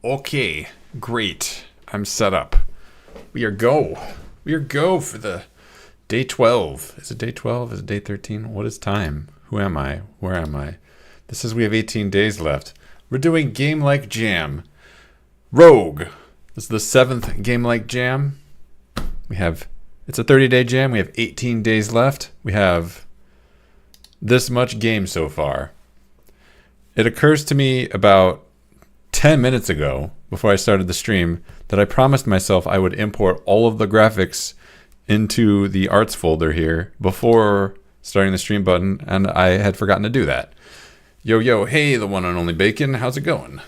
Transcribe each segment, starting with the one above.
Okay, great. I'm set up. We are go. We are go for the day 12. Is it day 12? Is it day 13? What is time? Who am I? Where am I? This says we have 18 days left. We're doing Game Like Jam. Rogue. This is the 7th Game Like Jam. It's a 30-day jam. We have 18 days left. We have this much game so far. It occurs to me about 10 minutes ago, before I started the stream, that I promised myself I would import all of the graphics into the arts folder here before starting the stream button, and I had forgotten to do that. Yo, hey, the one and only Bacon, how's it going?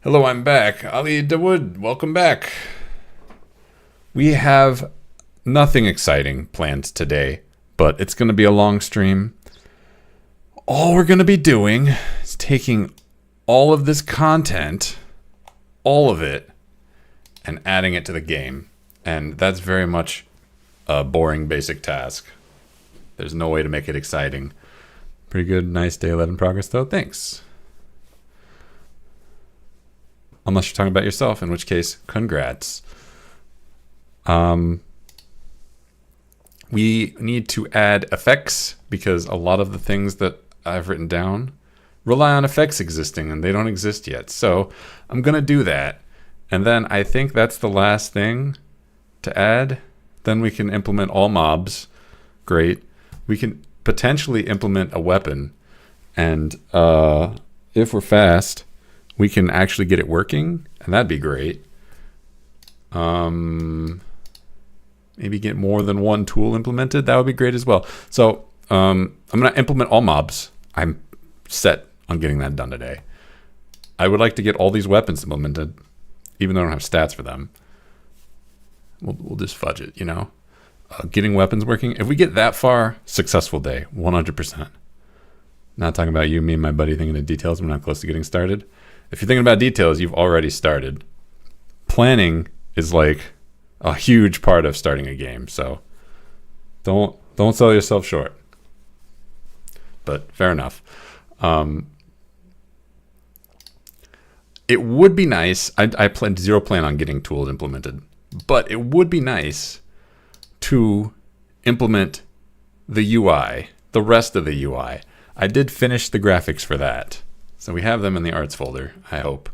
Hello, I'm back. Ali Dawood, welcome back. We have nothing exciting planned today, but it's going to be a long stream. All we're going to be doing is taking all of this content, all of it, and adding it to the game. And that's very much a boring basic task. There's no way to make it exciting. Pretty good, nice day 11 progress though, thanks. Unless you're talking about yourself, in which case, congrats. We need to add effects because a lot of the things that I've written down rely on effects existing and they don't exist yet. So I'm going to do that. And then I think that's the last thing to add. Then we can implement all mobs. Great. We can potentially implement a weapon. And if we're fast, we can actually get it working. And that'd be great. Maybe get more than one tool implemented. That would be great as well. So I'm going to implement all mobs. I'm set on getting that done today. I would like to get all these weapons implemented, even though I don't have stats for them. We'll just fudge it, you know? Getting weapons working. If we get that far, successful day, 100%. Not talking about you, me, and my buddy thinking of details. We're not close to getting started. If you're thinking about details, you've already started. Planning is like a huge part of starting a game, so don't sell yourself short. But fair enough. It would be nice. I zero plan on getting tools implemented, but it would be nice to implement the UI, the rest of the UI. I did finish the graphics for that, so we have them in the arts folder. I hope.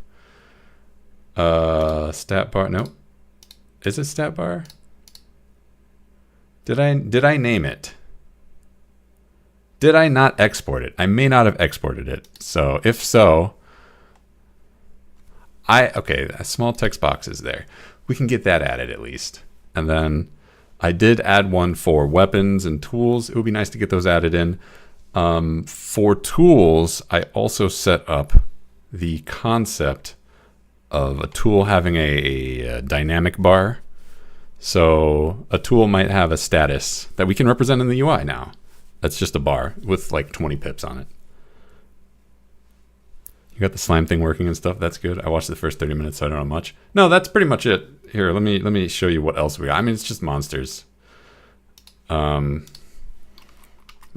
Stat bar. No. Is it stat bar? Did I name it? Did I not export it? I may not have exported it. So if so, okay, a small text box is there. We can get that added at least. And then I did add one for weapons and tools. It would be nice to get those added in. For tools, I also set up the concept of a tool having a dynamic bar. So a tool might have a status that we can represent in the UI now. That's just a bar with like 20 pips on it. You got the slime thing working and stuff. That's good. I watched the first 30 minutes, so I don't know much. No, that's pretty much it. Here, let me show you what else we got. I mean, it's just monsters. We go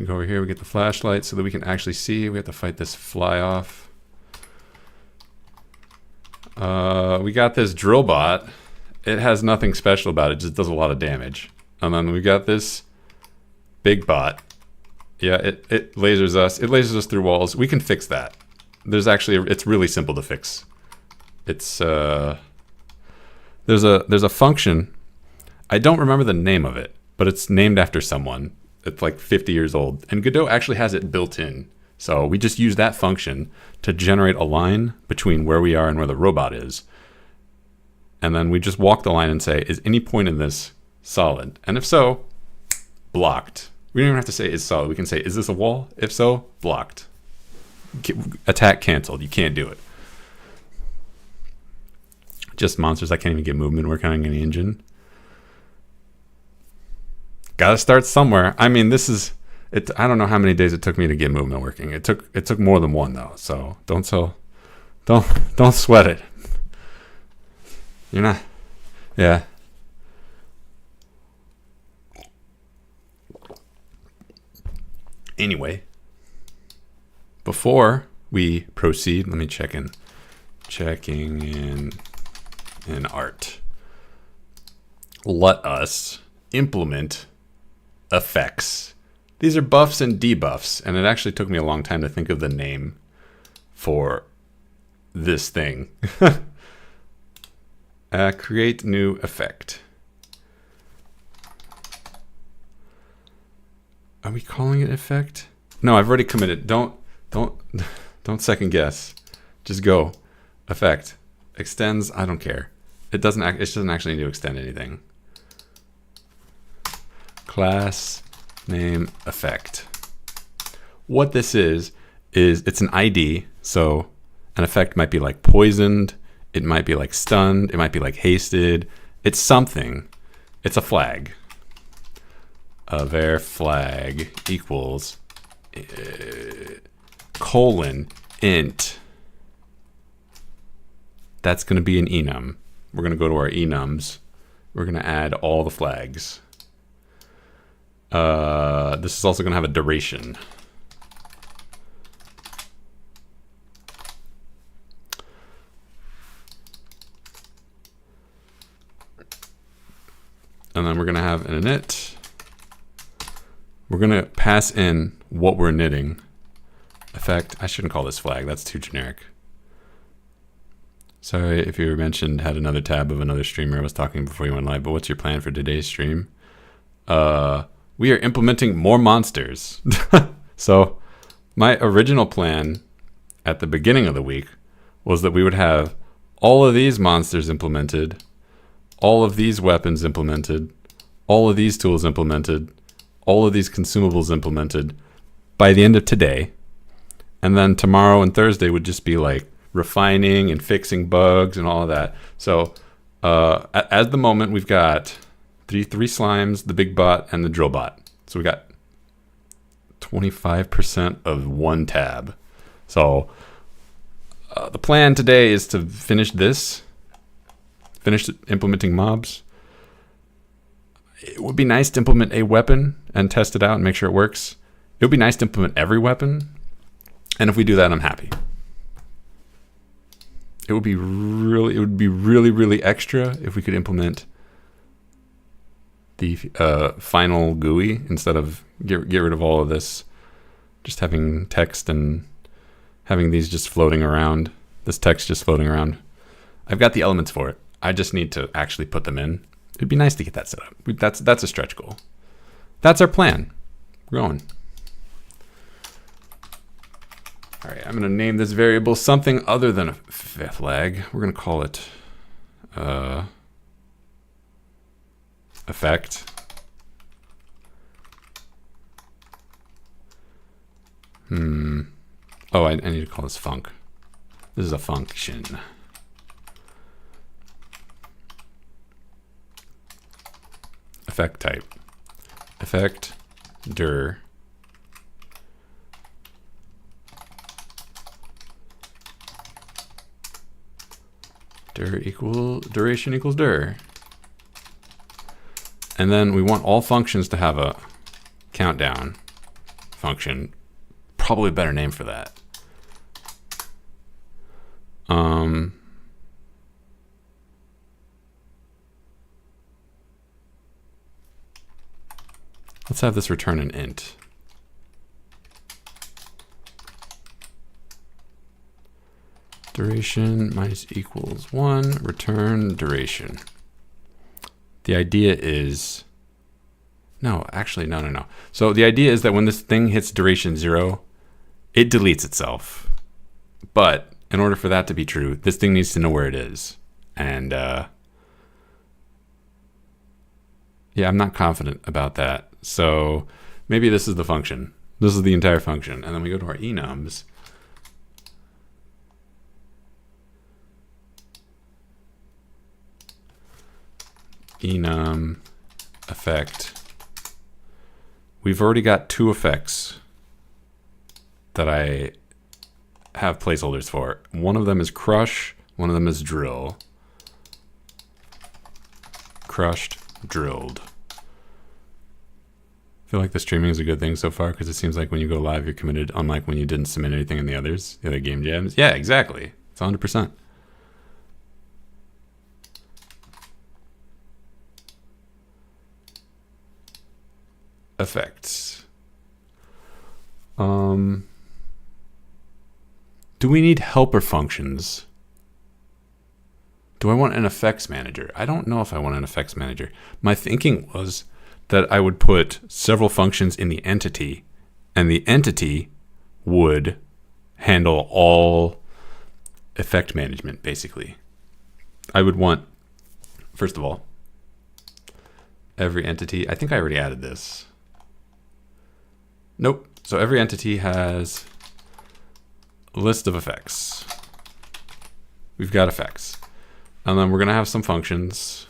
over here. We get the flashlight so that we can actually see. We have to fight this fly off. We got this drill bot. It has nothing special about it. It just does a lot of damage. And then we got this big bot. Yeah, it lasers us. It lasers us through walls. We can fix that. It's really simple to fix. It's there's a function. I don't remember the name of it, but it's named after someone. It's like 50 years old, and Godot actually has it built in. So we just use that function to generate a line between where we are and where the robot is. And then we just walk the line and say, is any point in this solid? And if so, blocked. We don't even have to say is solid. We can say, is this a wall? If so, blocked. Attack canceled. You can't do it. Just monsters. I can't even get movement working on any engine. Gotta start somewhere. I mean, this is it. I don't know how many days it took me to get movement working. It took more than one though. So don't sweat it. You're not. Yeah. Anyway, before we proceed, let me check in checking in art. Let us implement effects. These are buffs and debuffs, and it actually took me a long time to think of the name for this thing. Create new effect. Are we calling it effect? No, I've already committed. Don't second guess. Just go. Effect. Extends. I don't care. It doesn't actually need to extend anything. Class name effect. What this is it's an ID. So an effect might be like poisoned. It might be like stunned. It might be like hasted. It's something. It's a flag. Var flag equals colon int. That's going to be an enum. We're going to go to our enums. We're going to add all the flags. This is also going to have a duration. And then we're going to have an init. We're going to pass in what we're knitting. Effect. I shouldn't call this flag. That's too generic. Sorry if you mentioned had another tab of another streamer I was talking before you went live, but what's your plan for today's stream? We are implementing more monsters. So my original plan at the beginning of the week was that we would have all of these monsters implemented, all of these weapons implemented, all of these tools implemented, all of these consumables implemented by the end of today. And then tomorrow and Thursday would just be like refining and fixing bugs and all of that. So at the moment, we've got three slimes, the big bot, and the drill bot. So we got 25% of one tab. So the plan today is to finish this, finish implementing mobs. It would be nice to implement a weapon and test it out and make sure it works. It would be nice to implement every weapon. And if we do that, I'm happy. It would be really extra if we could implement the final GUI instead of get rid of all of this, just having text and having these just floating around, this text just floating around. I've got the elements for it. I just need to actually put them in. It'd be nice to get that set up. That's a stretch goal. That's our plan. We're going. All right, I'm going to name this variable something other than a flag. We're going to call it effect. Oh, I need to call this func. This is a function. Effect type. Effect dir. Duration equals dir. And then we want all functions to have a countdown function. Probably a better name for that. Let's have this return an int. Duration minus equals 1, return duration. The idea is, no. So the idea is that when this thing hits duration 0, it deletes itself. But in order for that to be true, this thing needs to know where it is. And yeah, I'm not confident about that. So maybe this is the function. This is the entire function. And then we go to our enums. Enum effect. We've already got 2 effects that I have placeholders for. One of them is crush, one of them is drill. Crushed, drilled. I feel like the streaming is a good thing so far because it seems like when you go live, you're committed, unlike when you didn't submit anything in the other game jams. Yeah, exactly. It's 100%. effects. Do we need helper functions? Do I want an effects manager? I don't know if I want an effects manager. My thinking was that I would put several functions in the entity, and the entity would handle all effect management, basically. I would want, first of all, every entity. I think I already added this. Nope. So every entity has a list of effects. We've got effects. And then we're going to have some functions.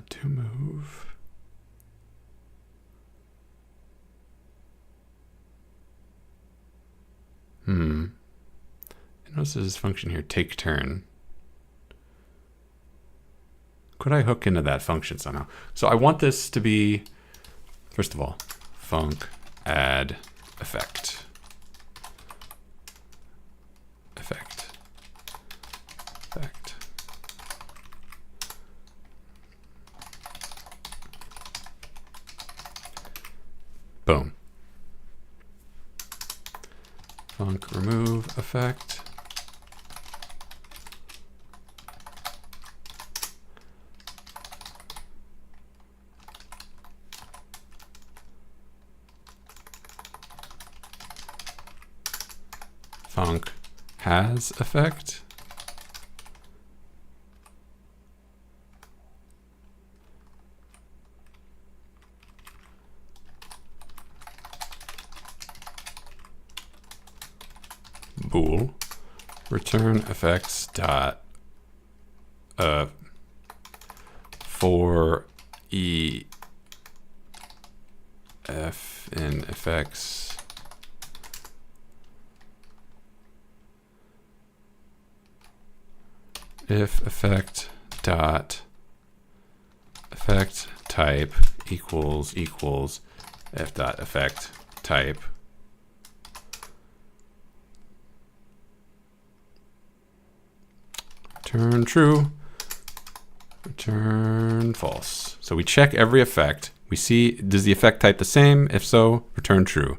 To move. Notice there's this function here, take turn. Could I hook into that function somehow? So I want this to be, first of all, func add effect. Effect. Effect. Boom. Func remove effect. Func has effect. Bool return effects dot for e f in effects if effect dot effect type equals f dot effect type return true, return false. So we check every effect. We see, does the effect type the same? If so, return true.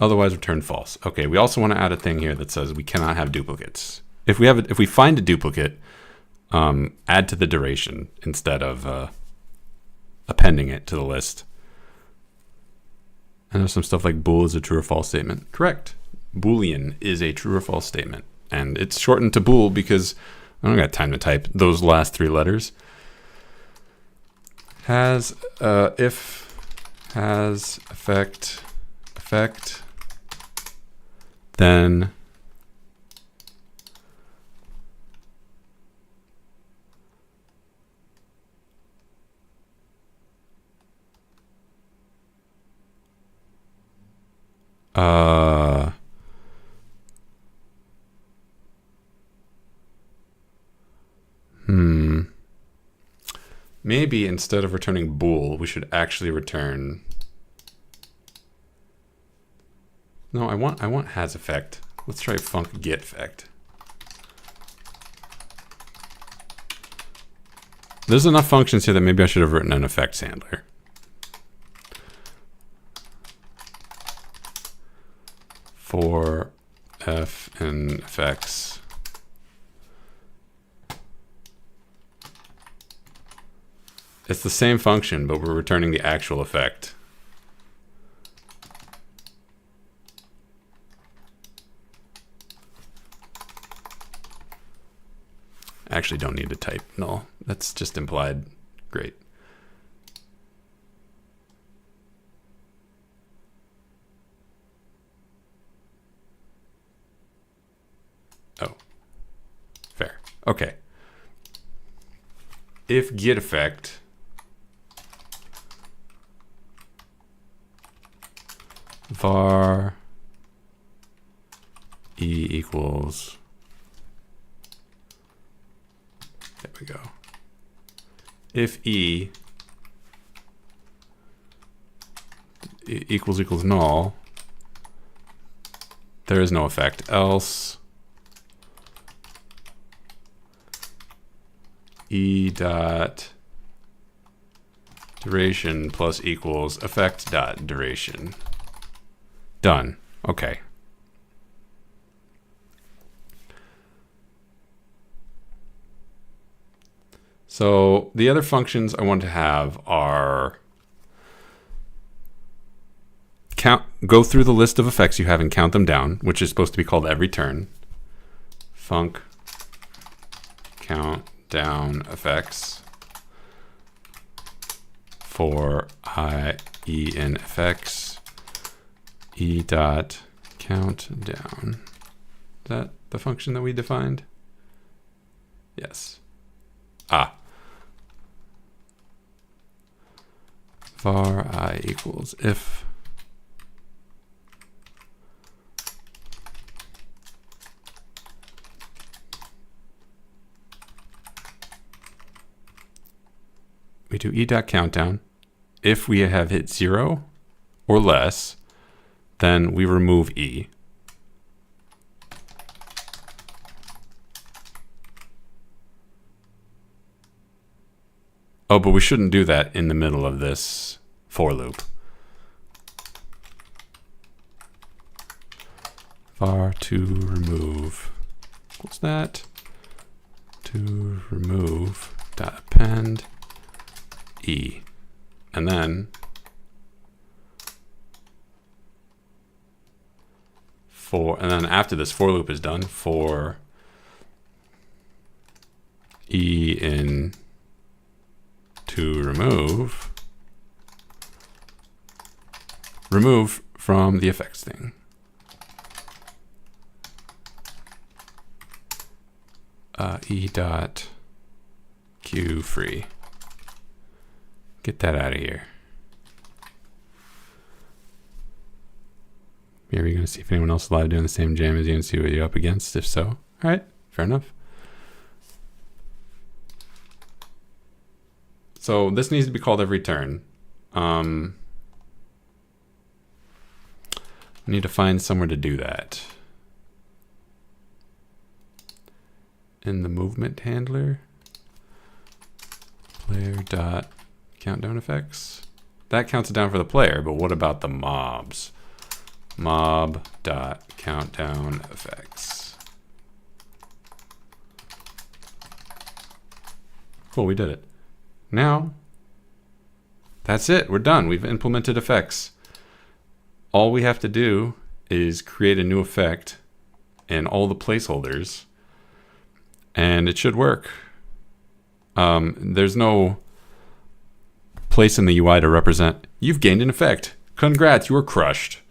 Otherwise, return false. Okay, we also want to add a thing here that says we cannot have duplicates. If we find a duplicate, add to the duration instead of appending it to the list. I know some stuff like bool is a true or false statement. Correct. Boolean is a true or false statement. And it's shortened to bool because I don't got time to type those last three letters. Has if has effect then maybe instead of returning bool, we should actually return. No, I want has effect. Let's try func get effect. There's enough functions here that maybe I should have written an effects handler. For f in effects. It's the same function, but we're returning the actual effect. Actually don't need to type null. That's just implied. Great. Oh, fair. Okay. If get effect var e equals, there we go. If e equals null, there is no effect. Else e dot duration plus equals effect dot duration. Done. Okay. So the other functions I want to have are go through the list of effects you have and count them down, which is supposed to be called every turn. Func count down effects for I e in effects e dot count down. Is that the function that we defined? Yes. Var I equals if we do e.countdown. If we have hit 0 or less, then we remove e. Oh, but we shouldn't do that in the middle of this for loop. Var to remove. What's that? To remove dot append e. And then after this for loop is done, for e in to remove from the effects thing. E dot q free. Get that out of here. Are we going to see if anyone else is live doing the same jam as you and see what you're up against? If so, all right, fair enough. So this needs to be called every turn. I need to find somewhere to do that. In the movement handler, player dot countdown effects. That counts it down for the player, but what about the mobs? Mob dot countdown effects. Cool, we did it. Now, that's it. We're done. We've implemented effects. All we have to do is create a new effect and all the placeholders, and it should work. There's no place in the UI to represent, you've gained an effect. Congrats, you were crushed.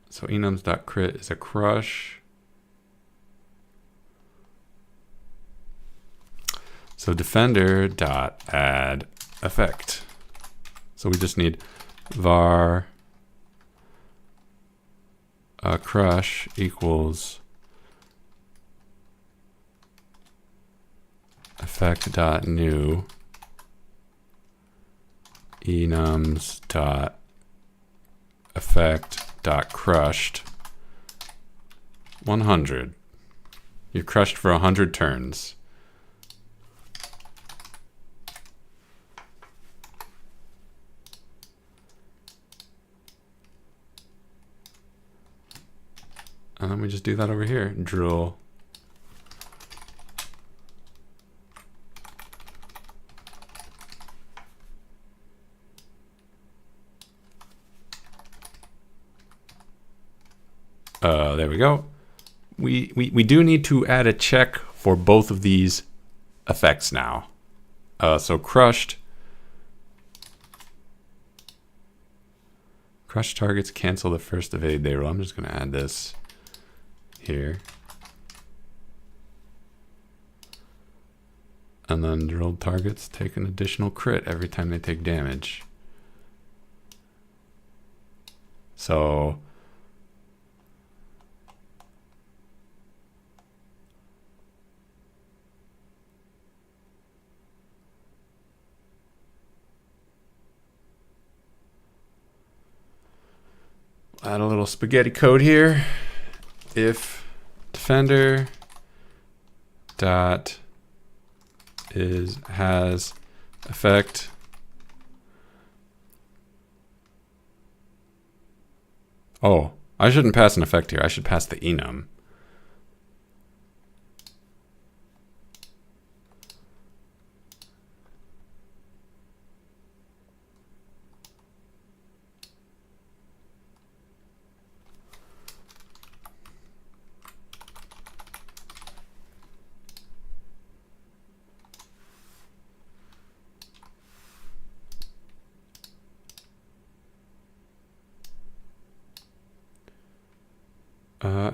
So enums.crit is a crush. So defender.add effect. So we just need var crush equals effect.new enums.effect.crushed 100. You're crushed for 100 turns. And then we just do that over here. Drill. There we go. We do need to add a check for both of these effects now. So crushed targets cancel the first evade they roll. I'm just going to add this here. And then drilled targets take an additional crit every time they take damage. So add a little spaghetti code here. If defender dot has effect oh, I shouldn't pass an effect here. I should pass the enum.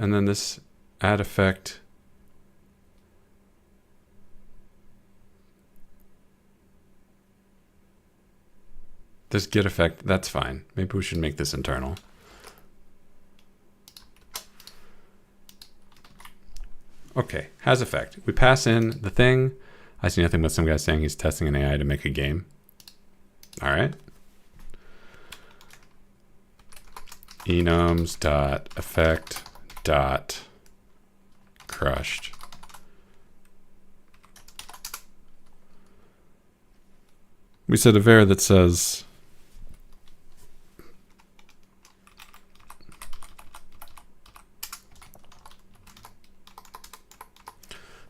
And then this add effect. This get effect, that's fine. Maybe we should make this internal. Okay, has effect. We pass in the thing. I see nothing but some guy saying he's testing an AI to make a game. All right. Enums dot effect dot crushed. We set a var that says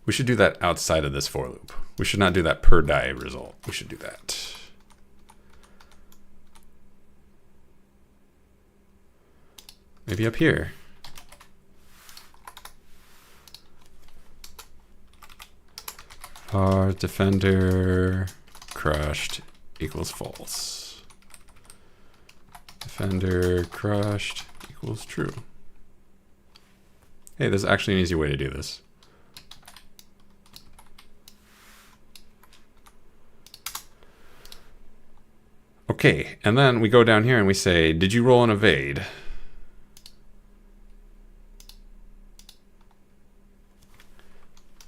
we should do that outside of this for loop. We should not do that per die result. We should do that. Maybe up here. Our defender crushed equals false. Defender crushed equals true. Hey, there's actually an easy way to do this. Okay, and then we go down here and we say, did you roll an evade?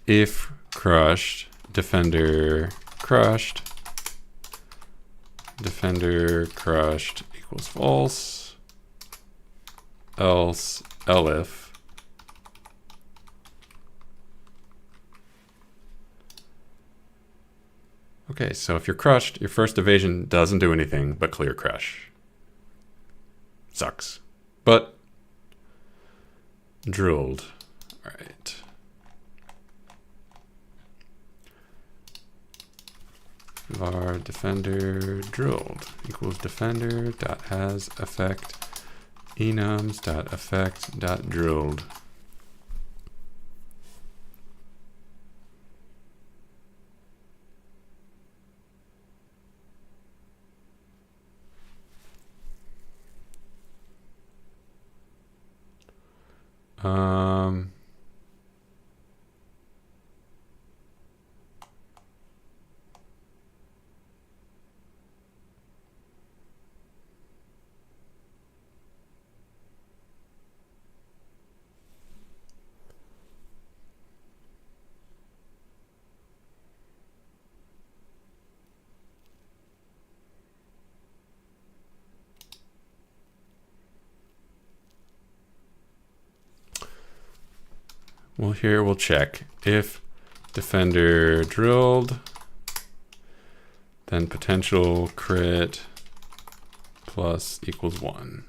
If crushed, defender crushed equals false, else elif okay, so if you're crushed, your first evasion doesn't do anything but clear crush. Sucks. But drilled. All right. Var defender drilled equals defender dot has effect enums dot effect dot drilled. Well, here we'll check if defender drilled, then potential crit plus equals 1.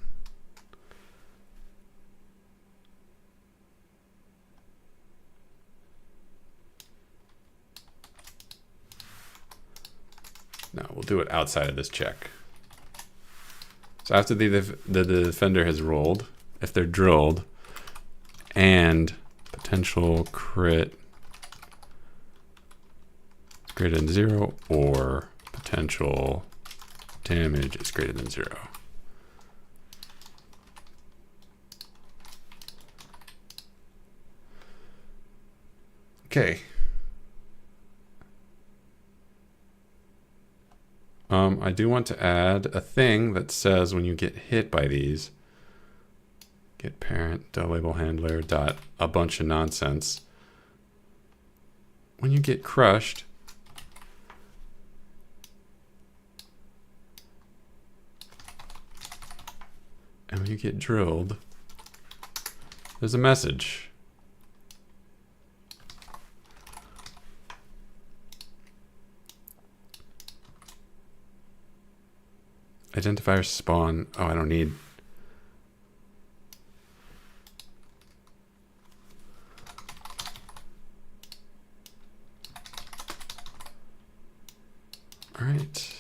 No, we'll do it outside of this check. So after the defender has rolled, if they're drilled, and potential crit is greater than 0, or potential damage is greater than 0. Okay. I do want to add a thing that says when you get hit by these, get parent label handler dot a bunch of nonsense. When you get crushed, And when you get drilled, there's a message. Identifier spawn. Oh, I don't need. All right.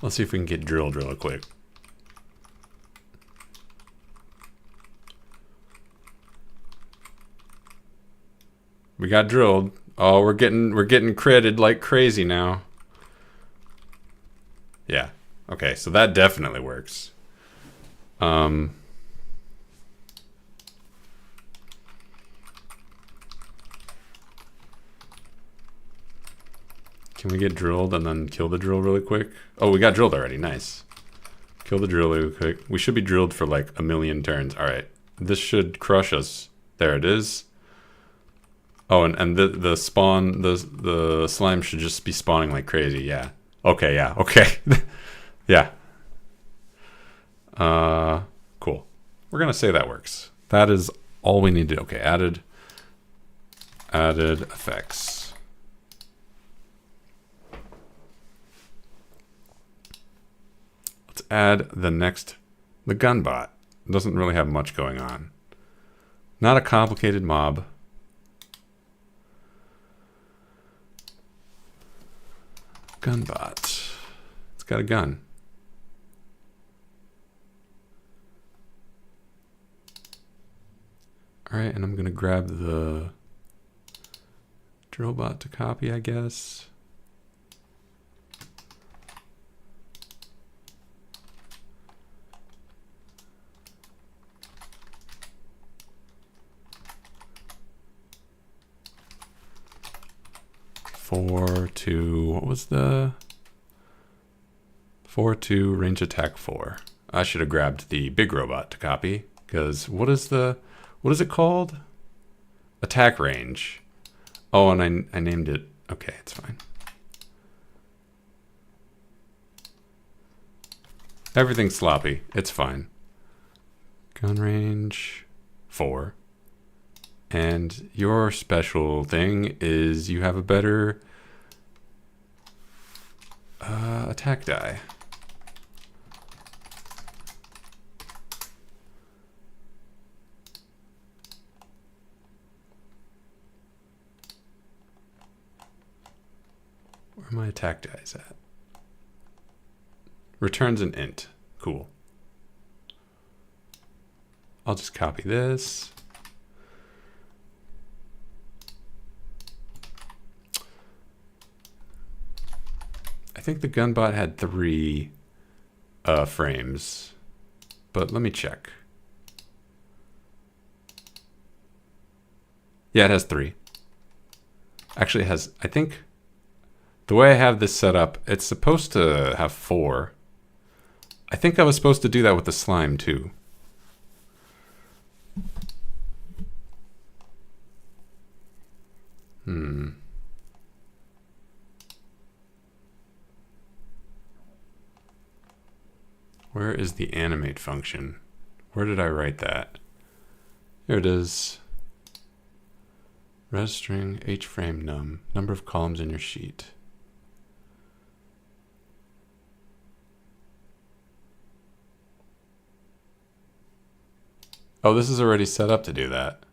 Let's see if we can get drilled real quick. We got drilled. Oh, we're getting critted like crazy now. Yeah. Okay, so that definitely works. Can we get drilled and then kill the drill really quick? Oh, we got drilled already. Nice. Kill the drill really quick. We should be drilled for like 1,000,000 turns. All right. This should crush us. There it is. Oh, and the spawn, the slime should just be spawning like crazy. Yeah. Okay, yeah. Okay. Yeah. Cool. We're going to say that works. That is all we need to do. Okay, added effects. Let's add the gun bot. It doesn't really have much going on. Not a complicated mob. Gun bot. It's got a gun. All right, and I'm gonna grab the drill bot to copy, I guess. What was the 4-2 range attack 4? I should have grabbed the big robot to copy, because what is it called? Attack range. Oh, and I named it. Okay, it's fine. Everything's sloppy. It's fine. Gun range 4. And your special thing is you have a better attack die. Where are my attack dice at? Returns an int. Cool. I'll just copy this. I think the gunbot had 3 frames, but let me check. Yeah, it has 3. Actually, it has, I think, the way I have this set up, it's supposed to have 4. I think I was supposed to do that with the slime too. Where is the animate function? Where did I write that? Here it is. Res string h frame num. Number of columns in your sheet. Oh, this is already set up to do that.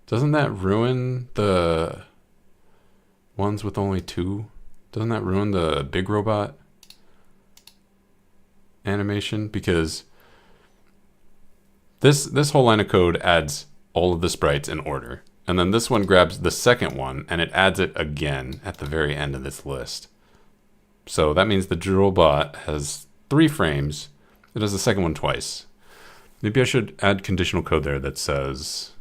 Doesn't that ruin the ones with only 2? Doesn't that ruin the big robot animation? Because this whole line of code adds all of the sprites in order. And then this one grabs the second one and it adds it again at the very end of this list. So that means the drill bot has 3 frames. It does the second one twice. Maybe I should add conditional code there that says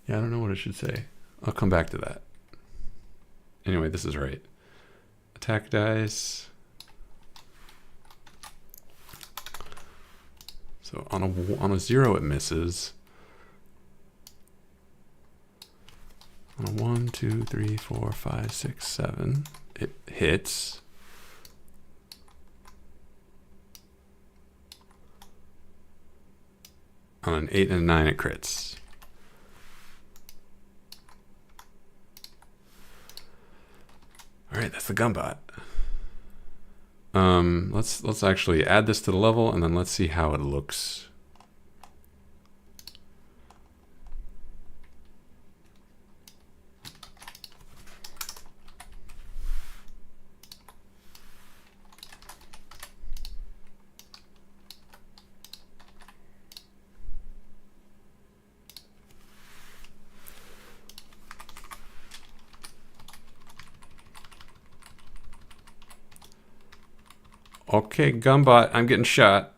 Yeah, I don't know what it should say. I'll come back to that. Anyway, this is right. Attack dice. So on a 0 it misses. On a 1, 2, 3, 4, 5, 6, 7 it hits. On an 8 and a 9 it crits. All right, that's the Gumbot. Let's actually add this to the level, and then let's see how it looks. Okay, Gumbot, I'm getting shot.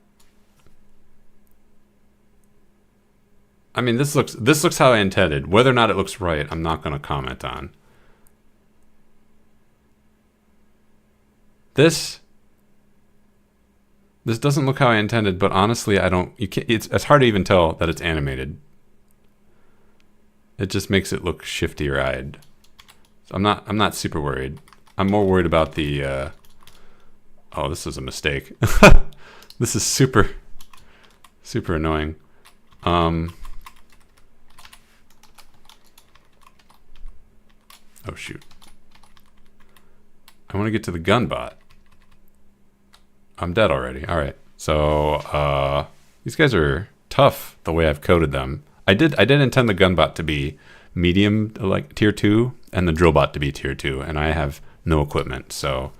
I mean, this looks how I intended. Whether or not it looks right, I'm not going to comment on. This doesn't look how I intended, but honestly, I don't. You can't. It's hard to even tell that it's animated. It just makes it look shifty-eyed. So I'm not super worried. I'm more worried about the. Oh, this is a mistake. This is super annoying. Oh shoot. I want to get to the Gunbot. I'm dead already. All right. So these guys are tough the way I've coded them. I did intend the Gunbot to be medium, like tier 2, and the Drillbot to be tier 2, and I have no equipment, so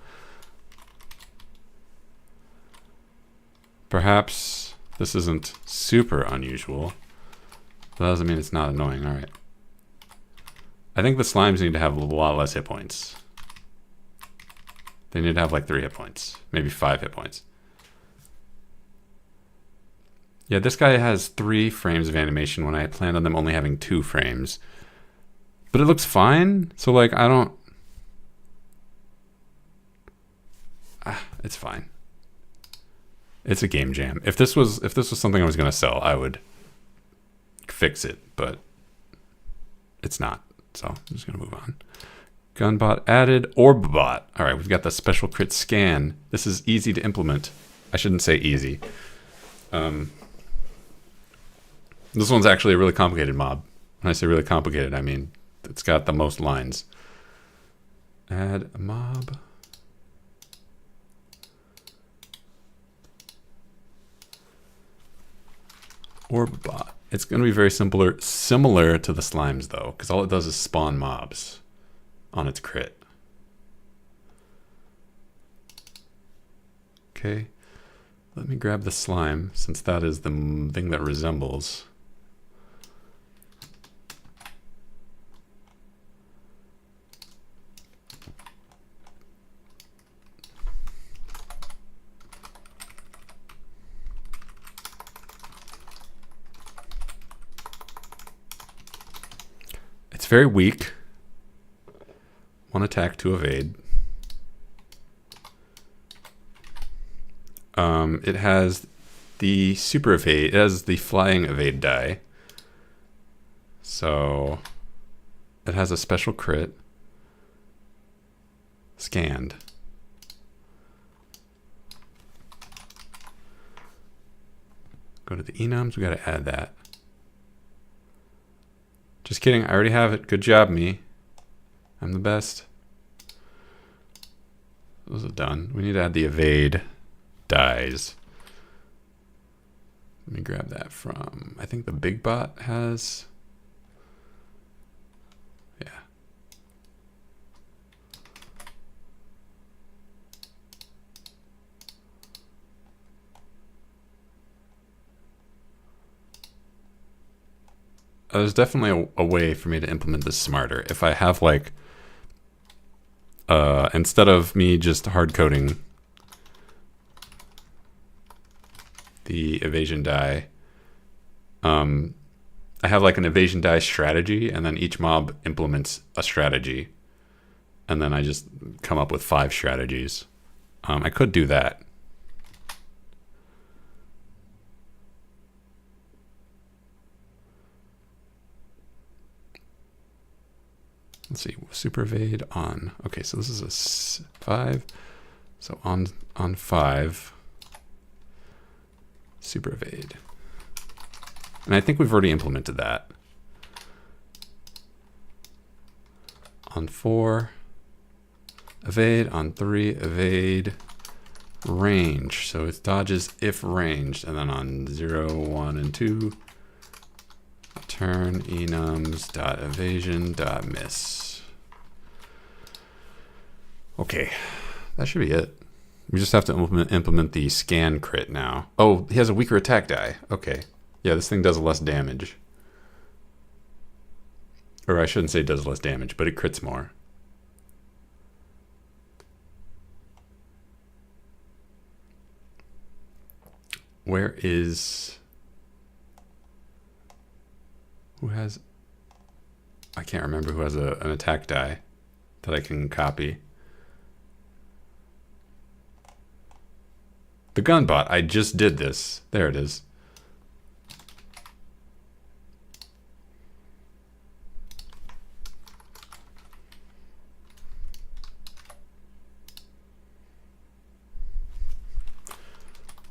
perhaps this isn't super unusual. That doesn't mean it's not annoying. All right. I think the slimes need to have a lot less hit points. They need to have like 3 hit points, maybe 5 hit points. Yeah, this guy has 3 frames of animation when I planned on them only having 2 frames. But it looks fine, so like I don't... it's fine. It's a game jam. If this was something I was going to sell, I would fix it, but it's not. So I'm just going to move on. Gunbot added. Orbbot. All right, we've got the special crit scan. This is easy to implement. I shouldn't say easy. This one's actually a really complicated mob. When I say really complicated, I mean it's got the most lines. Add a mob. Orbbot. It's going to be very similar to the slimes, though, because all it does is spawn mobs on its crit. Okay. Let me grab the slime, since that is the thing that resembles. It's very weak. 1 attack, 2 evade. It has the super evade. It has the flying evade die. So it has a special crit. Scanned. Go to the enums. We got to add that. Just kidding. I already have it. Good job, me. I'm the best. Those are done. We need to add the evade dies. Let me grab that from, I think the big bot has. Yeah. There's definitely a way for me to implement this smarter. If I have like, instead of me just hard coding the evasion die, I have like an evasion die strategy, and then each mob implements a strategy. And then I just come up with 5 strategies. I could do that. Let's see, super evade on. Okay, so this is a 5. So on 5, super evade. And I think we've already implemented that. On 4, evade. On 3, evade range. So it dodges if ranged. And then on 0, 1, and 2, turn enums.evasion.miss. Okay, that should be it. We just have to implement the scan crit now. Oh, he has a weaker attack die. Okay. Yeah, this thing does less damage. Or I shouldn't say it does less damage, but it crits more. Where is... Who has... I can't remember who has an attack die that I can copy. The gunbot, I just did this. There it is.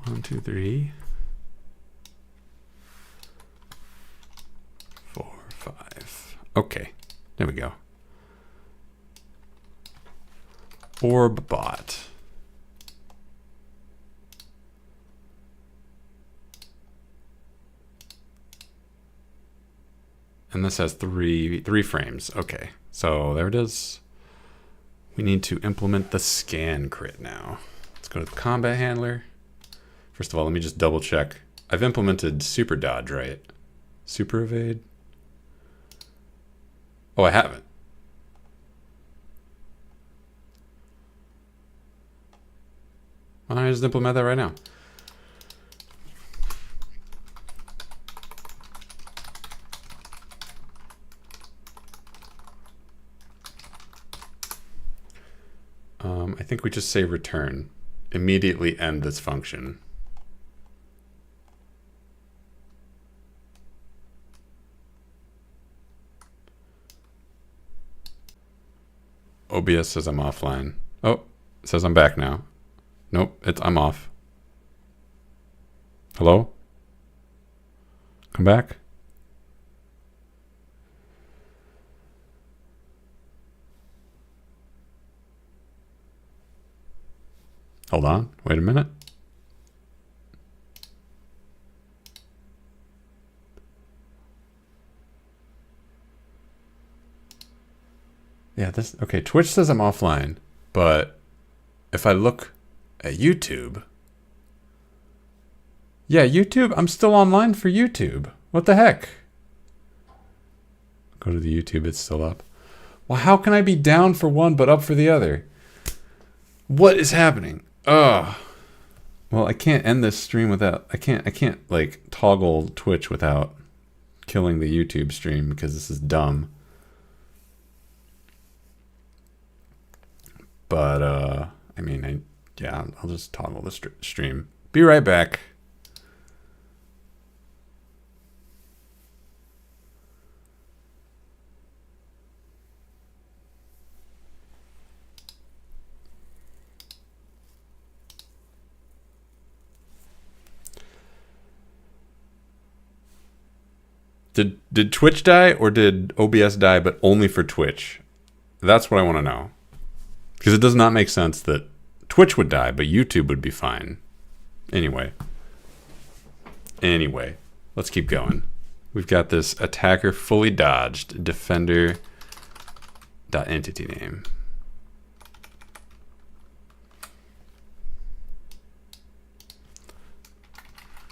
One, 2, 3, 4, 5. Okay, there we go. Orb bot. And this has three frames. Okay, so there it is. We need to implement the scan crit now. Let's go to the combat handler. First of all, let me just double check. I've implemented super dodge, right? Super evade. Oh, I haven't. Why don't I just implement that right now? I think we just say return. Immediately end this function. OBS says I'm offline. Oh, it says I'm back now. Nope, I'm off. Hello? Come back? Hold on, wait a minute. Yeah, okay, Twitch says I'm offline, but if I look at YouTube, yeah, YouTube, I'm still online for YouTube. What the heck? Go to the YouTube, it's still up. Well, how can I be down for one but up for the other? What is happening? Ugh. Well, I can't end this stream without, I can't like toggle Twitch without killing the YouTube stream because this is dumb. But, I mean, yeah, I'll just toggle the stream. Be right back. Did Twitch die or did OBS die, but only for Twitch? That's what I want to know. Because it does not make sense that Twitch would die, but YouTube would be fine. Anyway, let's keep going. We've got this attacker fully dodged, defender.entity name.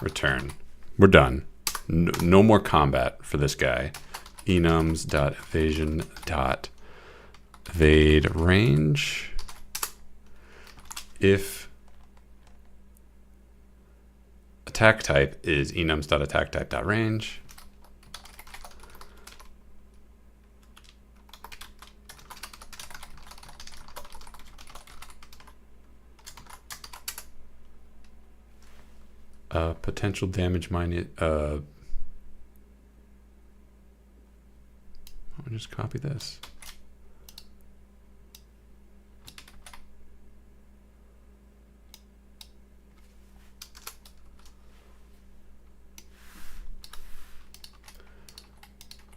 Return. We're done. No more combat for this guy. enums.evasion.evade range. If attack type is enums.attacktype.range. Potential damage minus. I'll just copy this.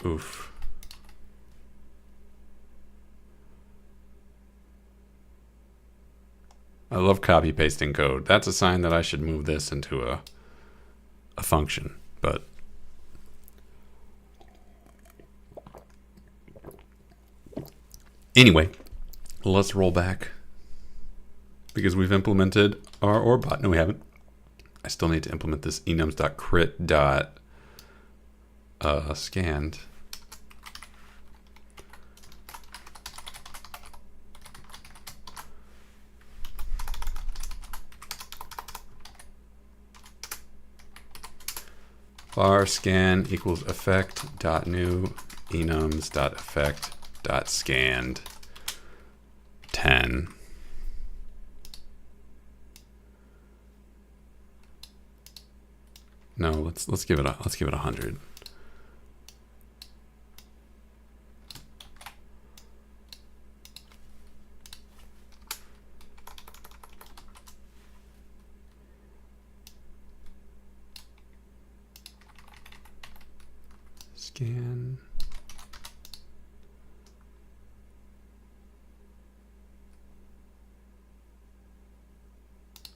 Oof. I love copy pasting code. That's a sign that I should move this into a function, but anyway, let's roll back because we've implemented our OR bot. No, we haven't. I still need to implement this enums.crit.scanned. Var scan equals effect dot new enums dot effect dot scanned 10. No, let's give it 100. Scan.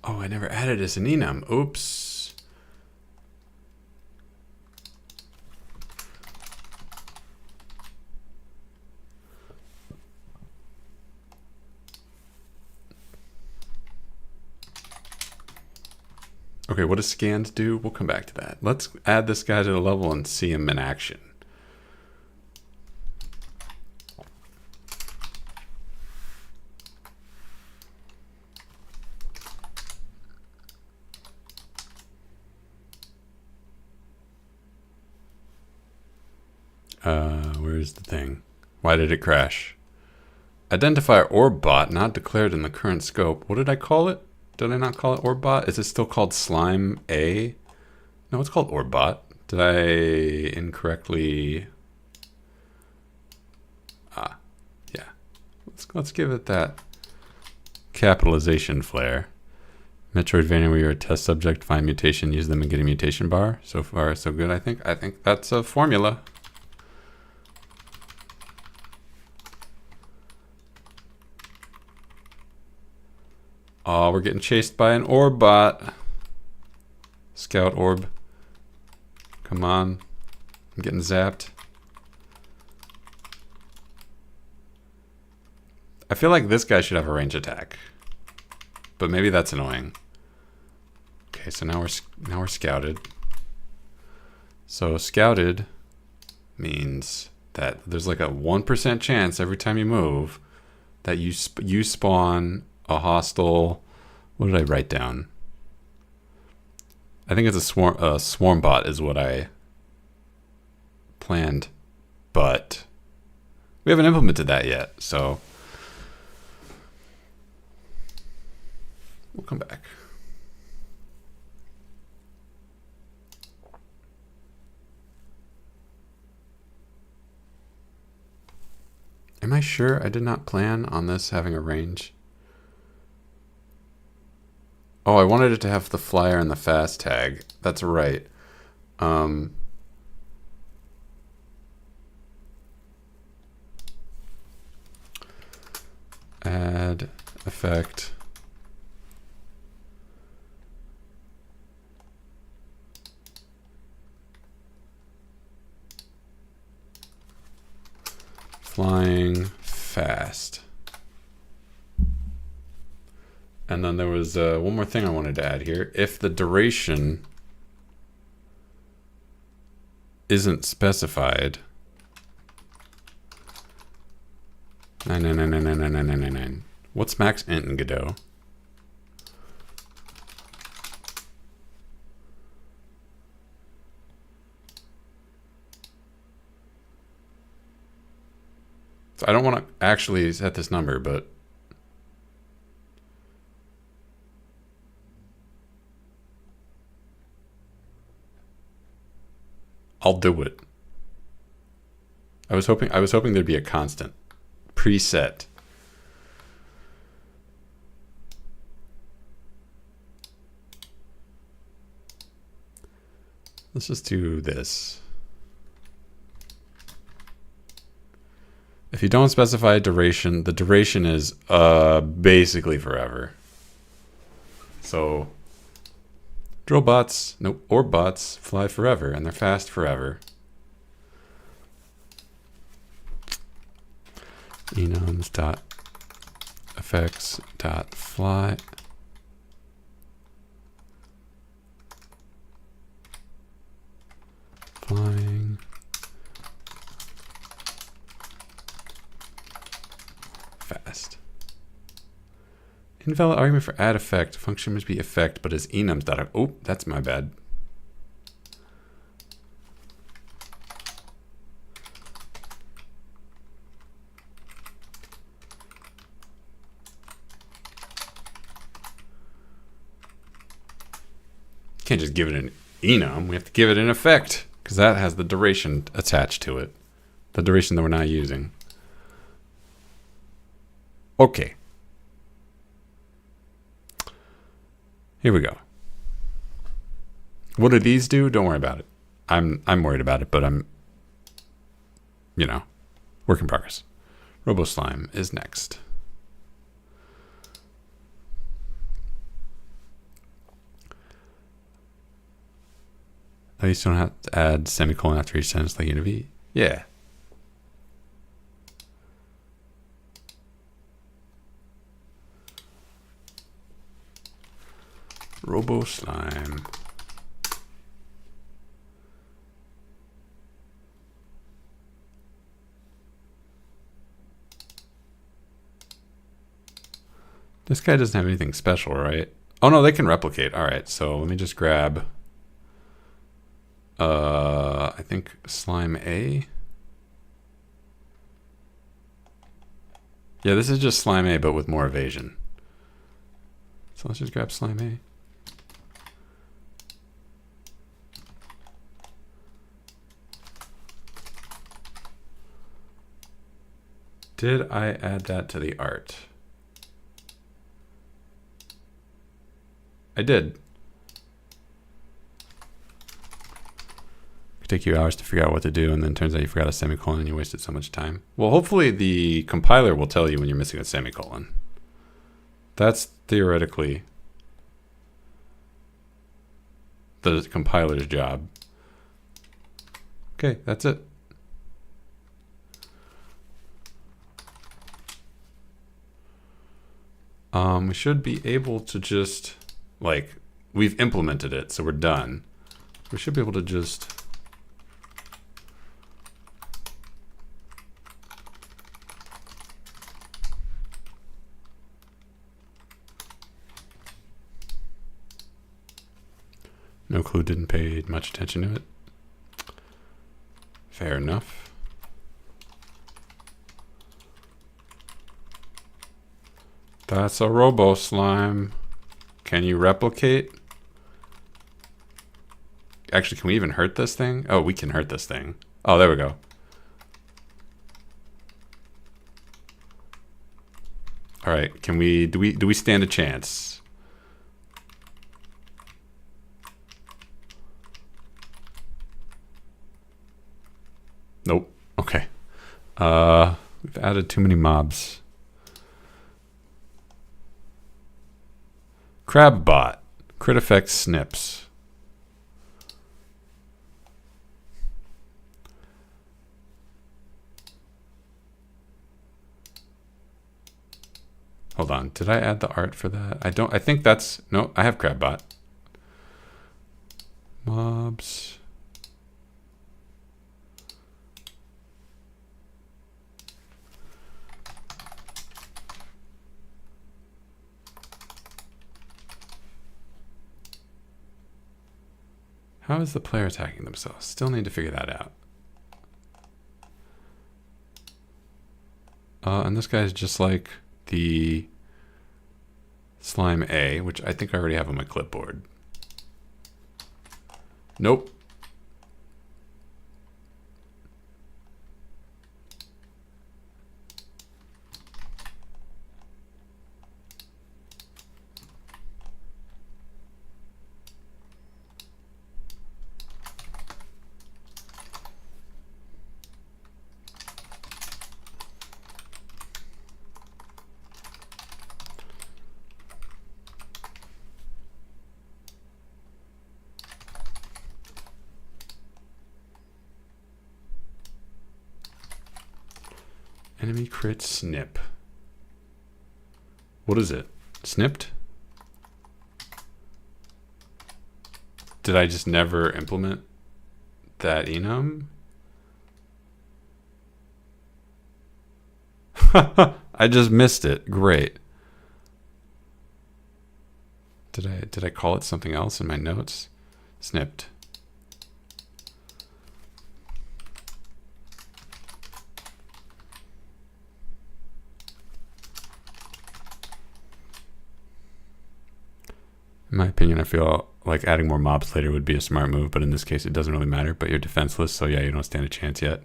Oh, I never added as an enum. Oops. Okay, what does scanned do? We'll come back to that. Let's add this guy to the level and see him in action. Where's the thing? Why did it crash? Identifier or bot not declared in the current scope. What did I call it? Did I not call it or bot? Is it still called slime A? No, it's called or bot. Did I incorrectly? Yeah. Let's give it that capitalization flair. Metroidvania where you're a test subject, find mutation, use them and get a mutation bar. So far, so good, I think. I think that's a formula. Oh, we're getting chased by an orb bot. Scout orb. Come on. I'm getting zapped. I feel like this guy should have a range attack. But maybe that's annoying. Okay, so now we're scouted. So scouted means that there's like a 1% chance every time you move that you spawn a hostile. What did I write down? I think it's a swarm bot is what I planned, but we haven't implemented that yet, so we'll come back. Am I sure I did not plan on this having a range? Oh, I wanted it to have the flyer and the fast tag. That's right. Add effect. Flying fast. And then there was one more thing I wanted to add here. If the duration isn't specified, 999999999. What's max int in Godot? So I don't want to actually set this number, but I'll do it. I was hoping there'd be a constant preset. Let's just do this. If you don't specify a duration, the duration is basically forever. So drill bots, nope, or bots fly forever, and they're fast forever. Enums dot effects dot fly. Flying. Fast. Invalid argument for add effect. Function must be effect, but is enums dot. Oh, that's my bad. Can't just give it an enum. We have to give it an effect because that has the duration attached to it. The duration that we're not using. Okay. Here we go. What do these do? Don't worry about it. I'm worried about it, but I'm, you know, work in progress. Robo Slime is next. At least you don't have to add semicolon after each sentence like unit V. Yeah. Robo Slime. This guy doesn't have anything special, right? Oh no, they can replicate. All right, so let me just grab I think Slime A. Yeah, this is just Slime A, but with more evasion. So let's just grab Slime A. Did I add that to the art? I did. Could take you hours to figure out what to do, and then turns out you forgot a semicolon and you wasted so much time. Well, hopefully the compiler will tell you when you're missing a semicolon. That's theoretically the compiler's job. Okay, that's it. We should be able to just, like, we've implemented it, so we're done. We should be able to just no clue, didn't pay much attention to it. Fair enough. That's a Robo Slime. Can you replicate? Actually, can we even hurt this thing? Oh, we can hurt this thing. Oh, there we go. All right, can we do we stand a chance? Nope. Okay. We've added too many mobs. Crabbot. Crit effect snips. Hold on. Did I add the art for that? I think that's, no, I have Crabbot. Mobs. How is the player attacking themselves? Still need to figure that out. And this guy's just like the Slime A, which I think I already have on my clipboard. Nope. Enemy crit snip. What is it? Snipped? Did I just never implement that enum? I just missed it. Great. Did I call it something else in my notes? Snipped. In my opinion, I feel like adding more mobs later would be a smart move, but in this case it doesn't really matter. But you're defenseless, so yeah, you don't stand a chance yet.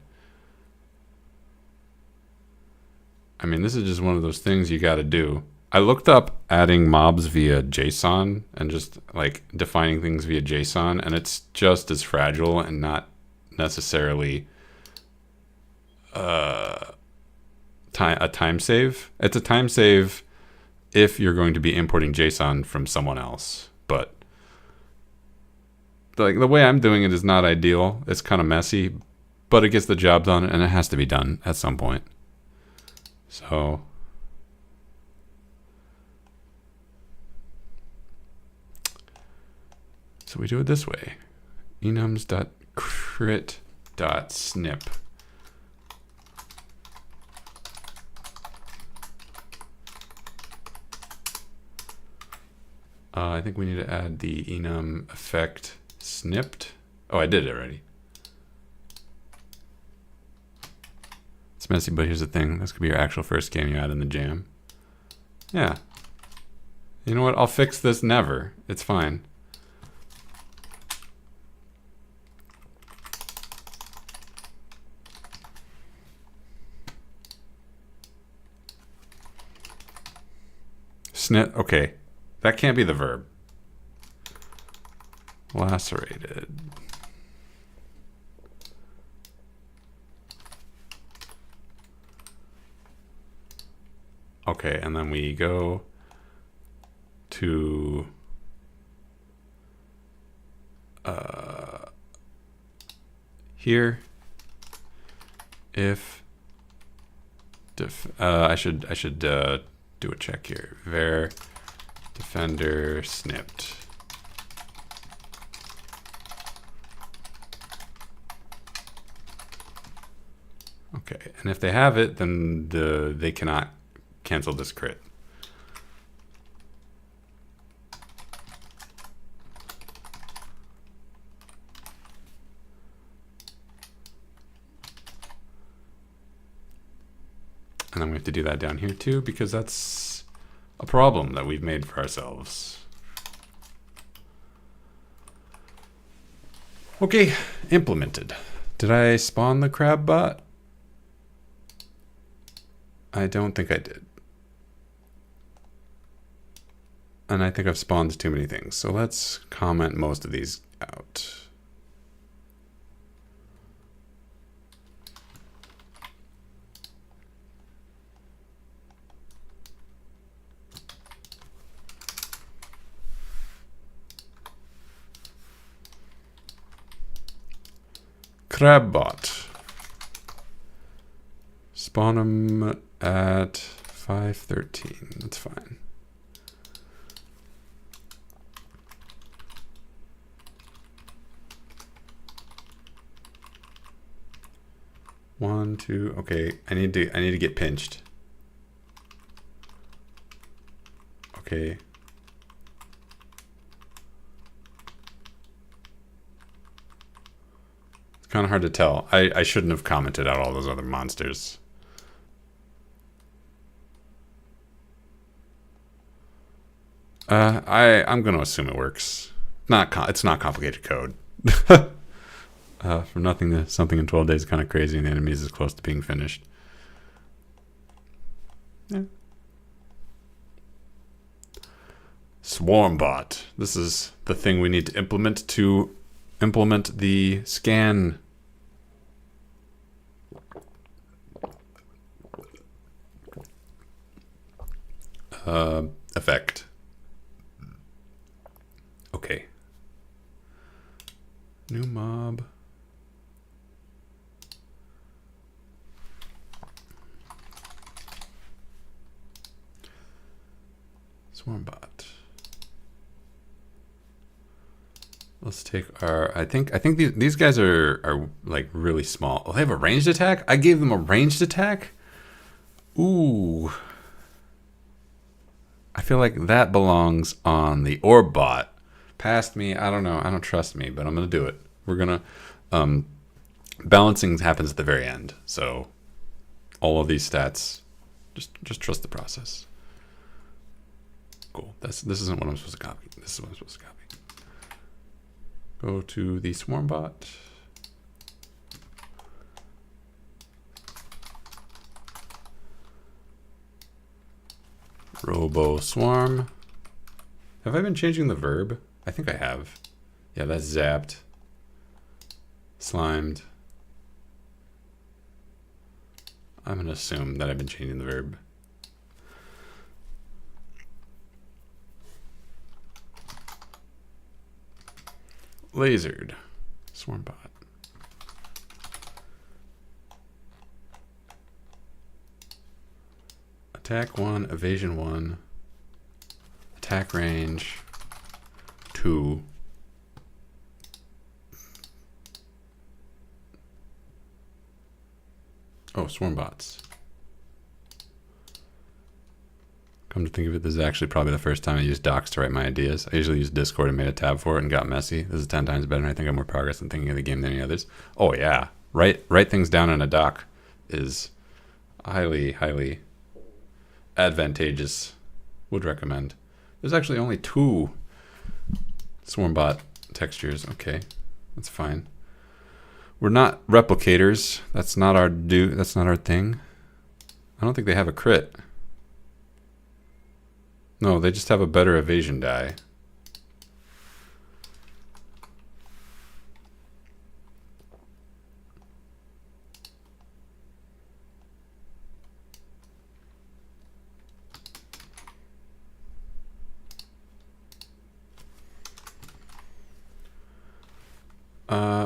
I mean, this is just one of those things you gotta do. I looked up adding mobs via JSON and just like defining things via JSON, and it's just as fragile and not necessarily a time save. It's a time save if you're going to be importing JSON from someone else, but like the way I'm doing it is not ideal. It's kind of messy, but it gets the job done, and it has to be done at some point. So we do it this way. enums.crit.snip. I think we need to add the enum effect snipped. Oh, I did it already. It's messy, but here's the thing. This could be your actual first game you add in the jam. Yeah. You know what? I'll fix this never. It's fine. Snip. Okay. That can't be the verb. Lacerated. Okay, and then we go to here. If I should do a check here. Var defender snipped. Okay, and if they have it, then they cannot cancel this crit. And then we have to do that down here too, because that's a problem that we've made for ourselves. Okay, implemented. Did I spawn the crab bot? I don't think I did. And I think I've spawned too many things. So let's comment most of these out. Crabbot. Spawn them at 5:13. That's fine. One, two. Okay, I need to get pinched. Okay. It's kind of hard to tell. I shouldn't have commented out all those other monsters. I'm gonna assume it works. It's not complicated code. From nothing to something in 12 days is kind of crazy, and the enemies is close to being finished. Yeah. Swarmbot. This is the thing we need to implement the scan. Effect. Okay. New mob. Swarmbot. Let's take our, I think these guys are like really small. Oh, they have a ranged attack? I gave them a ranged attack? Ooh. I feel like that belongs on the orb bot. Past me, I don't know. I don't trust me, but I'm going to do it. We're going to, balancing happens at the very end. So all of these stats, just trust the process. Cool. This isn't what I'm supposed to copy. This is what I'm supposed to copy. Go to the swarm bot. Robo swarm. Have I been changing the verb? I think I have. Yeah, that's zapped. Slimed. I'm going to assume that I've been changing the verb. Lasered. Swarmbot. Attack 1, evasion 1, attack range 2. Oh, Swarmbots. Come to think of it, this is actually probably the first time I used docs to write my ideas. I usually use Discord and made a tab for it and got messy. This is 10 times better, and I think I have more progress in thinking of the game than any others. Oh yeah, write things down in a doc is highly advantageous. Would recommend. There's actually only 2 Swarmbot textures. Okay, that's fine. We're not replicators. That's not our That's not our thing. I don't think they have a crit. No, they just have a better evasion die.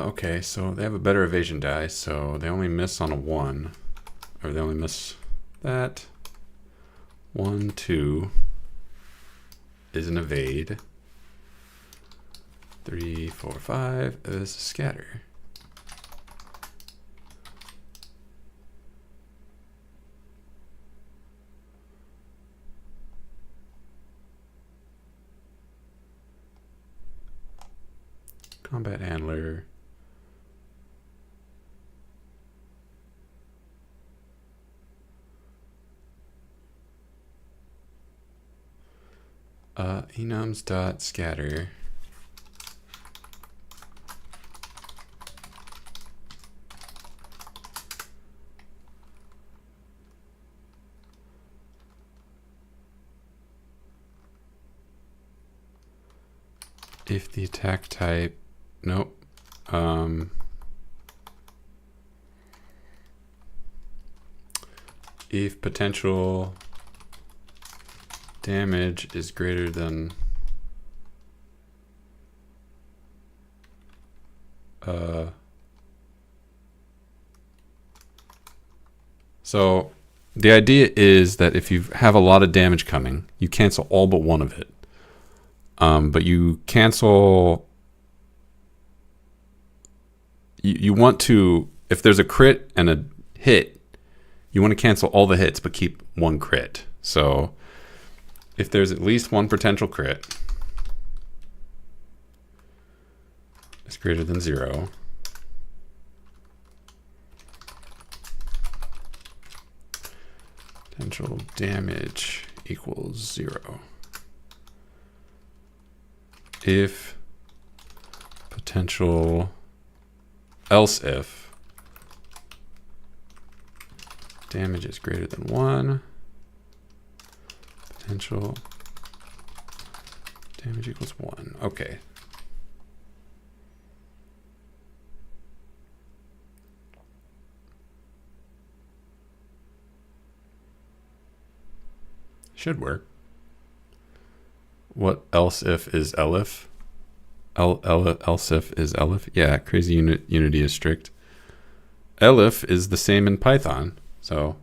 Okay, so they have a better evasion die, so they only miss on a 1. Or they only miss that. 1, 2 is an evade. 3, 4, 5 is a scatter. Combat handler. Enums dot scatter. If the attack type, nope. If potential damage is greater than so the idea is that if you have a lot of damage coming, you cancel all but one of it. But you cancel, you want to, if there's a crit and a hit, you want to cancel all the hits but keep one crit. So if there's at least one potential crit, it's greater than 0. Potential damage equals 0. If potential, else if damage is greater than 1, potential damage equals 1. Okay. Should work. What else if is elif? Else if is elif? Yeah, crazy unity is strict. Elif is the same in Python, so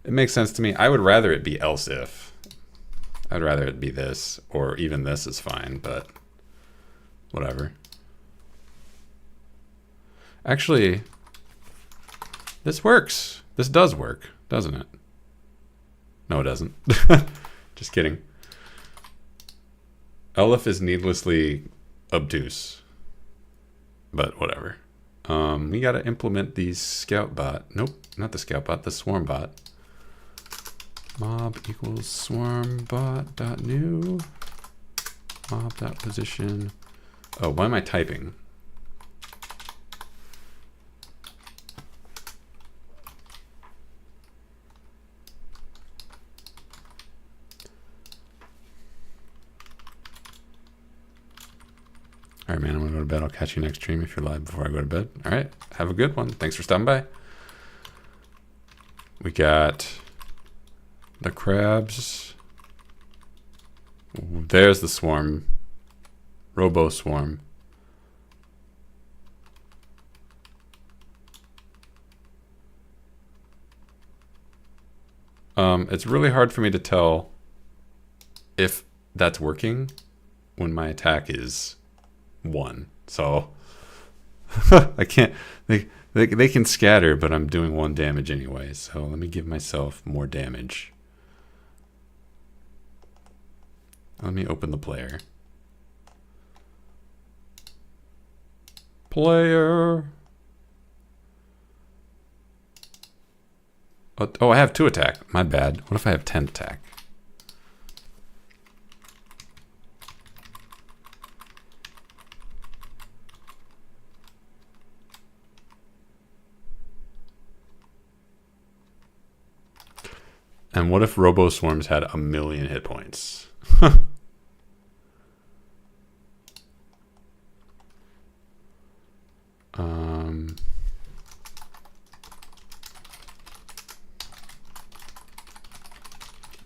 it makes sense to me. I would rather it be else if. I'd rather it be this, or even this is fine, but whatever. Actually, this works. This does work, doesn't it? No, it doesn't. Just kidding. Elif is needlessly obtuse, but whatever. We gotta implement the scout bot. Nope, not the scout bot, the swarm bot. Mob equals swarm bot dot new mob dot position. Oh, why am I typing? All right, man, I'm gonna go to bed. I'll catch you next stream if you're live before I go to bed. All right, have a good one. Thanks for stopping by. We got the crabs. There's the swarm. Robo swarm. It's really hard for me to tell if that's working when my attack is 1. So I can't. They can scatter, but I'm doing 1 damage anyway. So let me give myself more damage. Let me open the player. Player. Oh, I have 2 attack. My bad. What if I have 10 attack? And what if Robo Swarms had 1,000,000 hit points?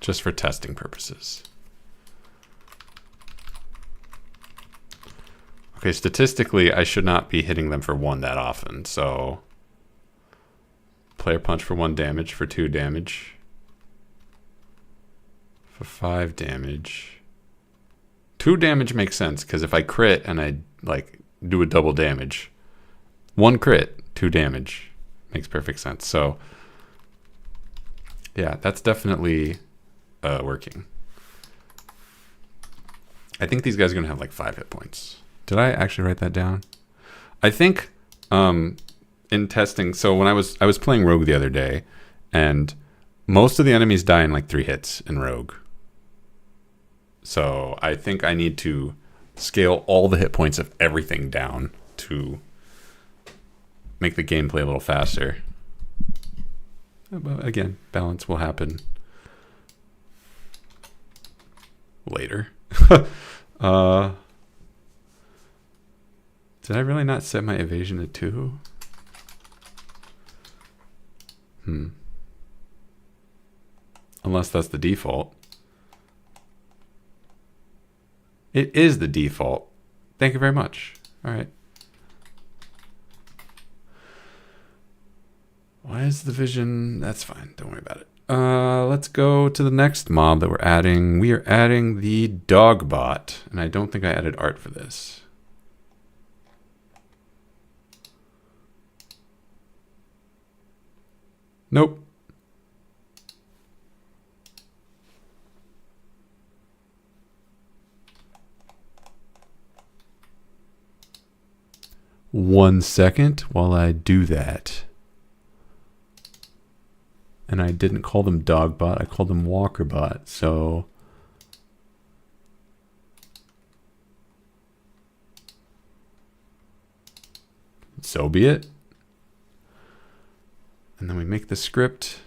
Just for testing purposes. Okay, statistically, I should not be hitting them for 1 that often, so player punch for 1 damage, for 2 damage. For 5 damage. 2 damage makes sense, because if I crit and I like do a double damage, 1 crit, 2 damage makes perfect sense. So yeah, that's definitely working. I think these guys are gonna have like 5 hit points. Did I actually write that down? I think in testing, so when I was playing Rogue the other day, and most of the enemies die in like 3 hits in Rogue. So I think I need to scale all the hit points of everything down to make the gameplay a little faster. But again, balance will happen later. Did I really not set my evasion to 2? Unless that's the default. It is the default. Thank you very much. All right. Why is the vision? That's fine. Don't worry about it. Let's go to the next mob that we're adding. We are adding the dog bot, and I don't think I added art for this. Nope. One second while I do that. And I didn't call them Dogbot, I called them Walkerbot, so so be it. And then we make the script.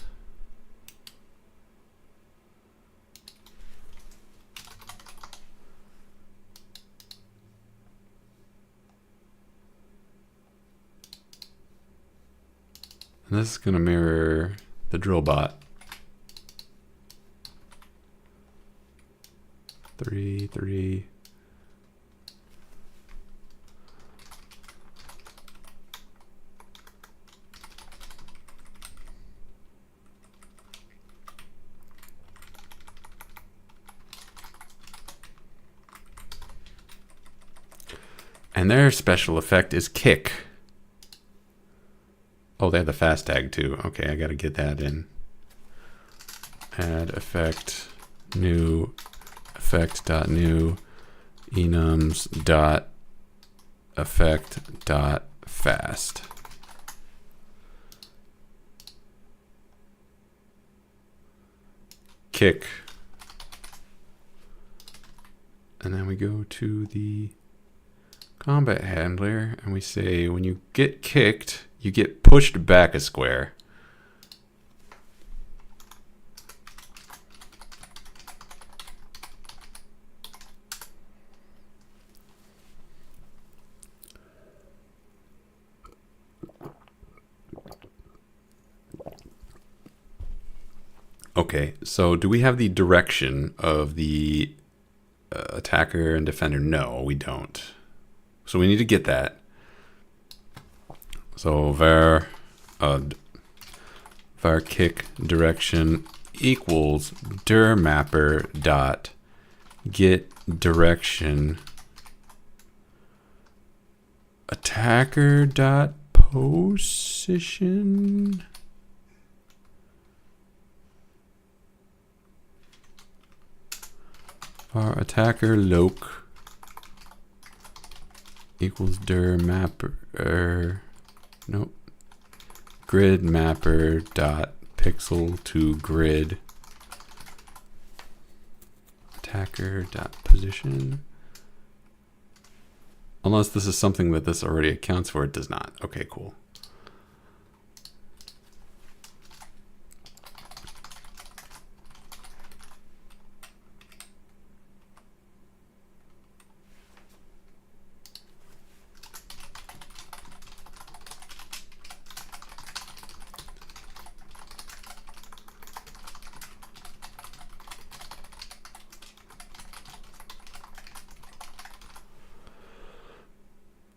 And this is going to mirror the drill bot. 3, 3. And their special effect is kick. Oh, they have the fast tag too. Okay, I gotta get that in. Add effect, new effect dot new enums dot effect dot fast. Kick. And then we go to the combat handler and we say when you get kicked, you get pushed back a square. Okay, so do we have the direction of the attacker and defender? No, we don't. So we need to get that. So var kick direction equals dir mapper dot get direction attacker dot position. Our attacker loc equals dir mapper, nope, grid mapper dot pixel to grid attacker dot position. Unless this is something that this already accounts for, it does not. Okay, cool.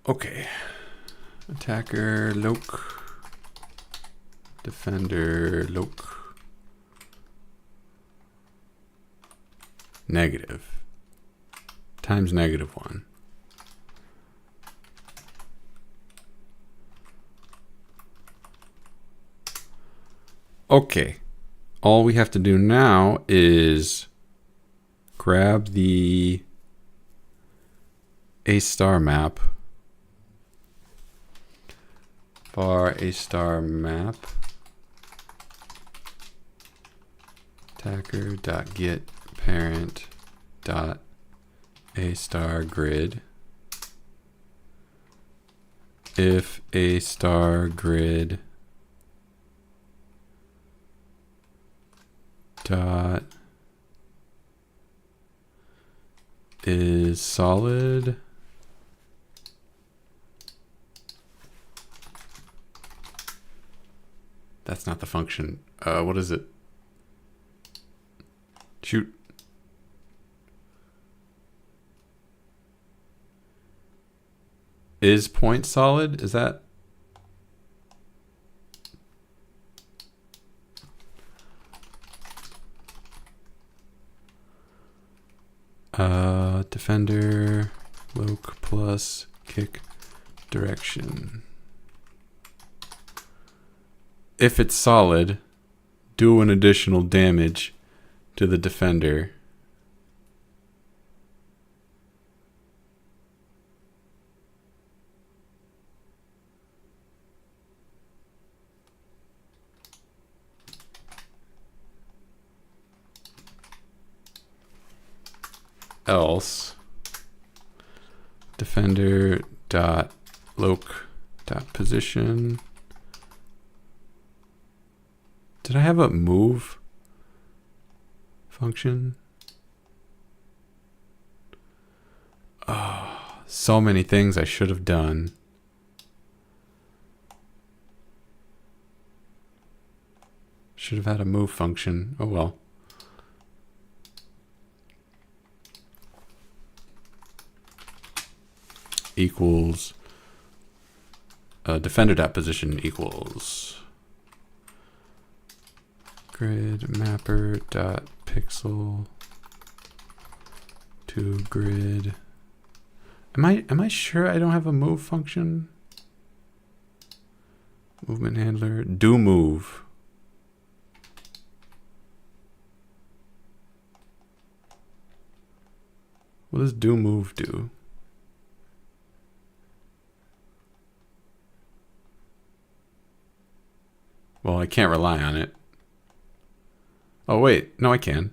Okay, attacker loc, defender loc, negative times -1. Okay, all we have to do now is grab the A star map. Var A star map attacker dot get parent dot A star grid if A star grid dot is solid. That's not the function. What is it? Shoot. Is point solid? Is that? Defender loc plus kick direction. If it's solid, do an additional damage to the defender. Else, defender dot loc dot position. Did I have a move function? Oh, so many things I should have done. Should have had a move function. Oh well. Equals defender.position equals grid mapper dot pixel to grid Am I sure I don't have a move function? Movement handler, do move. What does do move do? Well, I can't rely on it. Oh, wait. No, I can.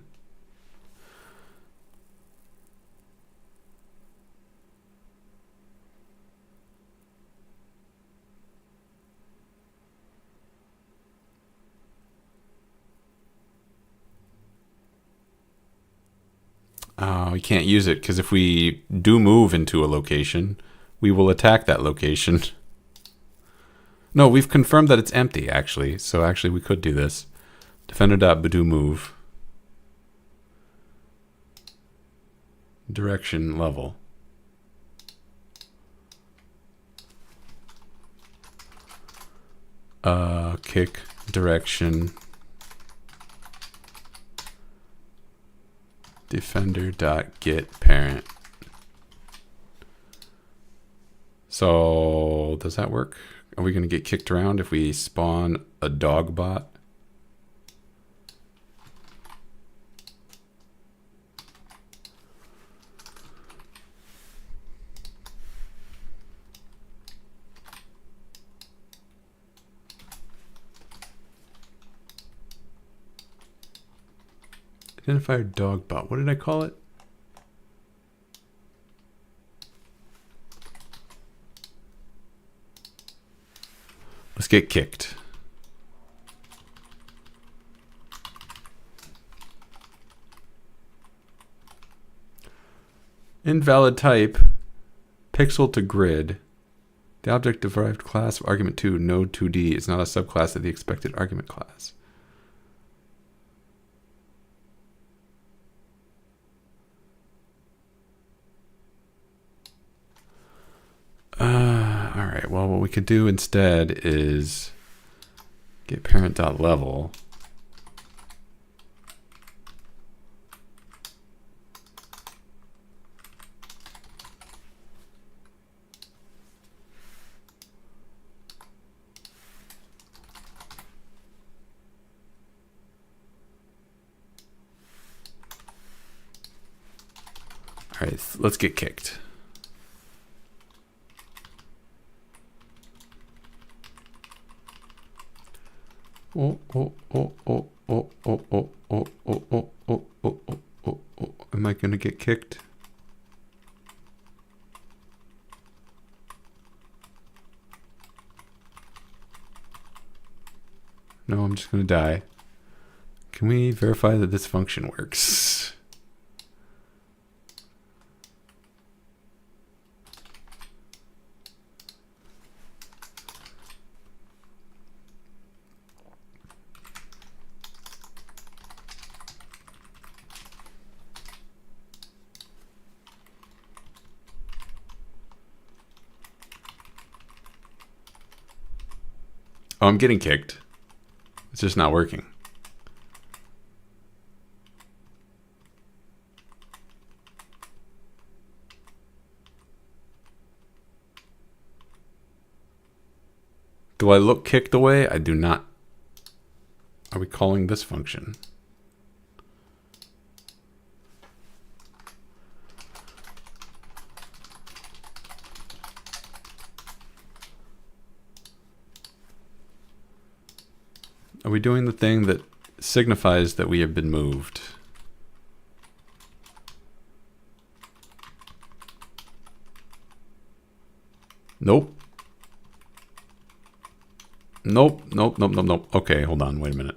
Oh, we can't use it because if we do move into a location, we will attack that location. No, we've confirmed that it's empty, actually. So actually, we could do this. Defender.do move. Direction level. Kick direction. Defender.get parent. So does that work? Are we going to get kicked around if we spawn a dog bot? Identifier dog bot. What did I call it? Let's get kicked. Invalid type. Pixel to grid. The object derived class of argument 2, node 2D, is not a subclass of the expected argument class. All right. Well, what we could do instead is get parent.level. All right, let's get kicked. Oh, oh, oh, oh, oh, oh, oh, oh, oh, oh, oh, oh, oh, oh, oh. Am I going to get kicked? No, I'm just going to die. Can we verify that this function works? Oh, I'm getting kicked. It's just not working. Do I look kicked away? I do not. Are we calling this function? Are we doing the thing that signifies that we have been moved? Nope. Nope, nope, nope, nope, nope. Okay, hold on, wait a minute.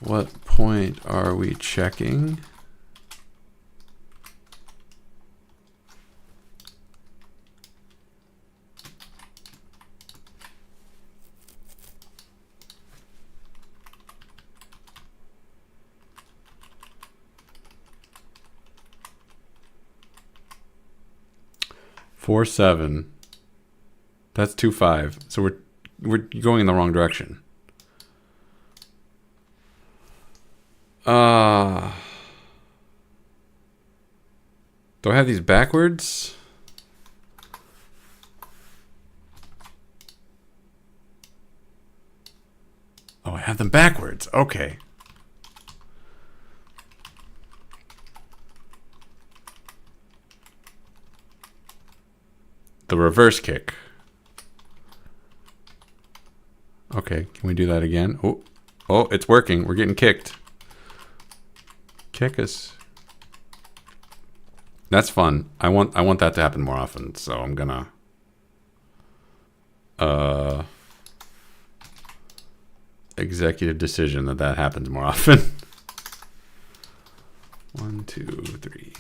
What point are we checking? Four 7. That's 2-5. So we're going in the wrong direction. Do I have these backwards? Oh, I have them backwards. Okay. The reverse kick. Okay, can we do that again? Oh, it's working. We're getting kicked. Kick us. That's fun. I want that to happen more often, so I'm gonna executive decision that happens more often. 1, 2, 3.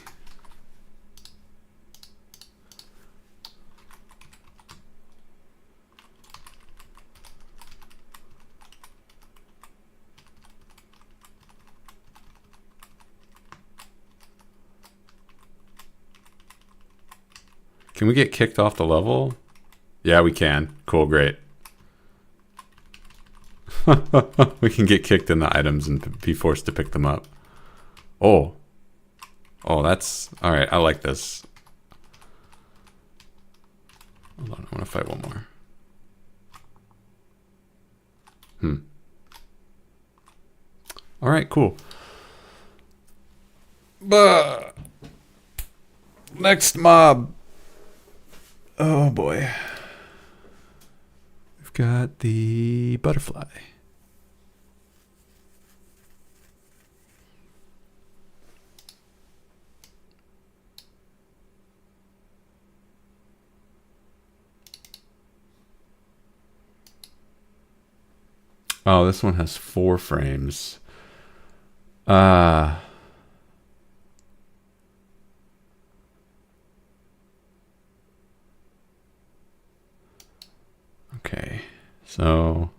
Can we get kicked off the level? Yeah, we can. Cool, great. We can get kicked in the items and be forced to pick them up. Oh. Oh, that's... Alright, I like this. Hold on, I want to fight one more. Alright, cool. But next mob. Oh boy. We've got the butterfly. Oh, this one has 4 frames. Okay, so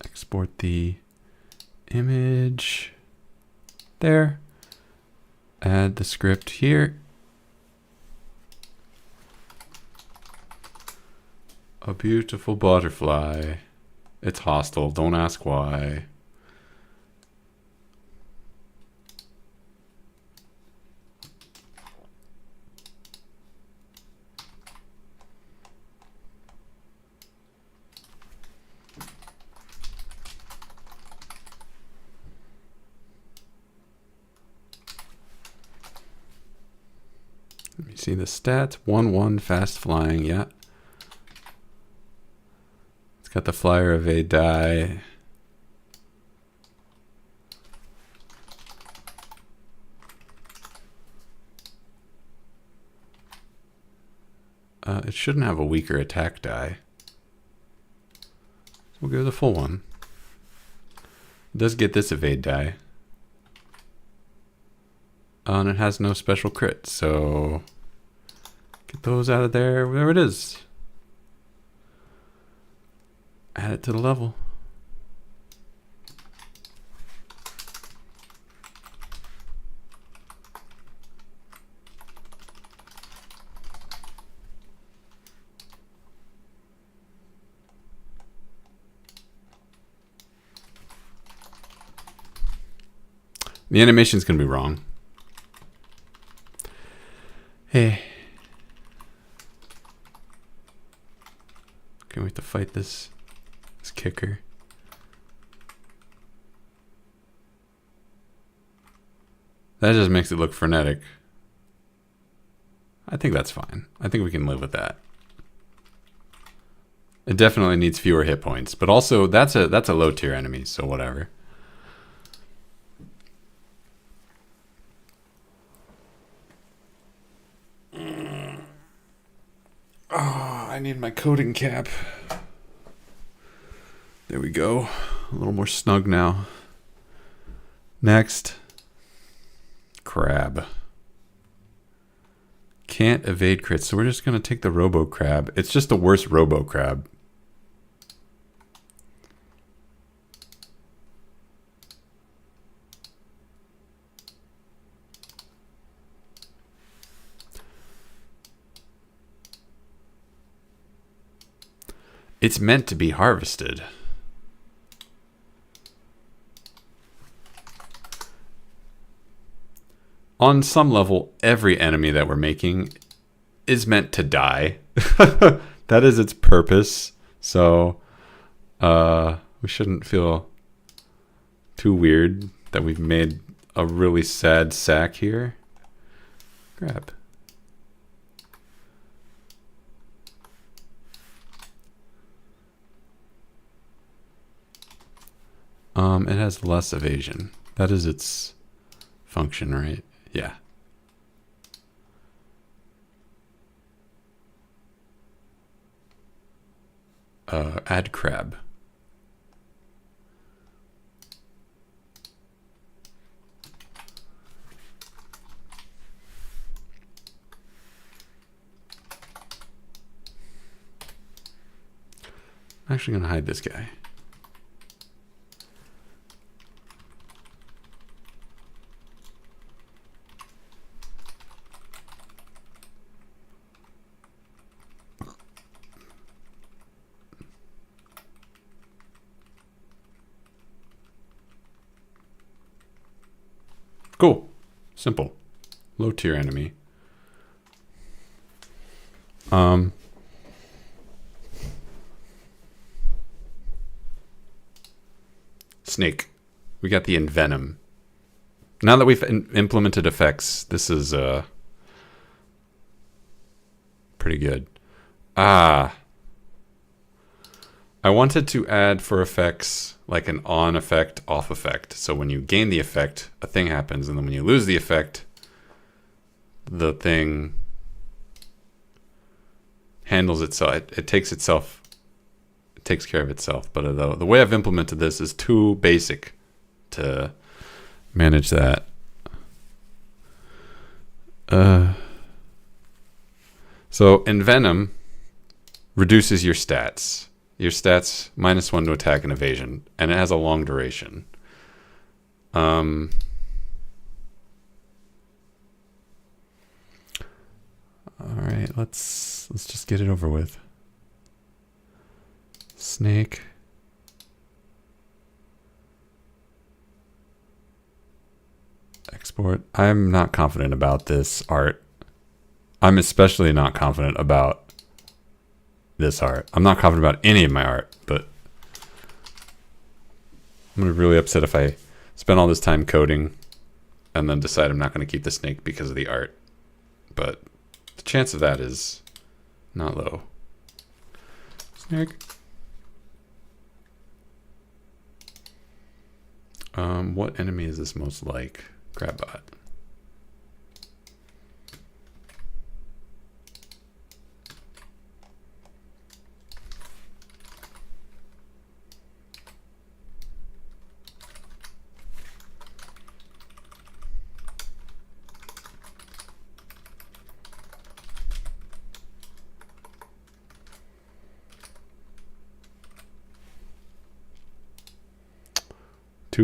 export the image there, add the script here. A beautiful butterfly. It's hostile, don't ask why. Let me see the stats. 1-1 fast flying, yeah. It's got the flyer evade die. It shouldn't have a weaker attack die. So we'll go the full one. It does get this evade die. And it has no special crit, so get those out of there. There it is. Add it to the level. The animation's gonna be wrong. Hey. Can't wait to fight this kicker. That just makes it look frenetic. I think that's fine. I think we can live with that. It definitely needs fewer hit points, but also that's a low tier enemy, so whatever. Oh, I need my coding cap. There we go. A little more snug now. Next. Crab. Can't evade crits, so we're just going to take the Robo Crab. It's just the worst Robo Crab. It's meant to be harvested. On some level, every enemy that we're making is meant to die. That is its purpose. So we shouldn't feel too weird that we've made a really sad sack here. Grab. It has less evasion. That is its function, right? Yeah. Add crab. I'm actually gonna hide this guy. Cool. Simple. Low tier enemy. Snake. We got the envenom. Now that we've implemented effects, this is pretty good. I wanted to add for effects like an on effect, off effect. So when you gain the effect, a thing happens, and then when you lose the effect, the thing handles itself. It takes care of itself. But the way I've implemented this is too basic to manage that. So envenom reduces your stats. Your stats -1 to attack and evasion, and it has a long duration. All right, let's just get it over with. Snake. Export. I'm not confident about this art. I'm especially not confident about this art. I'm not confident about any of my art, but I'm gonna be really upset if I spend all this time coding and then decide I'm not gonna keep the snake because of the art. But the chance of that is not low. Snake. What enemy is this most like? Grabbot.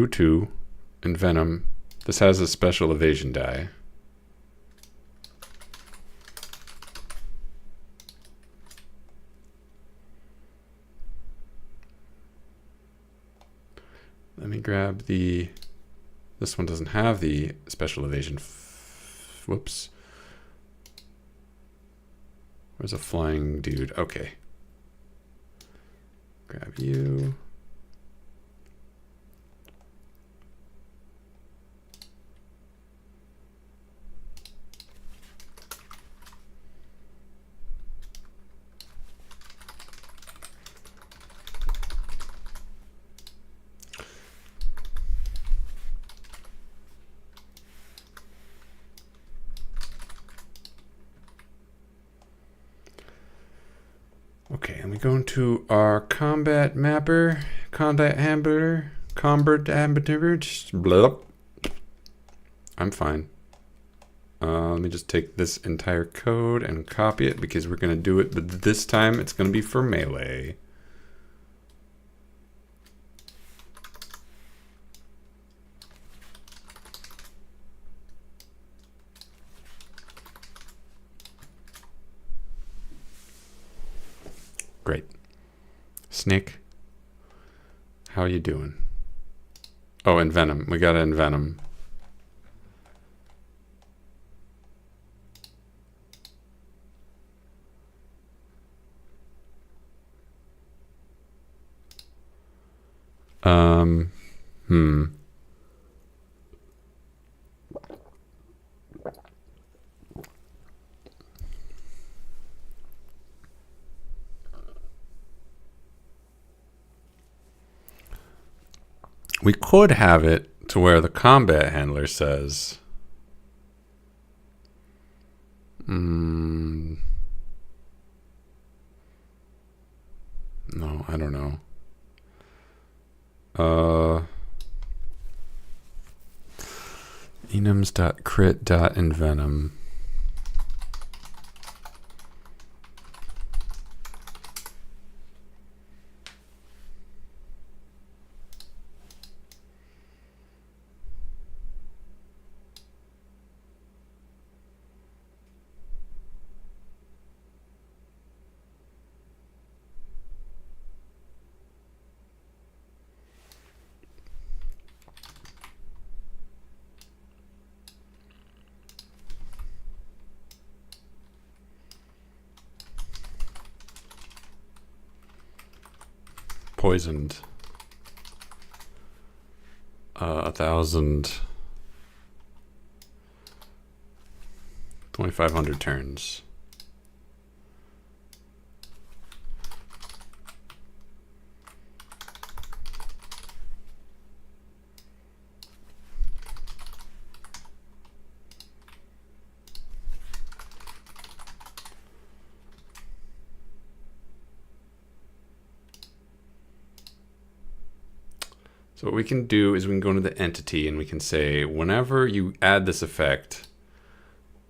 Two, and Venom. This has a special evasion die. Let me grab the... This one doesn't have the special evasion. Whoops. Where's a flying dude? Okay. Grab you. Okay, and we go into our combat mapper, combat hamburger, just blah. I'm fine. Let me just take this entire code and copy it because we're going to do it, but this time it's going to be for melee. Great. Snake. How you doing? Oh, Envenom. We got to Envenom. We could have it to where the combat handler says, no, I don't know. Enums.crit.envenom. Poisoned. 1,000. 2,500 turns. So what we can do is we can go into the entity and we can say, whenever you add this effect,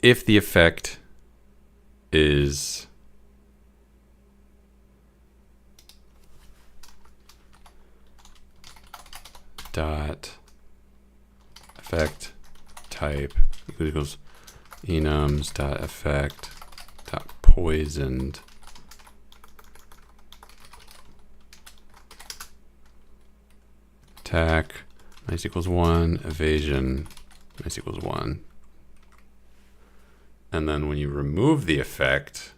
if the effect is dot effect type equals enums dot effect dot poisoned attack nice equals 1, evasion nice equals 1. And then when you remove the effect,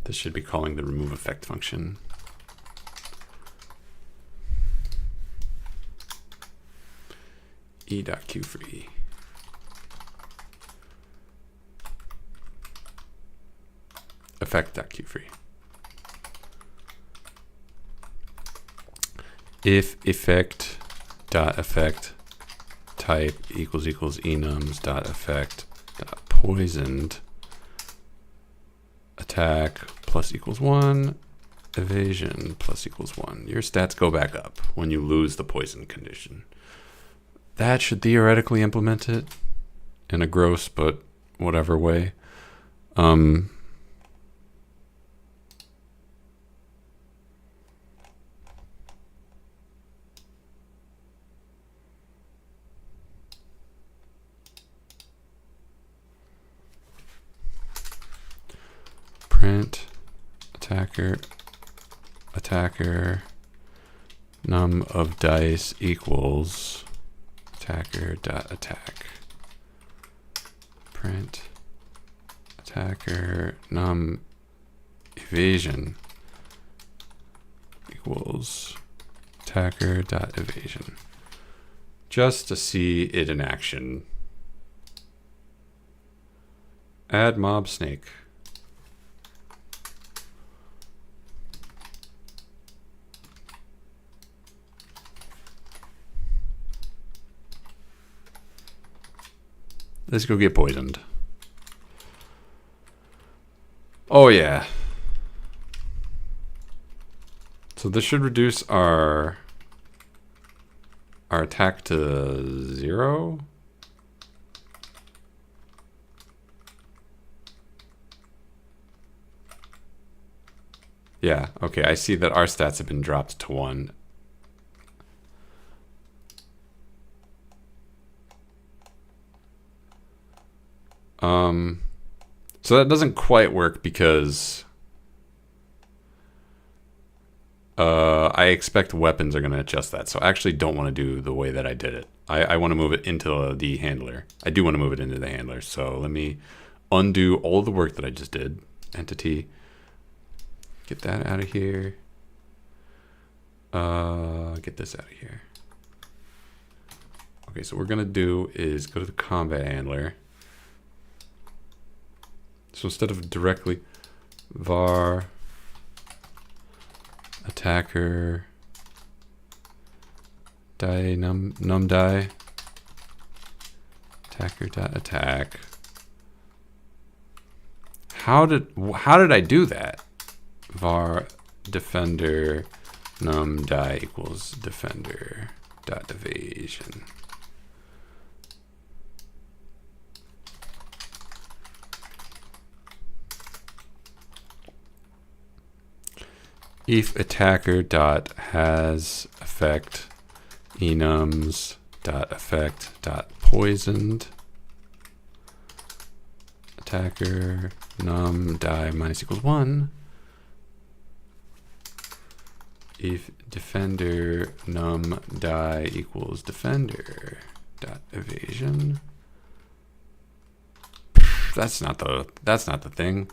this should be calling the remove effect function. E.QFree. Effect.QFree. If effect dot effect type equals enums dot effect dot poisoned attack plus equals 1, evasion plus equals 1. Your stats go back up when you lose the poison condition. That should theoretically implement it in a gross but whatever way. Print attacker num of dice equals attacker dot attack. Print attacker num evasion equals attacker dot evasion. Just to see it in action. Add mob snake. Let's go get poisoned. Oh yeah. So this should reduce our attack to 0. Yeah, okay, I see that our stats have been dropped to 1. So that doesn't quite work because I expect weapons are going to adjust that. So I actually don't want to do the way that I did it. I want to move it into the handler. I do want to move it into the handler. So let me undo all the work that I just did. Entity. Get that out of here. Get this out of here. Okay, so what we're going to do is go to the combat handler. So instead of directly var attacker die num die attacker dot attack. How did I do that? Var defender num die equals defender dot evasion. If attacker dot has effect enums dot effect dot poisoned attacker num die minus equals 1. If defender num die equals defender dot evasion. That's not the thing.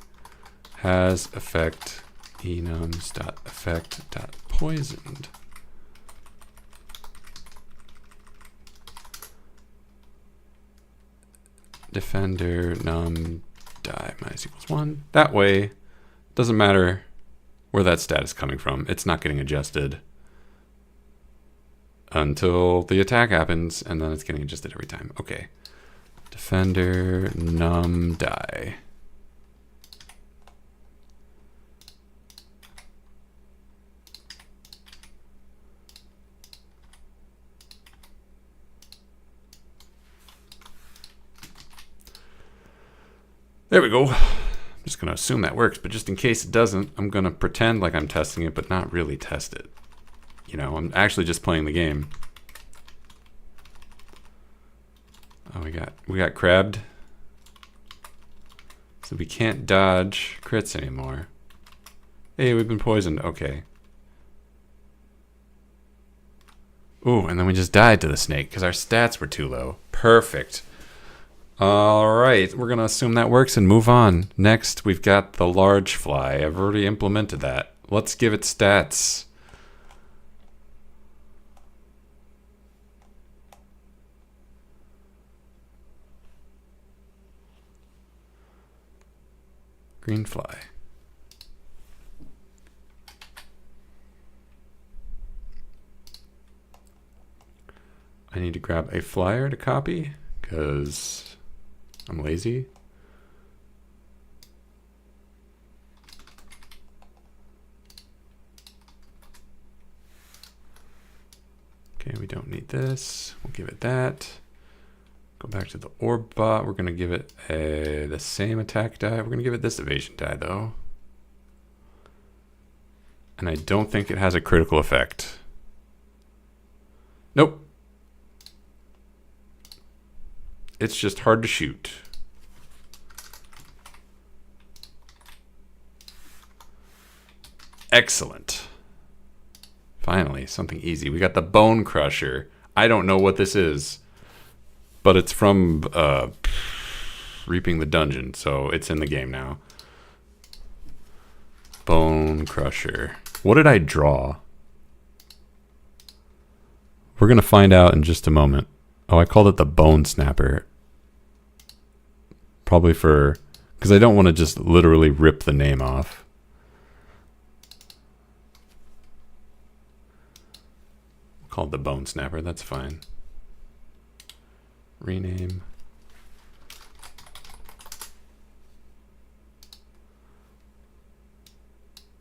Has effect enums dot effect dot poisoned. Defender num die minus equals 1. That way, doesn't matter where that stat is coming from. It's not getting adjusted until the attack happens, and then it's getting adjusted every time. Okay. Defender num die. There we go. I'm just going to assume that works, but just in case it doesn't, I'm going to pretend like I'm testing it, but not really test it. You know, I'm actually just playing the game. Oh, we got crabbed. So we can't dodge crits anymore. Hey, we've been poisoned. Okay. Ooh, and then we just died to the snake because our stats were too low. Perfect. All right, we're going to assume that works and move on. Next, we've got the large fly. I've already implemented that. Let's give it stats. Green fly. I need to grab a flyer to copy because I'm lazy. Okay, we don't need this. We'll give it that. Go back to the orb bot. We're going to give it the same attack die. We're going to give it this evasion die, though. And I don't think it has a critical effect. Nope. It's just hard to shoot. Excellent. Finally, something easy. We got the Bone Crusher. I don't know what this is, but it's from Reaping the Dungeon, so it's in the game now. Bone Crusher. What did I draw? We're going to find out in just a moment. Oh, I called it the Bone Snapper. Probably because I don't want to just literally rip the name off. Call it the Bone Snapper, that's fine. Rename.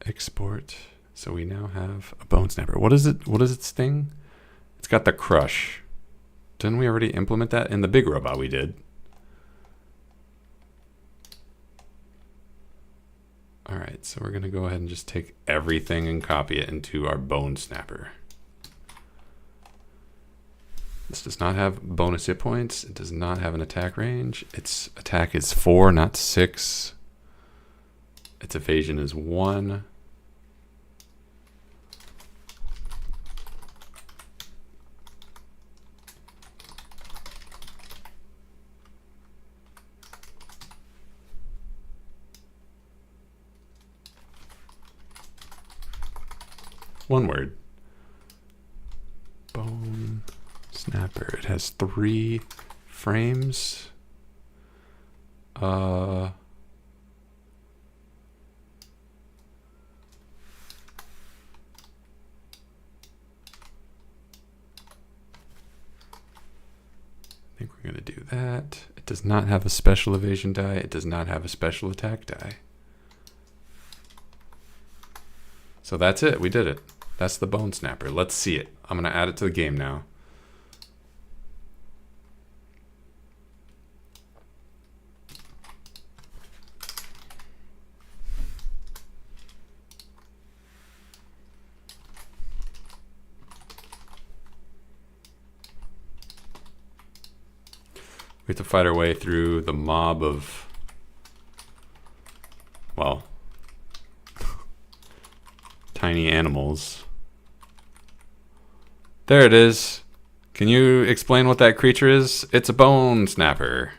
Export. So we now have a Bone Snapper. What is it? What is its thing? It's got the crush. Didn't we already implement that? In the big robot we did. Alright, so we're going to go ahead and just take everything and copy it into our bone snapper. This does not have bonus hit points. It does not have an attack range. Its attack is 4, not 6. Its evasion is 1. One word. Bone snapper. It has 3 frames. I think we're going to do that. It does not have a special evasion die. It does not have a special attack die. So that's it. We did it. That's the bone snapper. Let's see it. I'm going to add it to the game now. We have to fight our way through the mob of, well, tiny animals. There it is. Can you explain what that creature is? It's a bone snapper.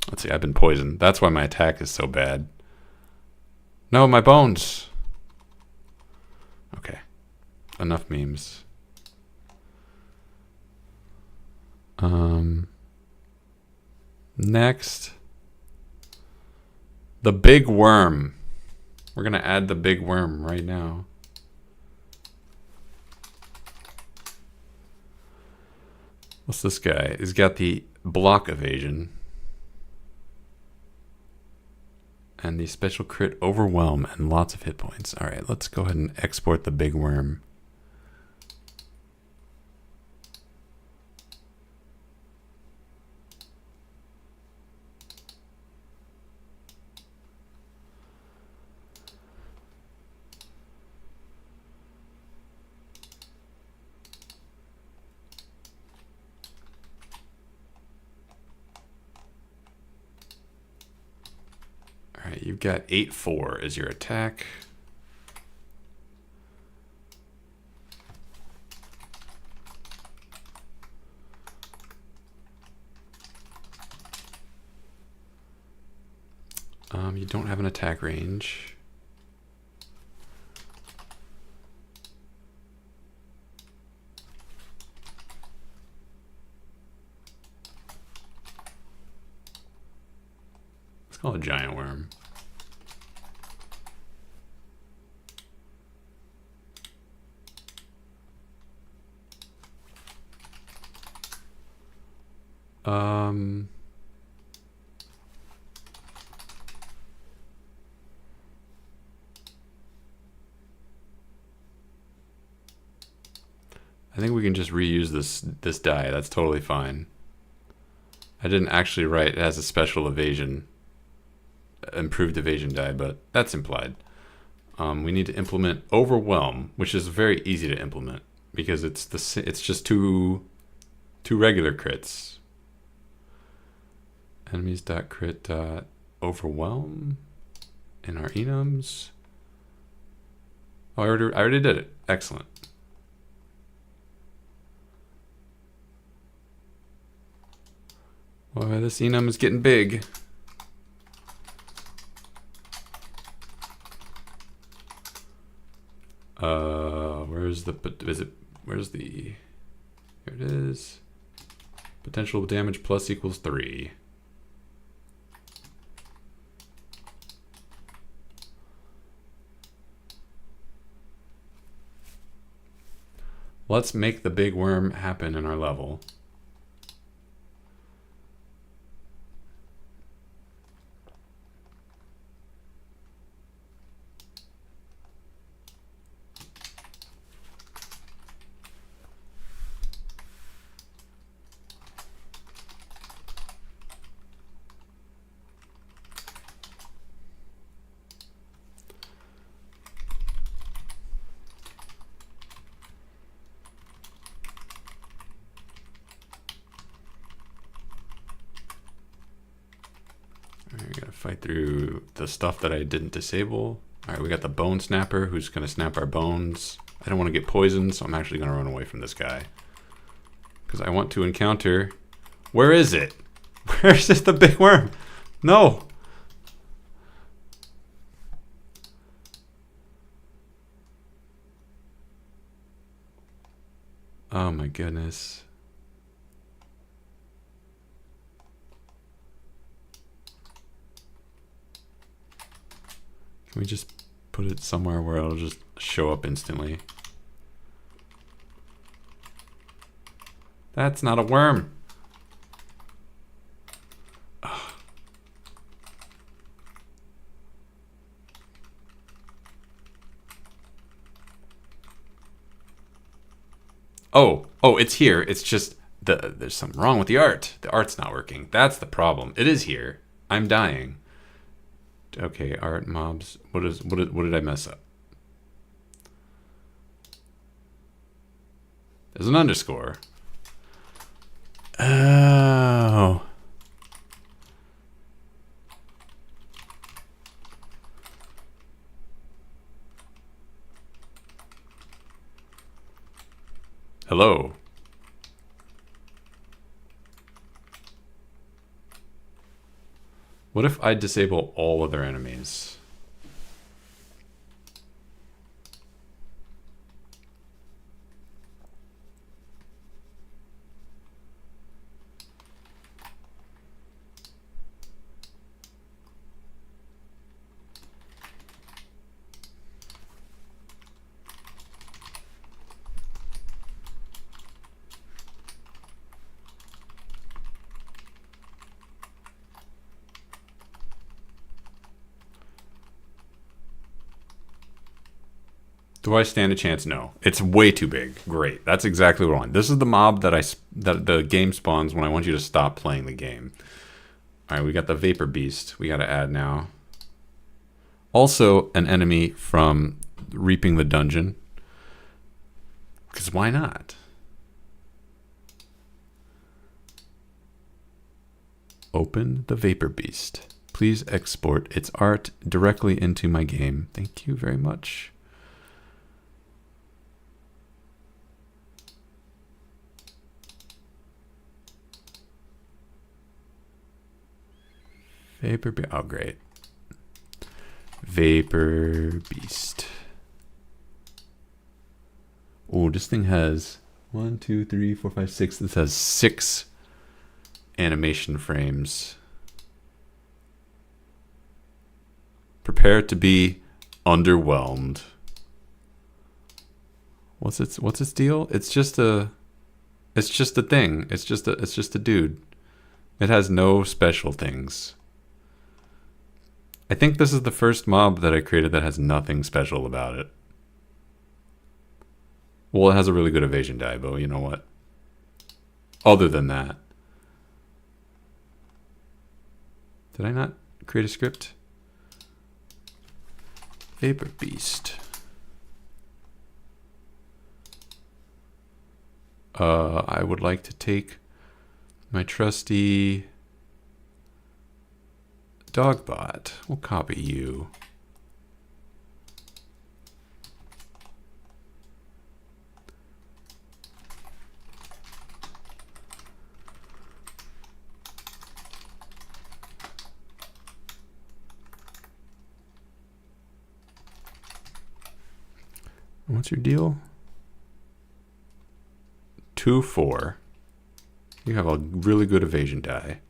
Let's see, I've been poisoned. That's why my attack is so bad. No, my bones. Okay. Enough memes. Next. The big worm. We're going to add the big worm right now. What's this guy? He's got the block evasion. And the special crit overwhelm and lots of hit points. All right, let's go ahead and export the big worm. All right, you've got 8-4 as your attack. You don't have an attack range. Let's call it a giant worm. I think we can just reuse this die. That's totally fine. I didn't actually write it has a special evasion, improved evasion die, but that's implied. We need to implement overwhelm, which is very easy to implement because it's just two regular crits. Enemies.crit overwhelm in our enums. Oh, I already did it. Excellent. Well, this enum is getting big. Here it is. Potential damage plus equals 3. Let's make the big worm happen in our level. We're gonna fight through the stuff that I didn't disable. All right, we got the bone snapper who's gonna snap our bones. I don't want to get poisoned, so I'm actually gonna run away from this guy. Because I want to encounter... Where is it? Where's this the big worm? No! Oh my goodness. Can we just put it somewhere where it'll just show up instantly? That's not a worm. Ugh. Oh, it's here. It's just there's something wrong with the art. The art's not working. That's the problem. It is here. I'm dying. Okay, art mobs. What did I mess up? There's an underscore. Oh. Hello. What if I disable all other enemies? Do I stand a chance? No. It's way too big. Great. That's exactly what I want. This is the mob that the game spawns when I want you to stop playing the game. All right, we got the Vapor Beast. We got to add now. Also, an enemy from Reaping the Dungeon. Because why not? Open the Vapor Beast. Please export its art directly into my game. Thank you very much. Vapor Beast. Oh, great. Vapor Beast. Oh, this thing has 1, 2, 3, 4, 5, 6. This has 6 animation frames. Prepare to be underwhelmed. What's its deal? It's just a thing. It's just a dude. It has no special things. I think this is the first mob that I created that has nothing special about it. Well, it has a really good evasion die, but you know what? Other than that. Did I not create a script? Vapor Beast. I would like to take my trusty Dogbot. We'll copy you. What's your deal? 2, 4. You have a really good evasion die.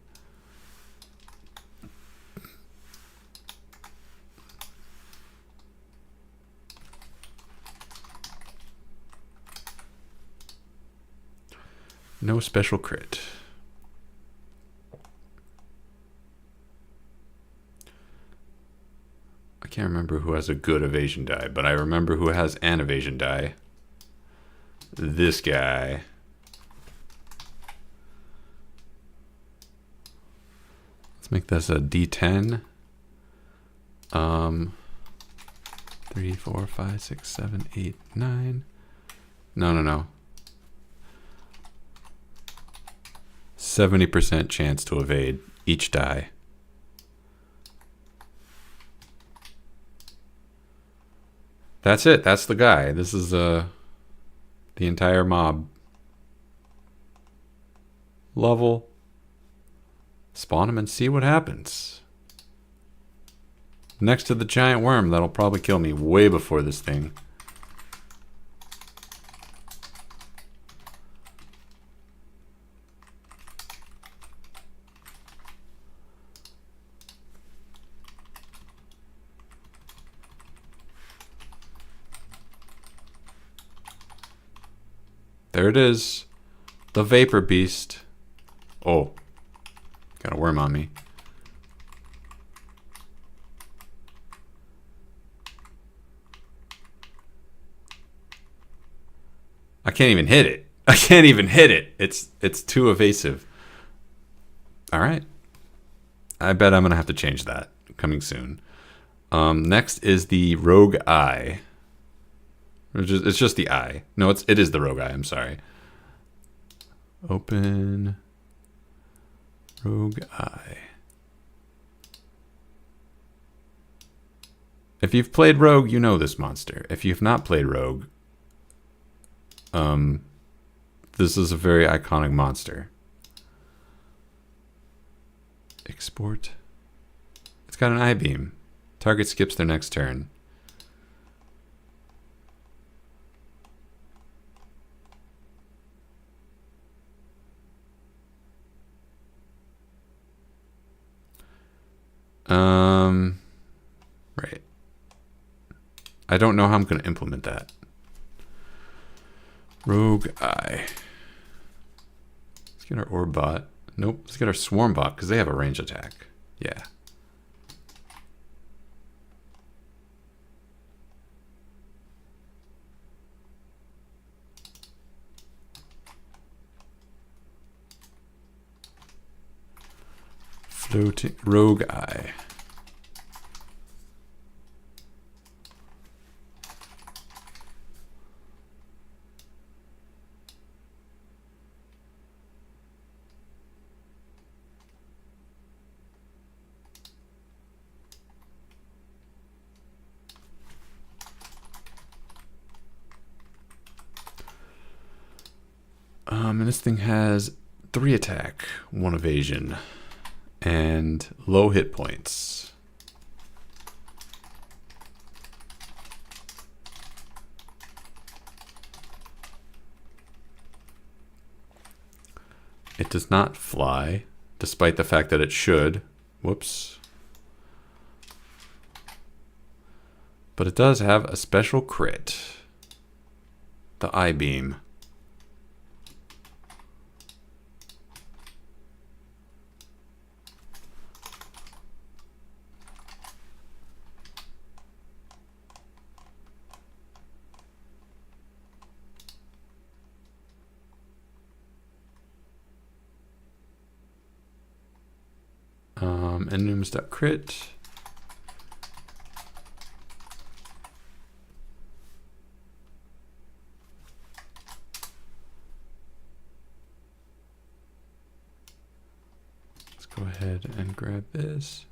No special crit. I can't remember who has a good evasion die, but I remember who has an evasion die. This guy. Let's make this a D10. 3, 4, 5, 6, 7, 8, 9. No. 70% chance to evade each die. That's it. That's the guy. This is the entire mob. Level. Spawn him and see what happens. Next to the giant worm, that'll probably kill me way before this thing. There it is. The Vapor Beast. Oh. Got a worm on me. I can't even hit it. I can't even hit it. It's too evasive. All right. I bet I'm going to have to change that. Coming soon. Next is the Rogue Eye. It's just the eye. No, it is the Rogue Eye. I'm sorry. Open Rogue Eye. If you've played Rogue, you know this monster. If you've not played Rogue, this is a very iconic monster. Export. It's got an eye beam. Target skips their next turn. Right. I don't know how I'm going to implement that. Rogue Eye. Let's get our Orb Bot. Nope. Let's get our Swarm Bot because they have a range attack. Yeah. Floating Rogue Eye. And this thing has 3 attack, 1 evasion, and low hit points. It does not fly, despite the fact that it should. Whoops. But it does have a special crit. The eye beam. Enums.crit. Let's go ahead and grab this.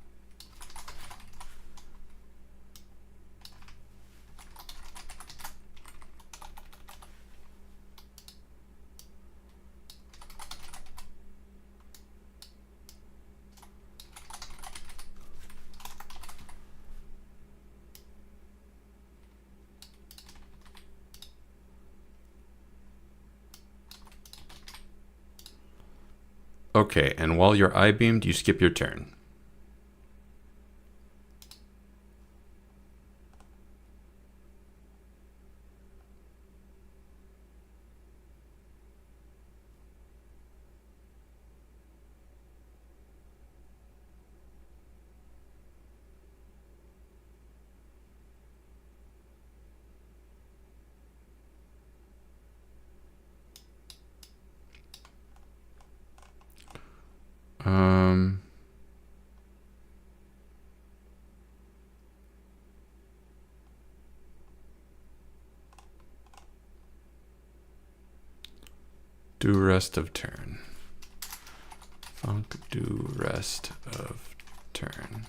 Okay, and while you're eye beamed, you skip your turn. Do rest of turn. Funk do rest of turn.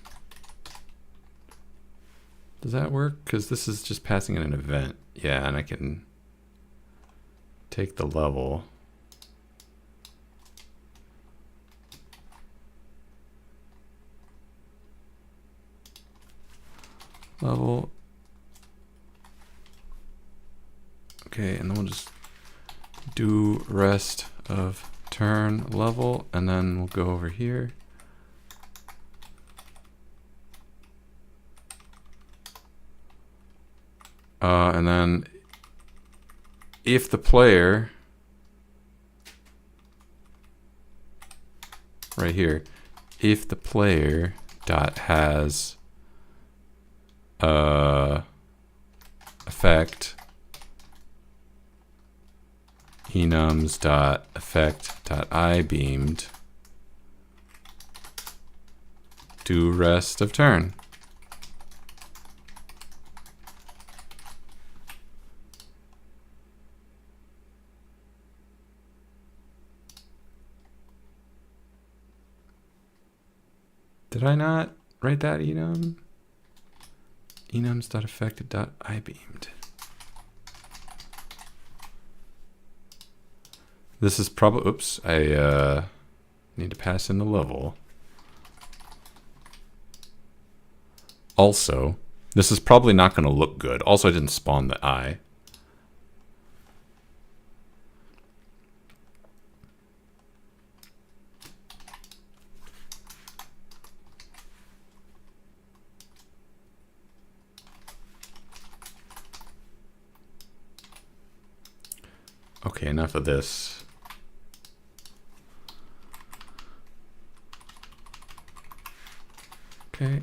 Does that work? Because this is just passing in an event. Yeah, and I can take the level. Level. Okay, and then we'll just do rest of turn level, and then we'll go over here. And then if the player, right here, if the player dot has effect enums dot effect dot ibeamed do rest of turn. Did I not write that enum? Enums.affected.ibeamed. This is probably, oops, I need to pass in the level. Also, this is probably not going to look good. Also, I didn't spawn the eye. Okay, enough of this. Okay.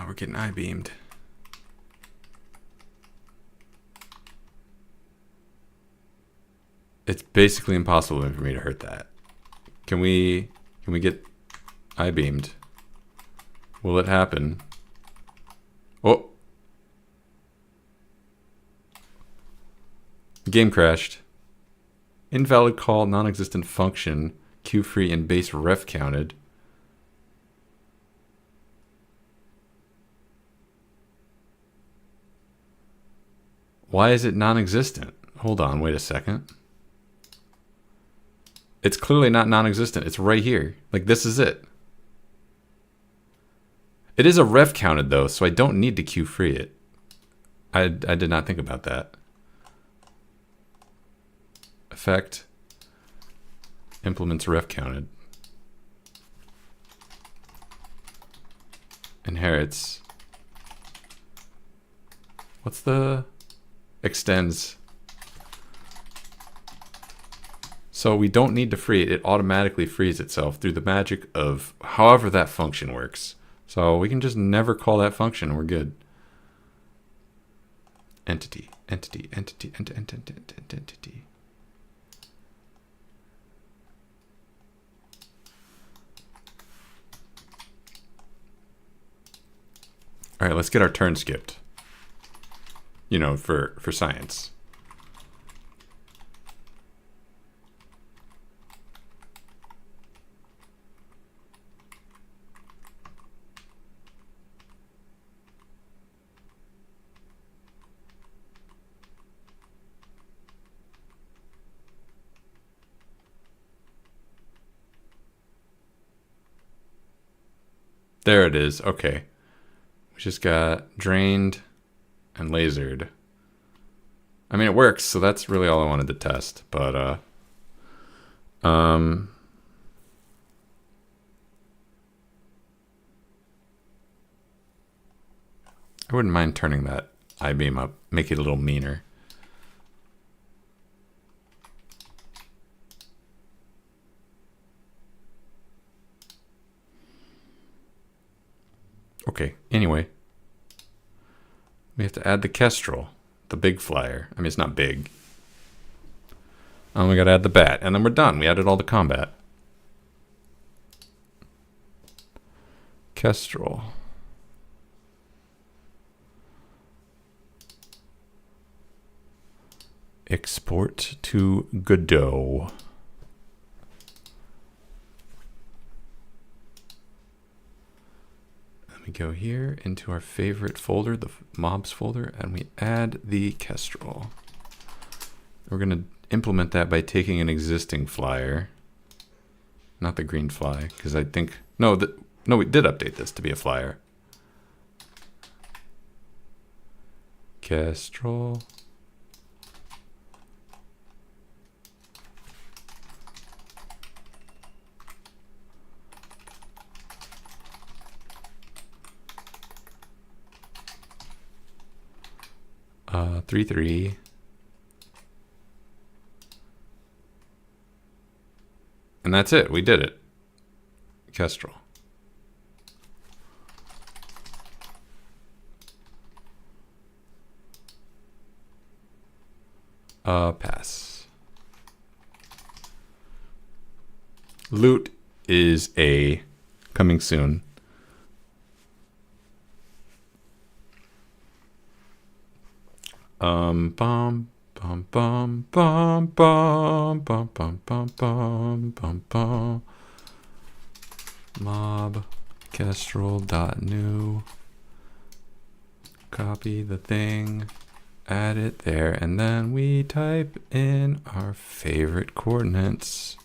We're getting I-beamed. It's basically impossible for me to hurt that. Can we get I-beamed? Will it happen? Oh. Game crashed. Invalid call, non-existent function, queue free and base ref counted. Why is it non-existent? Hold on, wait a second. It's clearly not non-existent. It's right here. Like, this is it. It is a ref counted though, so I don't need to queue free it. I did not think about that. Effect implements ref counted. Inherits. What's the extends? So we don't need to free it. It automatically frees itself through the magic of however that function works. So we can just never call that function and we're good. Entity, entity, entity, entity. All right, let's get our turn skipped. You know, for science. There it is. Okay. We just got drained and lasered. I mean, it works, so that's really all I wanted to test. But, I wouldn't mind turning that I-beam up, make it a little meaner. Okay, anyway. We have to add the Kestrel, the big flyer. I mean, it's not big. And we gotta add the bat, and then we're done. We added all the combat. Kestrel. Export to Godot. We go here into our favorite folder, the mobs folder, and we add the Kestrel. We're going to implement that by taking an existing flyer, not the green fly, because I think, no, we did update this to be a flyer. Kestrel. Three, 3. And that's it. We did it. Kestrel. Pass. Loot is a coming soon. Bum bum bum bum bum bum bum bum bum bum bum. Mob kestrel.new. Copy the thing, add it there, and then we type in our favorite coordinates.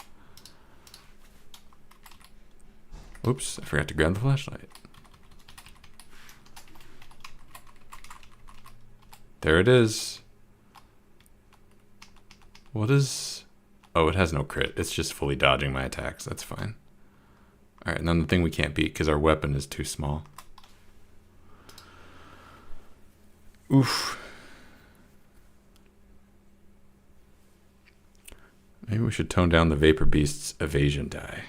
Oops, I forgot to grab the flashlight. There it is. What is... Oh, it has no crit. It's just fully dodging my attacks. That's fine. Alright, and then the thing we can't beat because our weapon is too small. Oof. Maybe we should tone down the Vapor Beast's evasion die.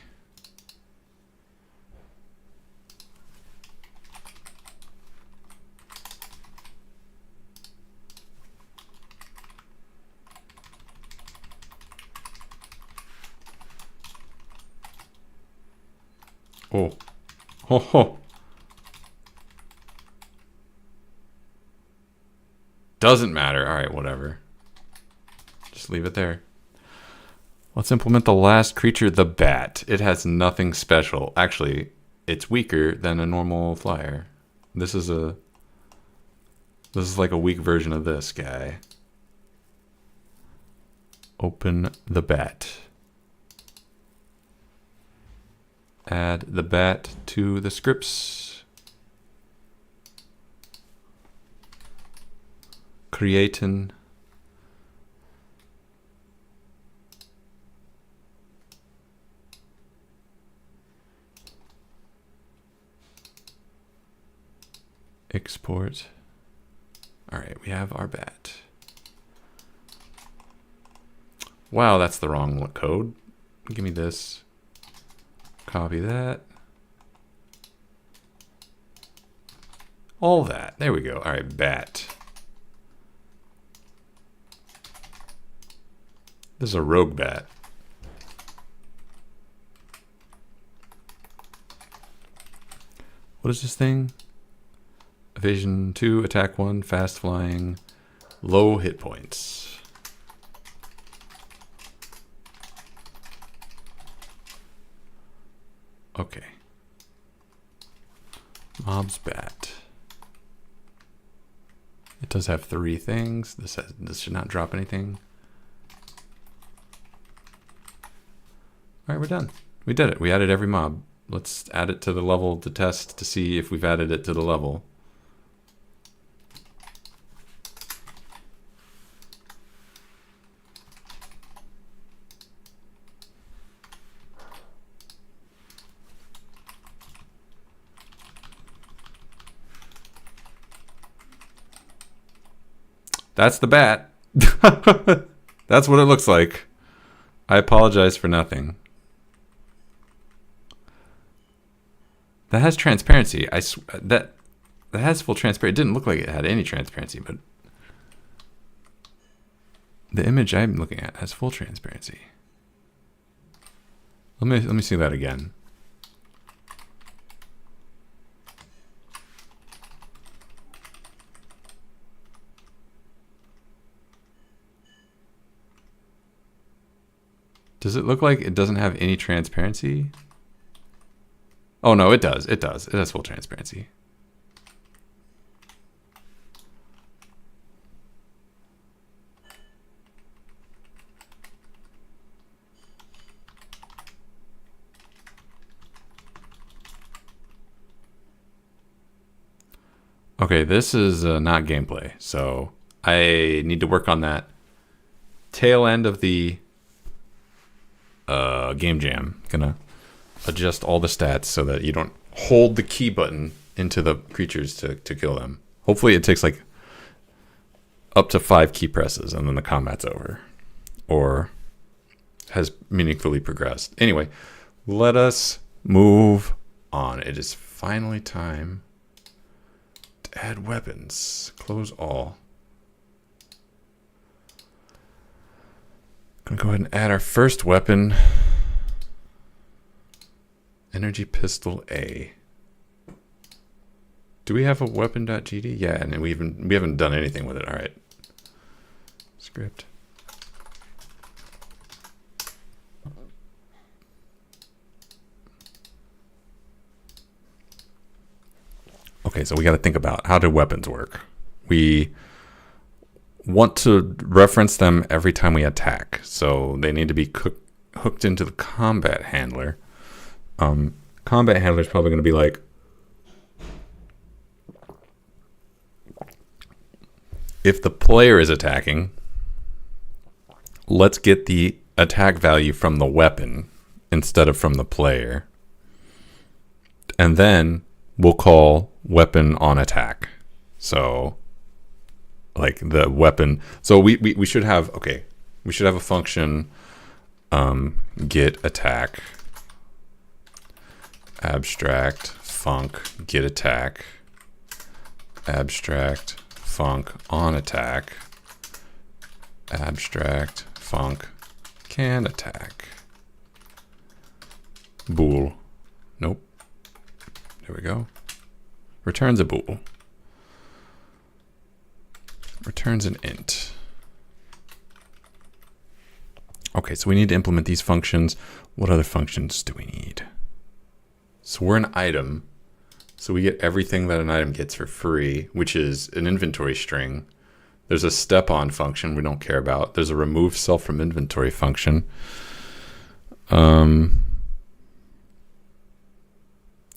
Oh. Ho ho. Doesn't matter. All right, whatever. Just leave it there. Let's implement the last creature, the bat. It has nothing special. Actually, it's weaker than a normal flyer. This is like a weak version of this guy. Open the bat. Add the bat to the scripts. Creating. Export. All right, we have our bat. Wow, that's the wrong code. Give me this. Copy that. All that. There we go. All right, bat. This is a rogue bat. What is this thing? Evasion 2, attack 1, fast flying, low hit points. Okay. Mob's bat. It does have 3 things. This should not drop anything. All right, we're done. We did it. We added every mob. Let's add it to the level to test to see if we've added it to the level. That's the bat. That's what it looks like. I apologize for nothing. That has transparency. That has full transparency. It didn't look like it had any transparency, but the image I'm looking at has full transparency. Let me see that again. Does it look like it doesn't have any transparency? Oh no, it does. It does. It has full transparency. Okay, this is not gameplay, so I need to work on that tail end of the game jam. Gonna adjust all the stats so that you don't hold the key button into the creatures to kill them. Hopefully it takes like up to 5 key presses and then the combat's over. Or has meaningfully progressed. Anyway, let us move on. It is finally time to add weapons. Close all. Gonna go ahead and add our first weapon. Energy pistol A. Do we have a weapon.gd? Yeah, and we haven't done anything with it. All right. Script. Okay, so we got to think about how do weapons work. We want to reference them every time we attack, so they need to be hooked into the combat handler. Combat handler is probably going to be like if the player is attacking, let's get the attack value from the weapon instead of from the player. And then we'll call weapon on attack. So like the weapon. So we should have, okay, we should have a function get attack abstract func get attack abstract func on attack abstract func can attack bool. Nope. There we go. Returns a bool. Returns an int. Okay, so we need to implement these functions. What other functions do we need? So we're an item. So we get everything that an item gets for free, which is an inventory string. There's a step on function we don't care about. There's a remove self from inventory function.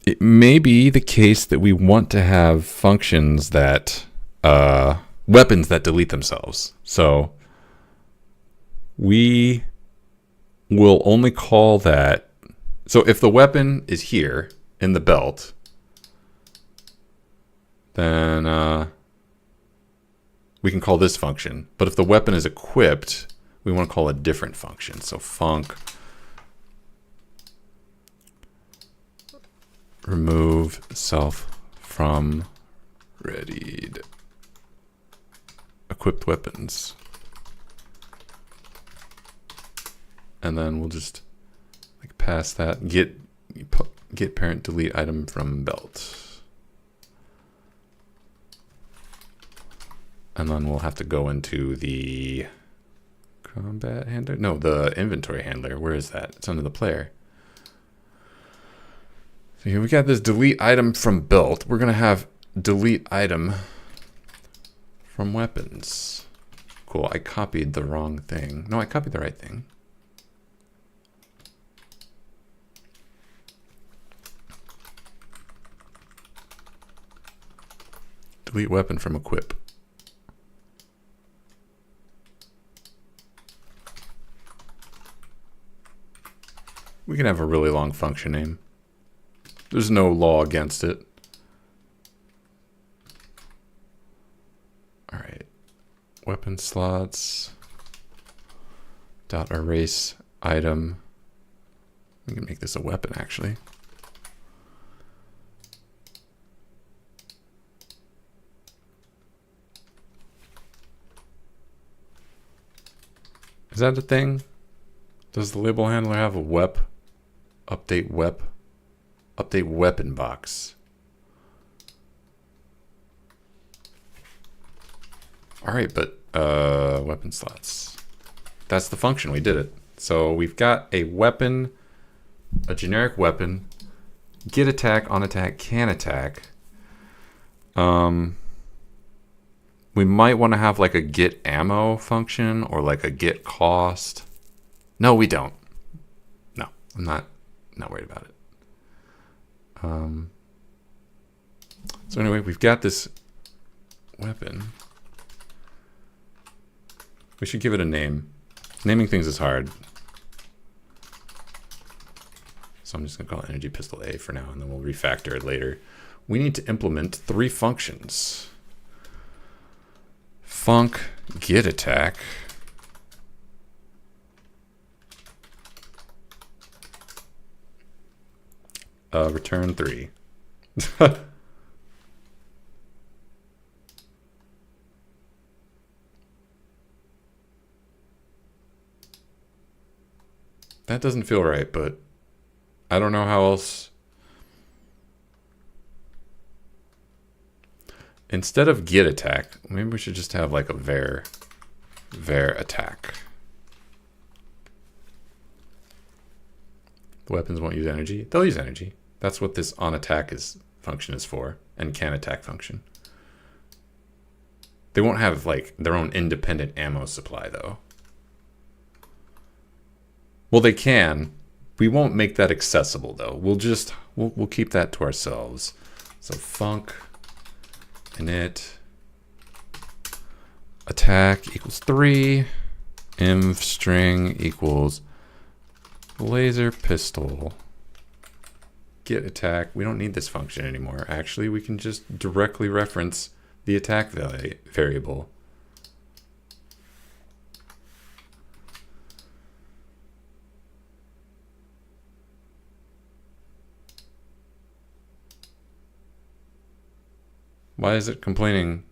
It may be the case that we want to have functions that, weapons that delete themselves. So we will only call that. So if the weapon is here in the belt, then we can call this function. But if the weapon is equipped, we want to call a different function. So func remove self from readied equipped weapons. And then we'll just like pass that get parent delete item from belt. And then we'll have to go into the combat handler. No, the inventory handler. Where is that? It's under the player. So here we got this delete item from belt. We're going to have delete item from weapons. Cool. I copied the wrong thing. No, I copied the right thing. Delete weapon from equip. We can have a really long function name. There's no law against it. All right. Weapon slots. Dot erase item. We can make this a weapon actually. Is that a thing? Does the label handler have a wep? Update wep? Update weapon box. All right, but weapon slots. That's the function. We did it. So we've got a weapon, a generic weapon, get attack, on attack, can attack. We might want to have like a get ammo function or like a get cost. No, we don't. No, I'm not worried about it. So anyway, we've got this weapon. We should give it a name. Naming things is hard. So I'm just gonna call it Energy Pistol A for now, and then we'll refactor it later. We need to implement 3 functions. Func get attack. Return 3. That doesn't feel right, but I don't know how else. Instead of get attack, maybe we should just have like a var attack. The weapons won't use energy. They'll use energy. That's what this on attack function is for, and can attack function. They won't have like their own independent ammo supply though. Well, they can. We won't make that accessible though. We'll keep that to ourselves. So func init attack equals 3, inv string equals laser pistol get attack. We don't need this function anymore. Actually, we can just directly reference the attack variable. Why is it complaining?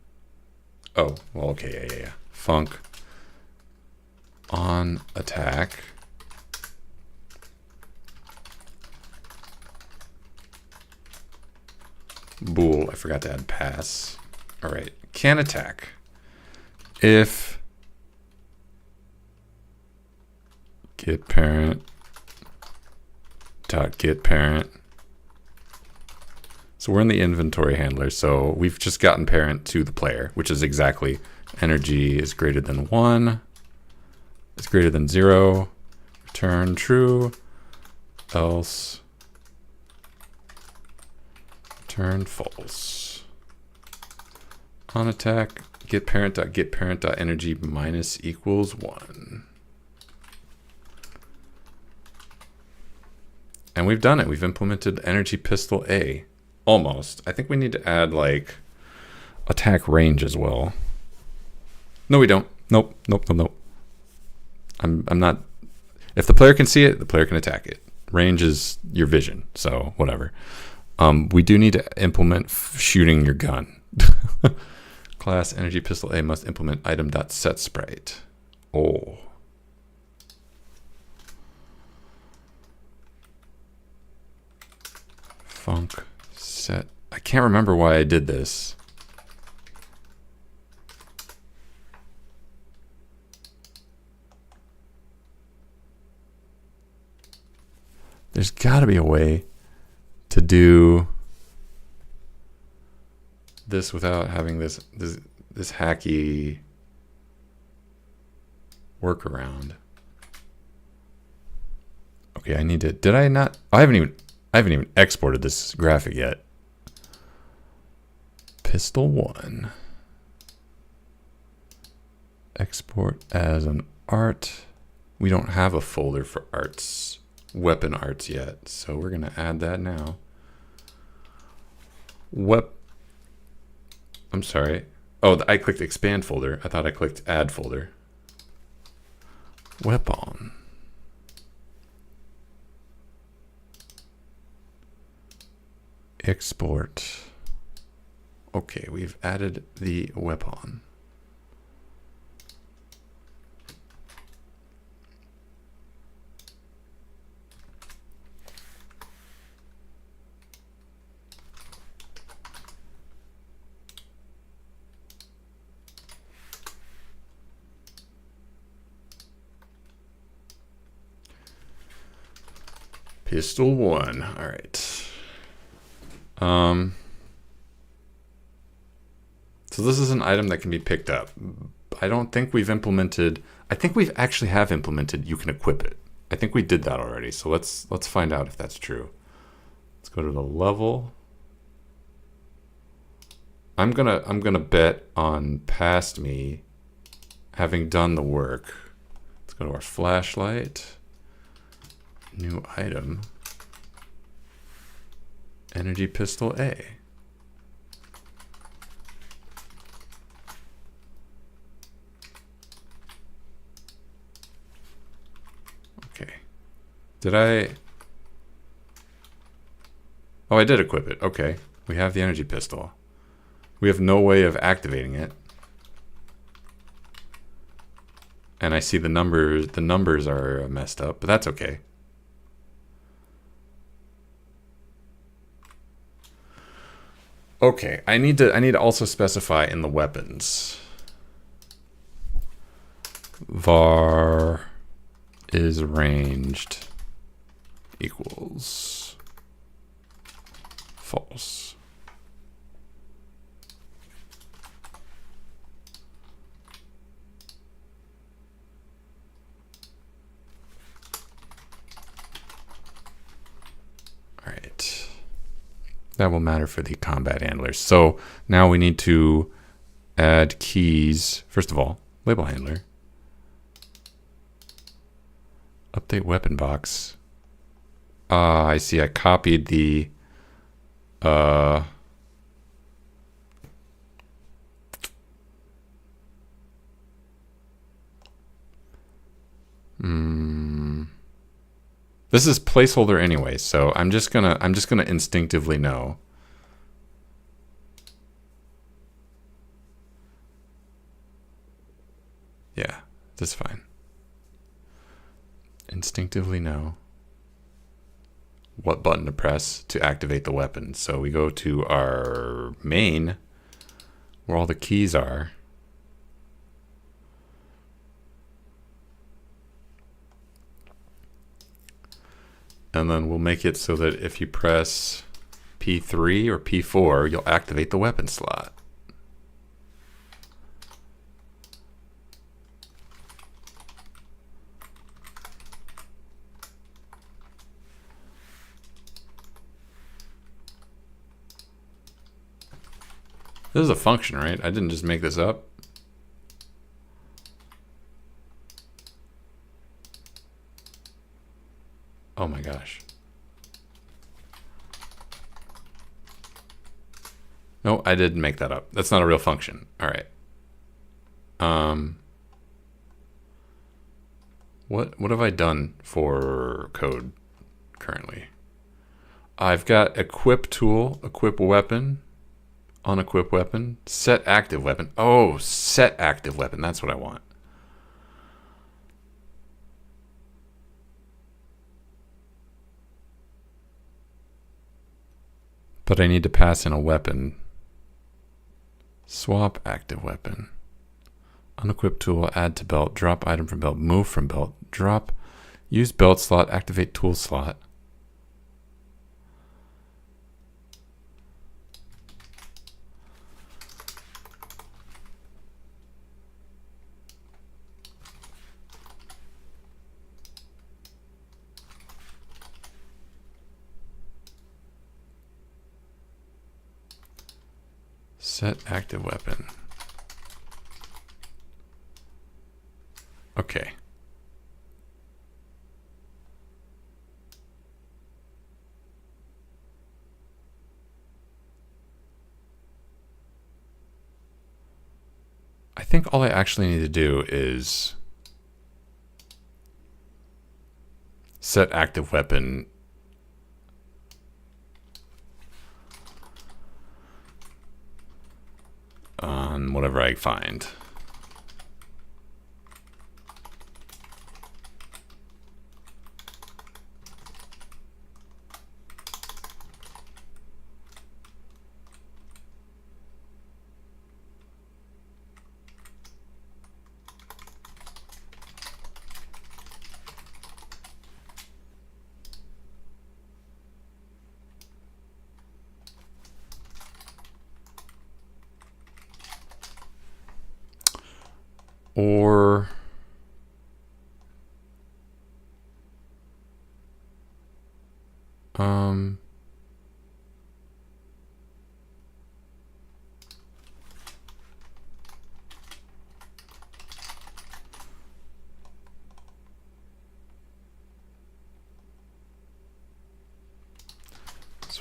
Oh, well, okay, yeah. Func on attack. Bool, I forgot to add pass. All right, can attack. If get parent dot get parent. So we're in the inventory handler. So we've just gotten parent to the player, which is exactly energy is greater than 1, is greater than 0, return true, else return false. On attack, get parent dot energy minus equals 1. And we've done it. We've implemented energy pistol A. Almost. I think we need to add like attack range as well. No, we don't. Nope. I'm not. If the player can see it, the player can attack it. Range is your vision, so whatever. We do need to implement shooting your gun. Class energy pistol A must implement item.setSprite. Oh. Func set. I can't remember why I did this. There's got to be a way to do this without having this hacky workaround. Okay, I need to. Did I not? I haven't even exported this graphic yet. Pistol 1. Export as an art. We don't have a folder for arts, weapon arts yet, so we're gonna add that now. I'm sorry. Oh, I clicked expand folder. I thought I clicked add folder. Weapon. Export. Okay, we've added the weapon. Pistol 1. All right. So this is an item that can be picked up. I don't think we've implemented. I think we've actually have implemented. You can equip it. I think we did that already. So let's find out if that's true. Let's go to the level. I'm gonna bet on past me having done the work. Let's go to our flashlight. New item. Energy pistol A. Okay. Did I? Oh, I did equip it. Okay. We have the energy pistol. We have no way of activating it. And I see the numbers are messed up, but that's okay. Okay, I need to also specify in the weapons. Var is ranged equals false. All right. That will matter for the combat handlers. So now we need to add keys. First of all, label handler. Update weapon box. I see. I copied the This is placeholder anyway, so I'm just gonna instinctively know. Yeah, that's fine. Instinctively know what button to press to activate the weapon. So we go to our main, where all the keys are. And then we'll make it so that if you press P3 or P4, you'll activate the weapon slot. This is a function, right? I didn't just make this up. Oh my gosh. No, I didn't make that up. That's not a real function. All right. What have I done for code currently? I've got equip tool, equip weapon, unequip weapon, set active weapon. Oh, set active weapon. That's what I want. But I need to pass in a weapon. Swap active weapon. Unequip tool, add to belt, drop item from belt, move from belt, drop, use belt slot, activate tool slot. Set active weapon. Okay. I think all I actually need to do is set active weapon on whatever I find. Or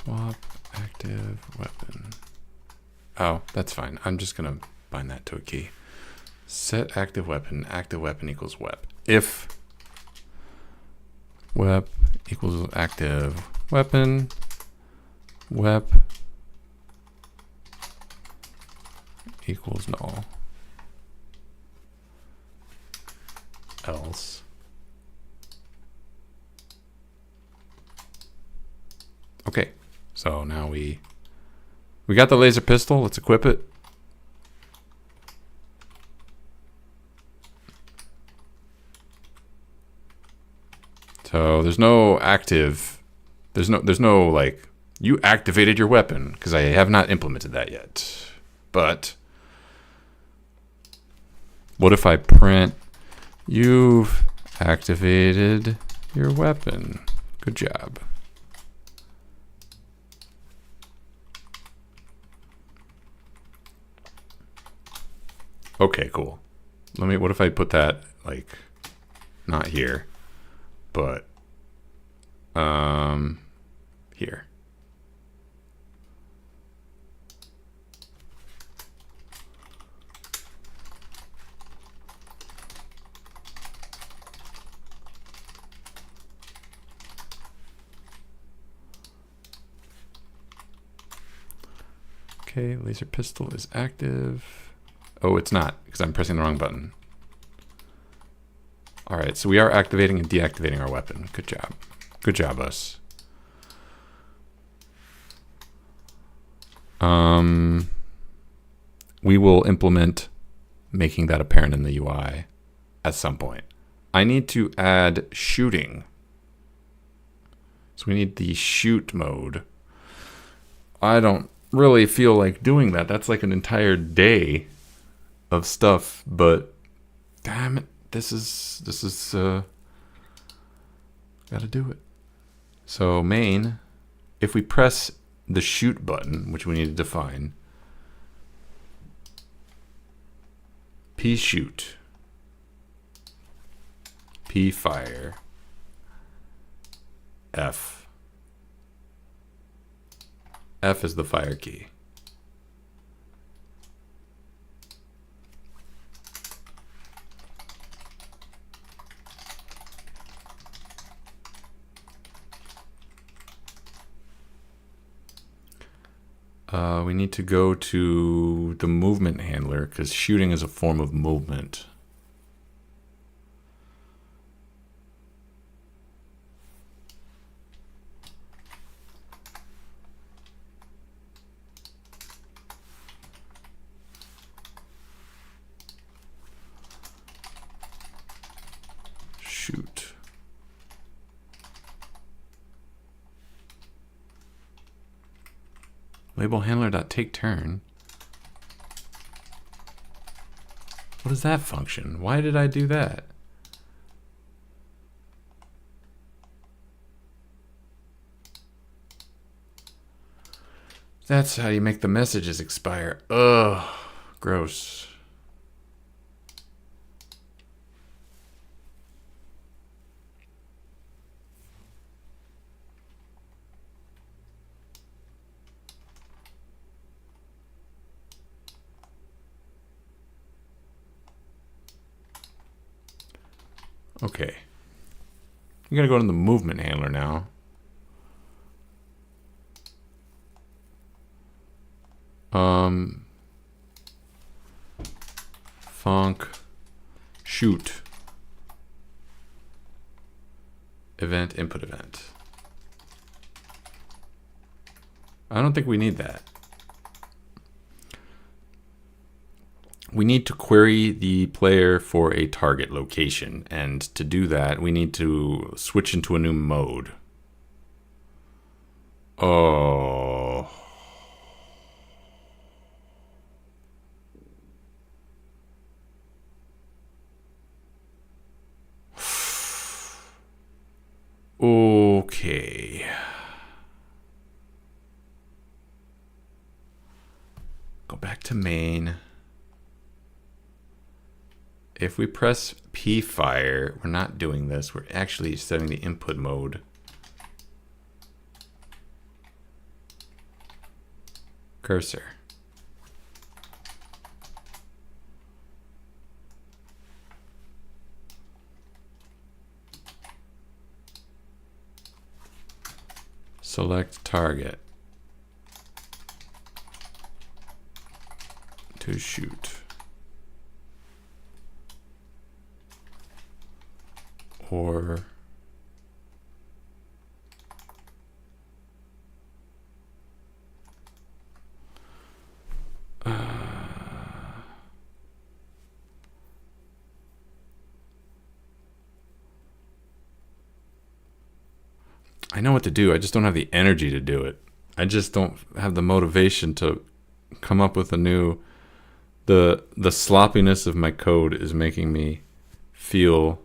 Swap active weapon. Oh, that's fine. I'm just going to bind that to a key. Set active weapon equals wep. If wep equals active weapon, wep equals null. Else. Okay, so now we got the laser pistol. Let's equip it. So there's no active. There's no like you activated your weapon because I have not implemented that yet. But what if I print you've activated your weapon? Good job. Okay, cool. What if I put that like not here, but here. Okay, laser pistol is active. Oh, it's not, because I'm pressing the wrong button. All right, so we are activating and deactivating our weapon. Good job. Good job, us. We will implement making that apparent in the UI at some point. I need to add shooting. So we need the shoot mode. I don't really feel like doing that. That's like an entire day of stuff, but damn it, this is gotta do it. So main, if we press the shoot button, which we need to define, P shoot, P fire, F. F is the fire key. We need to go to the movement handler because shooting is a form of movement. Shoot. Label handler.takeTurn. What is that function? Why did I do that? That's how you make the messages expire. Ugh, gross. Okay. I'm gonna go to the movement handler now. Func shoot event input event. I don't think we need that. We need to query the player for a target location, and to do that, we need to switch into a new mode. Oh. Okay. Go back to main. If we press P fire, we're not doing this. We're actually setting the input mode. cursor. Select target to shoot. Or I know what to do. I just don't have the energy to do it. I just don't have the motivation to come up with a new... The sloppiness of my code is making me feel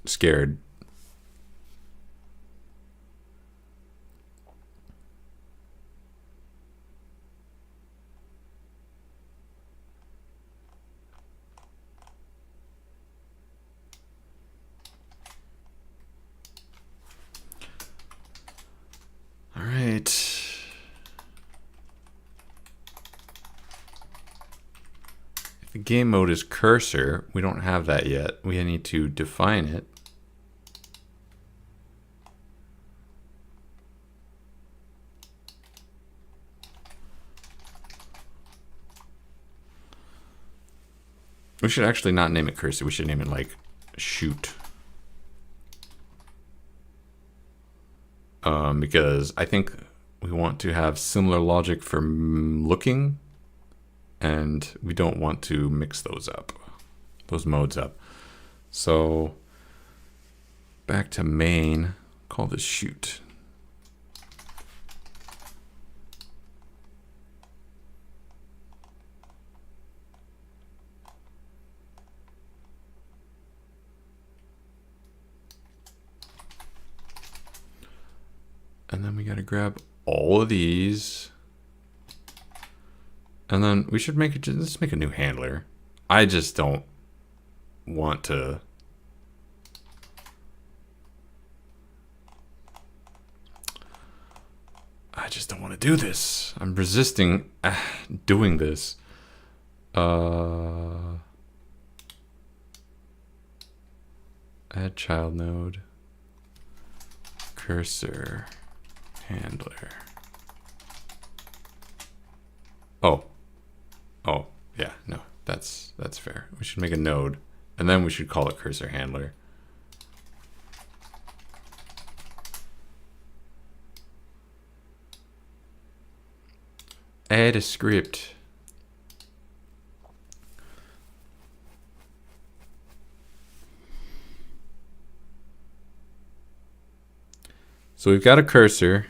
scared. All right. If the game mode is cursor, we don't have that yet. We need to define it. We should actually not name it cursor. We should name it like shoot. Because I think we want to have similar logic for looking, and we don't want to mix those up, those modes up. So back to main, call this shoot. And then we got to grab all of these. And then we should make it, let's make a new handler. I just don't want to. I just don't want to do this. I'm resisting doing this. Add child node. Cursor. Handler. Oh, yeah, no, that's fair. We should make a node, and then we should call it cursor handler. Add a script. So we've got a cursor.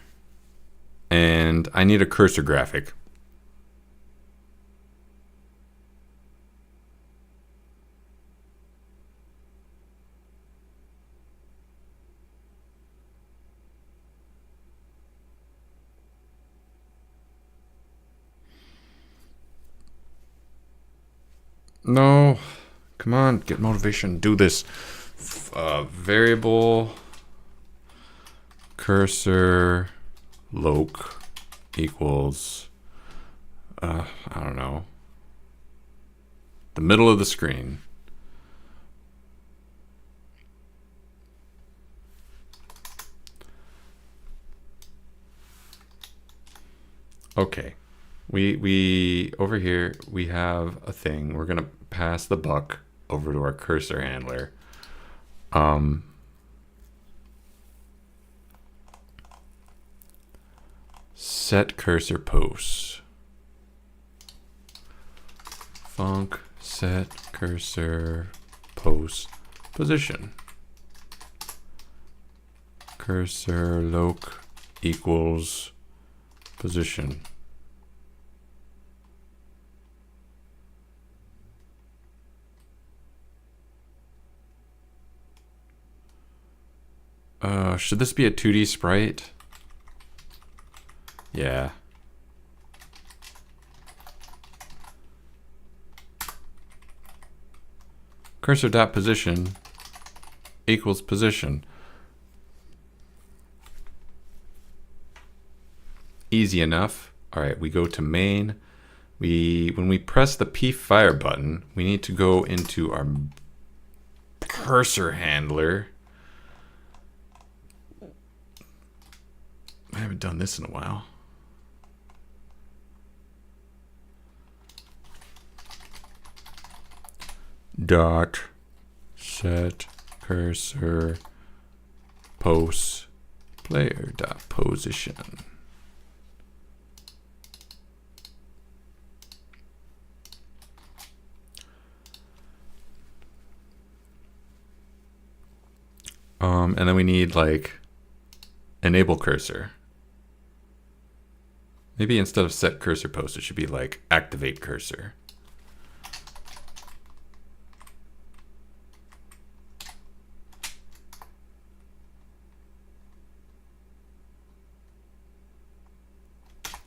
And I need a cursor graphic. No, come on, get motivation, do this. Variable cursor loc equals, I don't know, the middle of the screen. Okay, we over here we have a thing. We're gonna pass the buck over to our cursor handler. Set cursor pose. Func set cursor pose position. Cursor loc equals position. Should this be a 2D sprite? Yeah. Cursor dot position equals position. Easy enough. All right, we go to main. When we press the P fire button, we need to go into our cursor handler. I haven't done this in a while. Dot set cursor pose player dot position. And then we need like enable cursor. Maybe instead of set cursor post, it should be like activate cursor.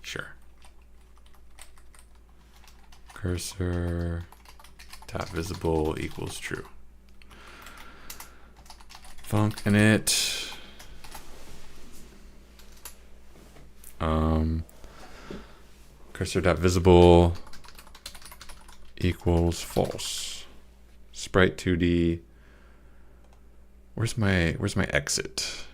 Sure. Cursor dot visible equals true. Func init. Cursor.visible equals false. Sprite 2D. Where's my exit?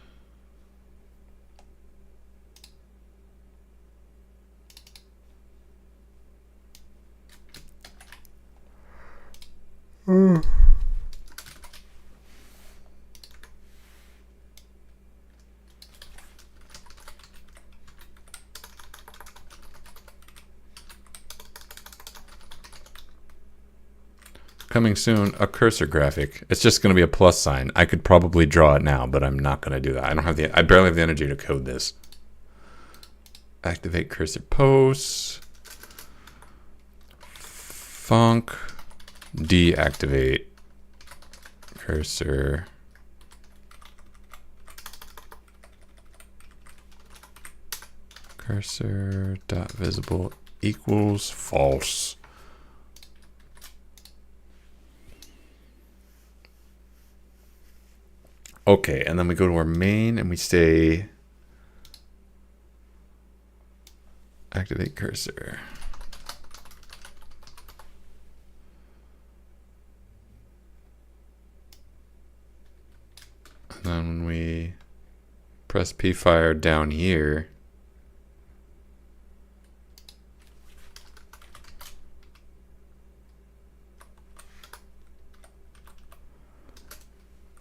Coming soon, a cursor graphic. It's just going to be a plus sign. I could probably draw it now, but I'm not going to do that. I barely have the energy to code this. Activate cursor posts. Func deactivate cursor. Cursor dot visible equals false. Okay, and then we go to our main and we say activate cursor. And then when we press P fire down here,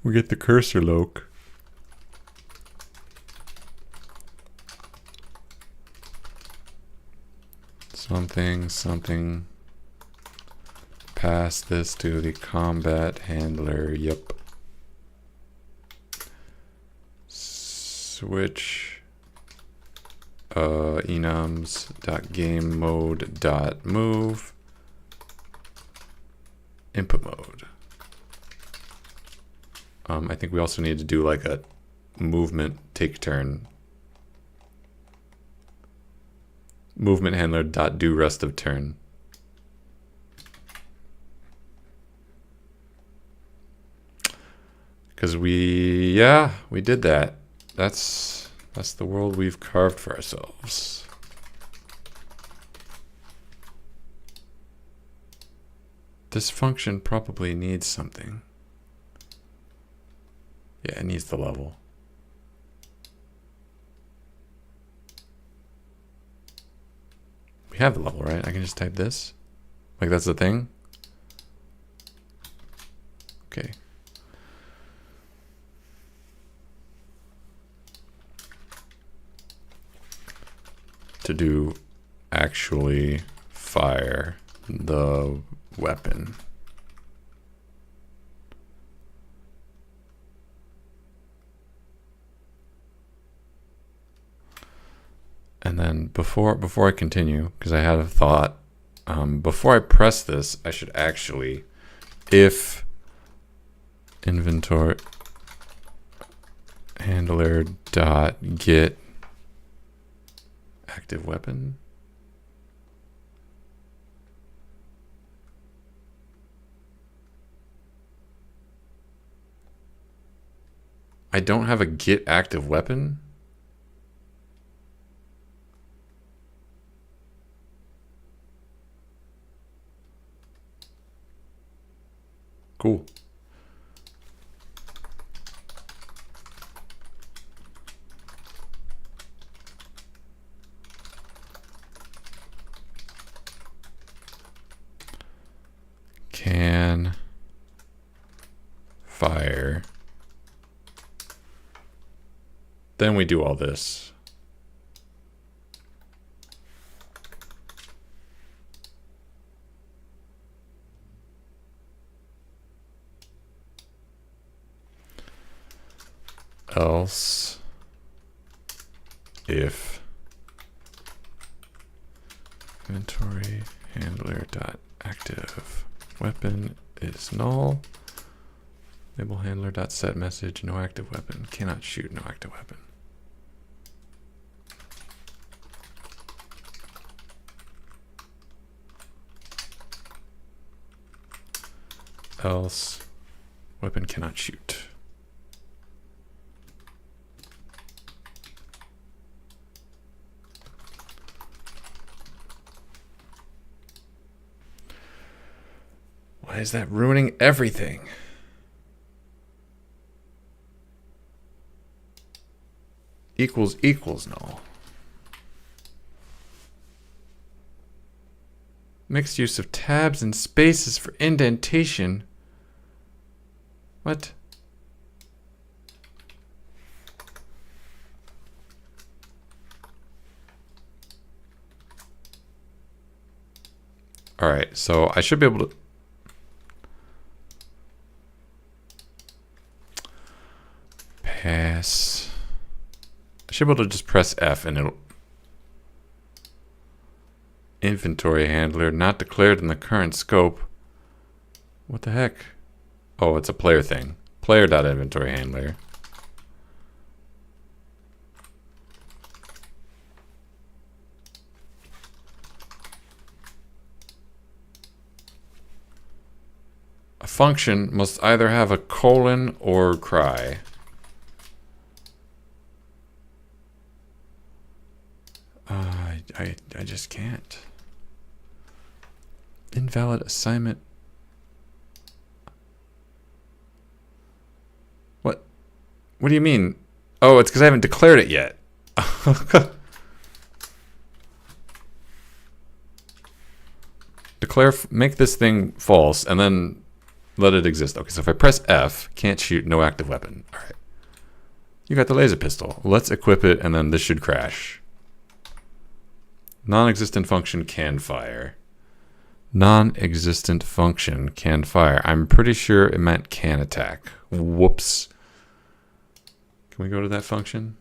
we get the cursor loc. Something. Pass this to the combat handler. Yep. Switch enums.gamemode.move input mode. I think we also need to do like a movement take turn. Movement handler dot do rest of turn. Because we did that. That's the world we've carved for ourselves. This function probably needs something. Yeah, it needs the level. We have the level, right? I can just type this. Like that's the thing? Okay. To do actually fire the weapon. And then before I continue, because I had a thought, before I press this, I should actually, if inventory handler dot get active weapon. I don't have a get active weapon. Cool. Can fire. Then we do all this. Else if inventory handler dot active weapon is null, label handler dot set message no active weapon, cannot shoot no active weapon. Else weapon cannot shoot. Why is that ruining everything? Equals equals null. Mixed use of tabs and spaces for indentation. What? All right, so I should be able to pass. I should be able to just press F and it'll inventory handler not declared in the current scope. What the heck? Oh, it's a player thing. Player.inventory handler. A function must either have a colon or cry. I just can't. Invalid assignment. What? What do you mean? Oh, it's because I haven't declared it yet. Declare, make this thing false, and then let it exist. Okay, so if I press F, can't shoot, no active weapon. All right. You got the laser pistol. Let's equip it, and then this should crash. Non-existent function can fire. Non-existent function can fire. I'm pretty sure it meant can attack. Whoops. Can we go to that function?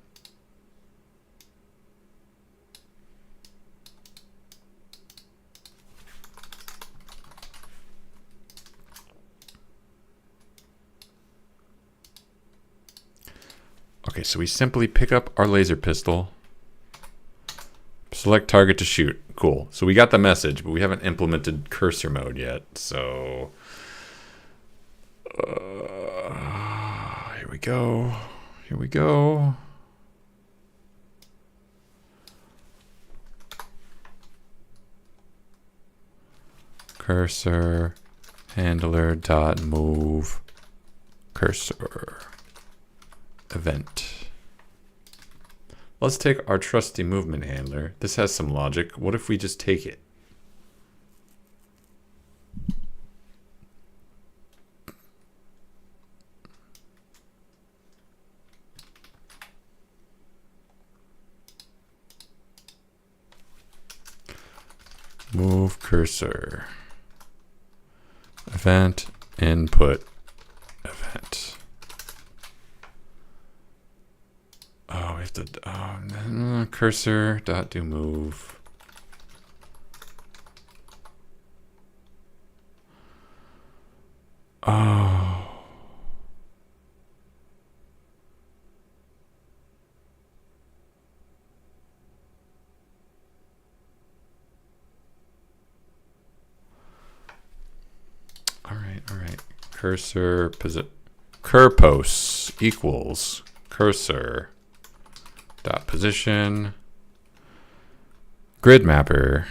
Okay, so we simply pick up our laser pistol. Select target to shoot. Cool. So we got the message, but we haven't implemented cursor mode yet. So here we go. Here we go. Cursor handler dot move cursor event. Let's take our trusty movement handler. This has some logic. What if we just take it? Move cursor. Event input event. Oh, we have to cursor dot do move. Oh. All right. Cursor curpos equals cursor dot position grid mapper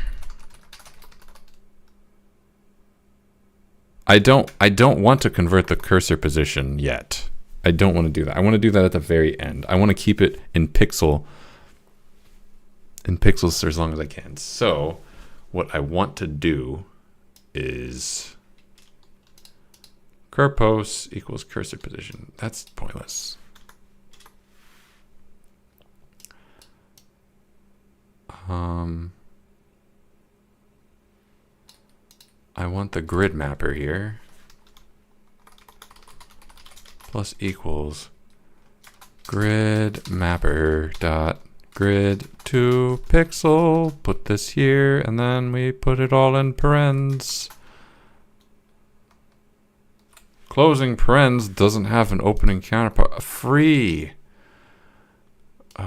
I don't want to convert the cursor position yet. I don't want to do that. I want to do that at the very end. I want to keep it in pixels for as long as I can. So what I want to do is curpos equals cursor position. That's pointless. I want the grid mapper here. Plus equals grid mapper dot grid to pixel. Put this here, and then we put it all in parens. Closing parens doesn't have an opening counterpart. Free. All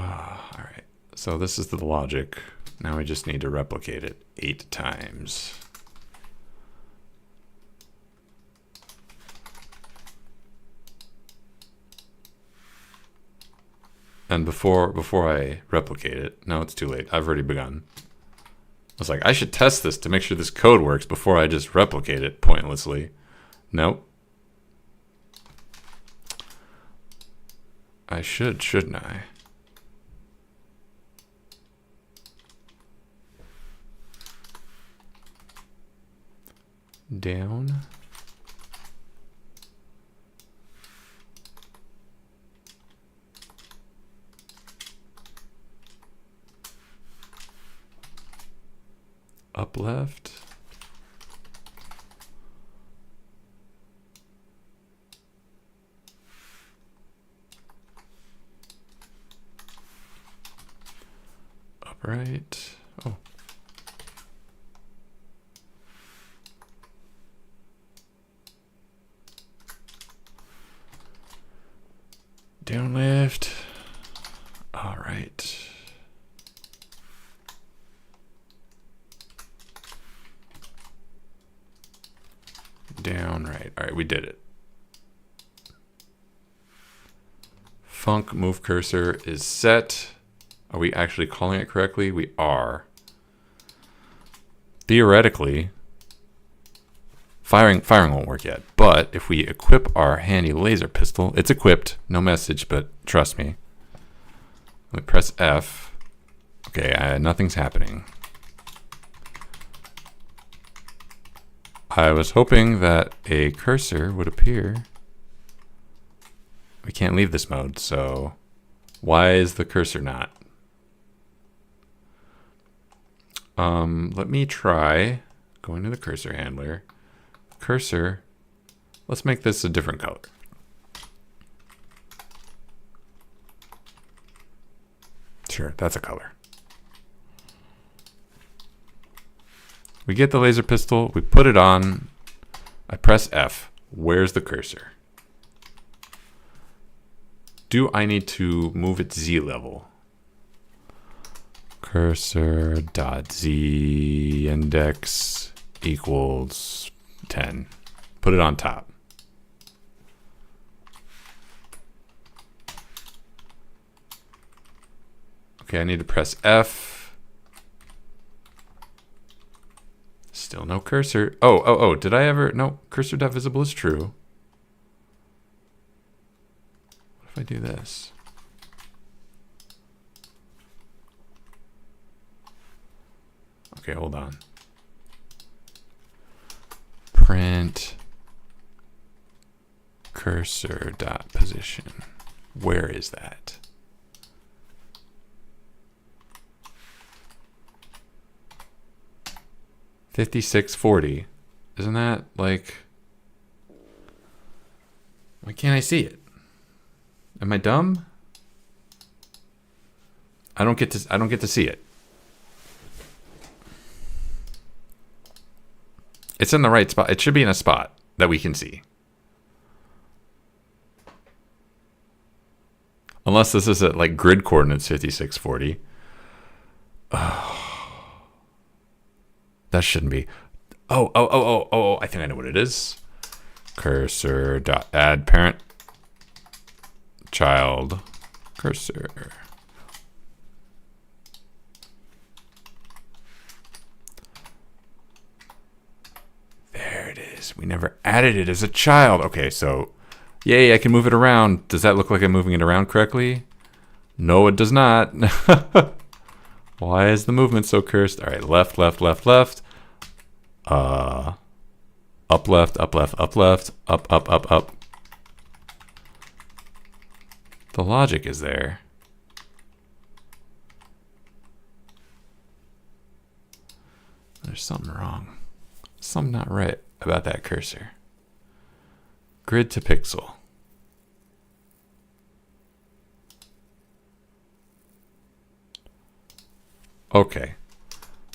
right. So this is the logic. Now we just need to replicate it 8 times. And before I replicate it, no, it's too late. I've already begun. I was like, I should test this to make sure this code works before I just replicate it pointlessly. Nope. I should, shouldn't I? Down. Up left. Up right. Oh. Down left. All right. Down right. All right, we did it. Func move cursor is set. Are we actually calling it correctly? We are. Theoretically, firing won't work yet. But if we equip our handy laser pistol, it's equipped. No message, but trust me. We press F. Okay, nothing's happening. I was hoping that a cursor would appear. We can't leave this mode, so why is the cursor not? Let me try going to the cursor handler. Cursor, let's make this a different color. Sure, that's a color. We get the laser pistol, we put it on, I press F. Where's the cursor? Do I need to move it Z level? Cursor dot Z index equals 10. Put it on top. Okay, I need to press F. Still no cursor. Oh, did I ever? No, cursor.visible is true. What if I do this? Okay, hold on. Print cursor.position. Where is that? $56.40. Isn't that like? Why can't I see it? Am I dumb? I don't get to see it. It's in the right spot. It should be in a spot that we can see. Unless this is at like grid coordinates 5640. That shouldn't be. Oh, I think I know what it is. Cursor dot add parent child cursor. There it is. We never added it as a child. Okay, so yay, I can move it around. Does that look like I'm moving it around correctly? No, it does not. Why is the movement so cursed? All right, left, left, left, left. Up left, up left, up left, up, up, up, up. The logic is there. There's something wrong. Something not right about that cursor. Grid to pixel. Okay.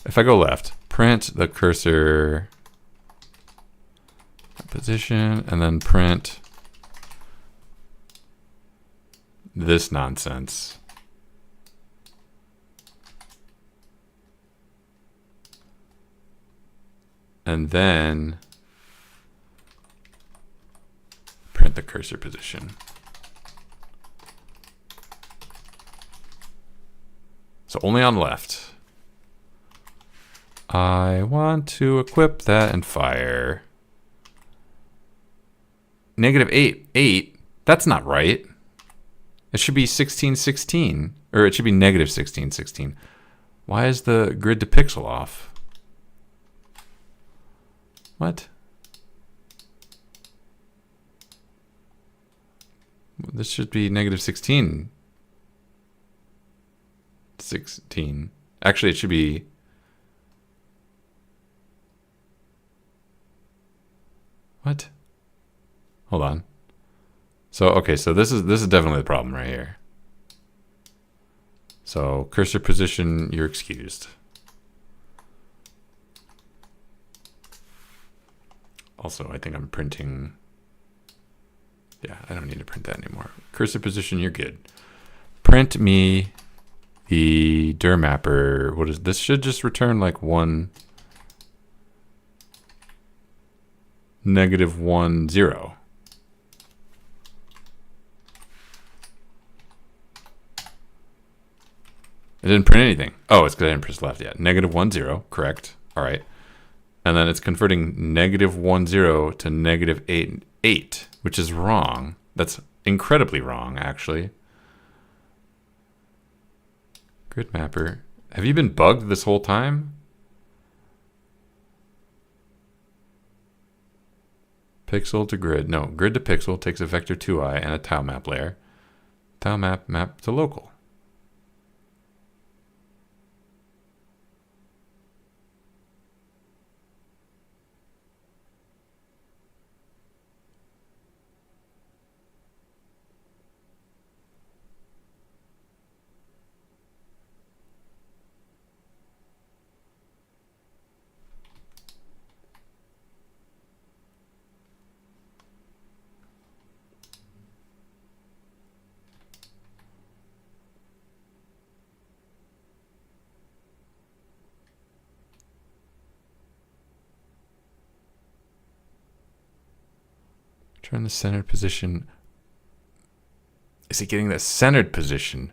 If I go left, print the cursor position, and then print this nonsense. And then print the cursor position. So only on left. I want to equip that and fire. -8. 8? That's not right. It should be 16, 16. Or it should be -16, 16. Why is the grid to pixel off? What? This should be -16. 16. Actually, it should be... What? Hold on. So, okay, so this is definitely the problem right here. So, cursor position, you're excused. Also, I think I'm printing... Yeah, I don't need to print that anymore. Cursor position, you're good. Print me the dir mapper. What is this? Should just return like 1 -1 0. It didn't print anything. Oh, it's because I didn't press left yet. -1 0, correct. All right. And then it's converting -1 0 to -8 8, which is wrong. That's incredibly wrong, actually. Grid mapper. Have you been bugged this whole time? Pixel to grid. No, grid to pixel takes a vector 2i and a tile map layer. Tile map to local. Turn the centered position. Is he getting the centered position?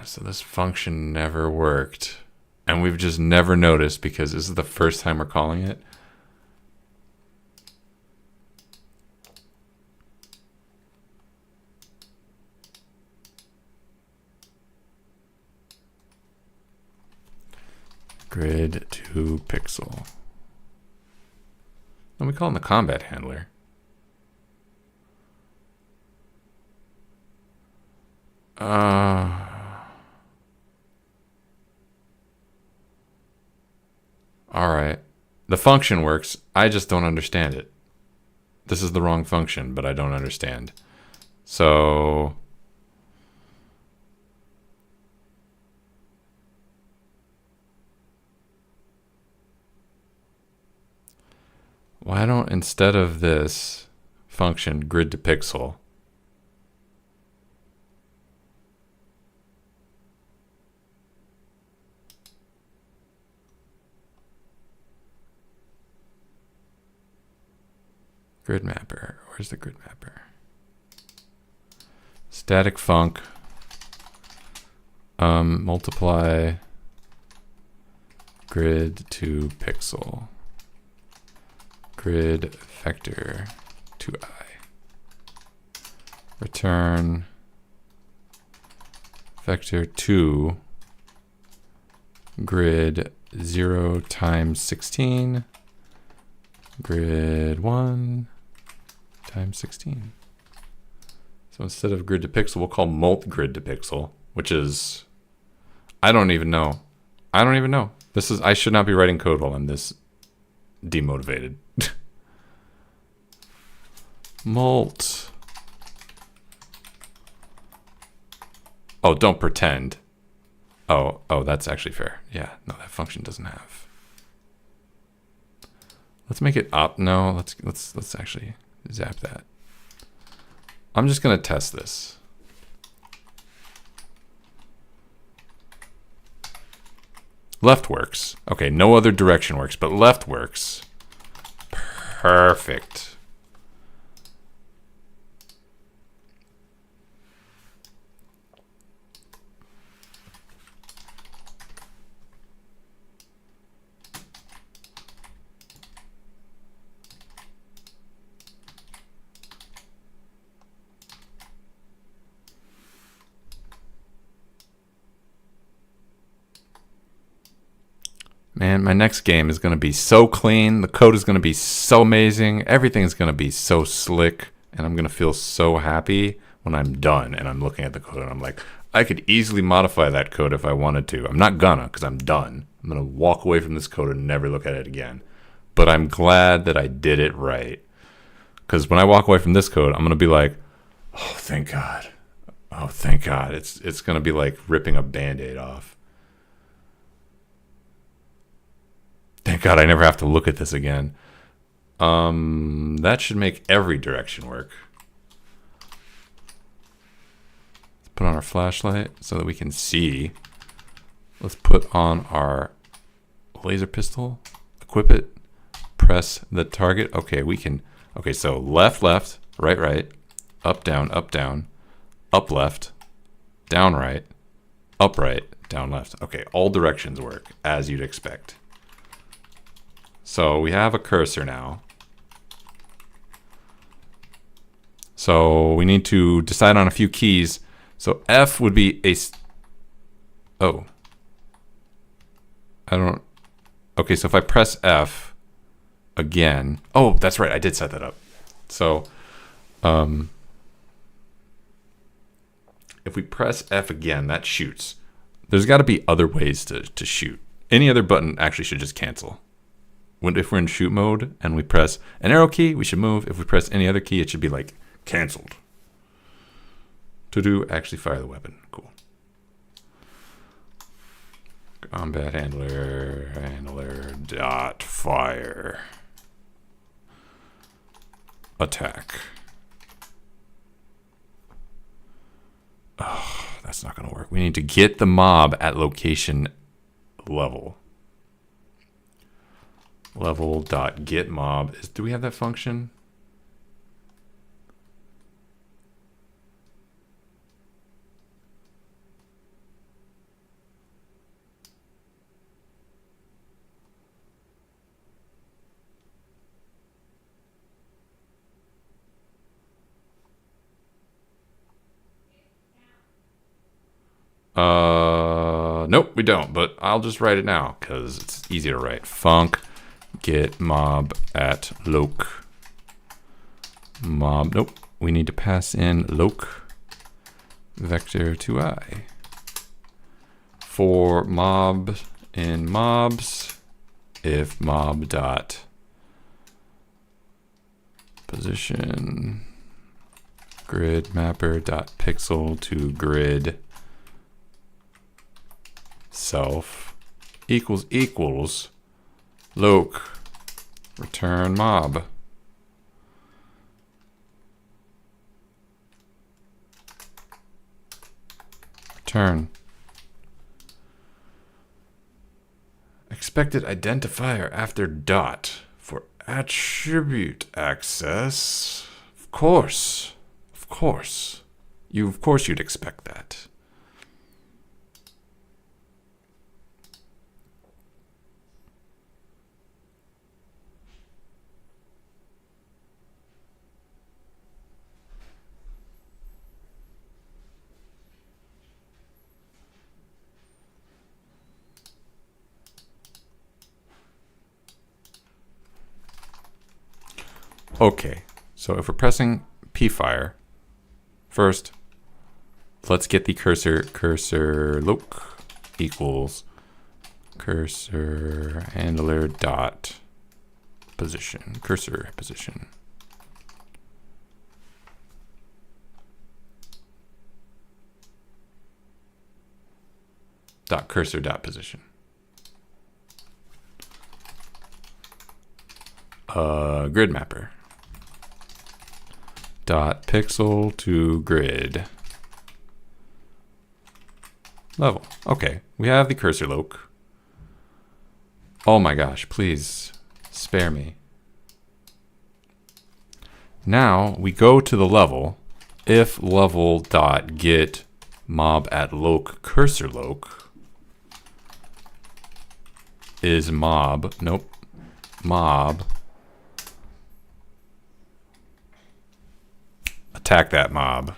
So this function never worked. And we've just never noticed because this is the first time we're calling it. Grid to pixel. And we call him the combat handler. All right. The function works. I just don't understand it. This is the wrong function, but I don't understand. So... why don't, instead of this function, grid to pixel, grid mapper, where's the grid mapper? Static func, multiply grid to pixel, grid vector to I. Return vector 2 grid 0 times 16 grid 1 times 16. So instead of grid to pixel, we'll call mult grid to pixel, which is, I don't even know. This is, I should not be writing code while I'm this demotivated. Mult. Oh, don't pretend. Oh, that's actually fair. Yeah, no, that function doesn't have. Let's make it up. No, let's actually zap that. I'm just gonna test this. Left works. Okay, no other direction works, but left works. Perfect. Man, my next game is going to be so clean. The code is going to be so amazing. Everything is going to be so slick. And I'm going to feel so happy when I'm done. And I'm looking at the code and I'm like, I could easily modify that code if I wanted to. I'm not gonna, because I'm done. I'm going to walk away from this code and never look at it again. But I'm glad that I did it right. Because when I walk away from this code, I'm going to be like, oh, thank God. Oh, thank God. It's going to be like ripping a Band-Aid off. Thank God I never have to look at this again. That should make every direction work. Let's put on our flashlight so that we can see. Let's put on our laser pistol, equip it, press the target. Okay, we can, okay, so left, left, right, right, up, down, up, left, down, right, down, left. Okay, all directions work as you'd expect. So we have a cursor now. So we need to decide on a few keys. So F would be a, oh. I don't, okay, so if I press F again, oh, that's right, I did set that up. So if we press F again, that shoots. There's got to be other ways to shoot. Any other button actually should just cancel. If we're in shoot mode and we press an arrow key, we should move. If we press any other key, it should be like canceled. To do, actually fire the weapon. Cool. Combat handler dot fire. Attack. Oh, that's not going to work. We need to get the mob at location level. Level dot get mob. Do we have that function? Nope, we don't, but I'll just write it now because it's easy to write. Func get mob at loc mob. Nope, we need to pass in loc vector to I. For mob in mobs, if mob dot position grid mapper dot pixel to grid self equals loc return mob. Return expected identifier after dot for attribute access. Of course you'd expect that. Okay, so if we're pressing P fire, first, let's get the cursor loc equals cursor handler dot position, cursor position. Dot cursor dot position. Grid mapper. Dot pixel to grid. Level. Okay, we have the cursor loc. Oh my gosh, please spare me. Now we go to the level. If level dot get mob at loc cursor loc is mob, nope, mob, attack that mob.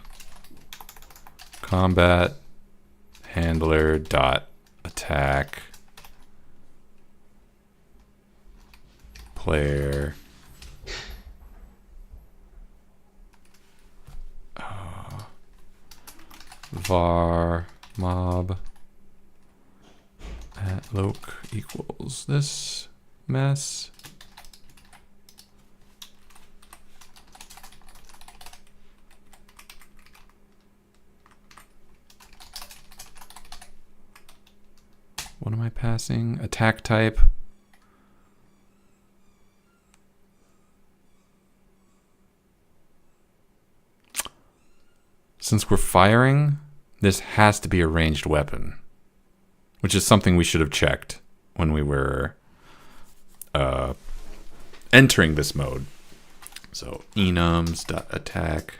Combat handler dot attack player var mob at loc equals this mess. What am I passing? Attack type. Since we're firing, this has to be a ranged weapon, which is something we should have checked when we were entering this mode. So enums.attack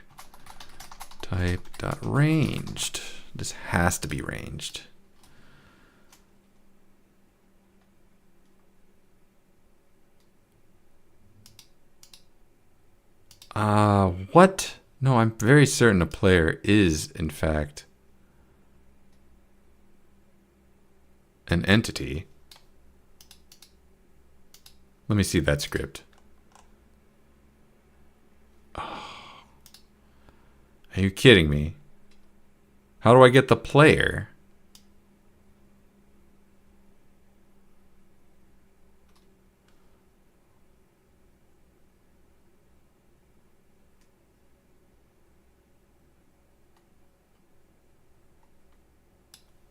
type.ranged. This has to be ranged. What? No, I'm very certain a player is, in fact, an entity. Let me see that script. Oh. Are you kidding me? How do I get the player?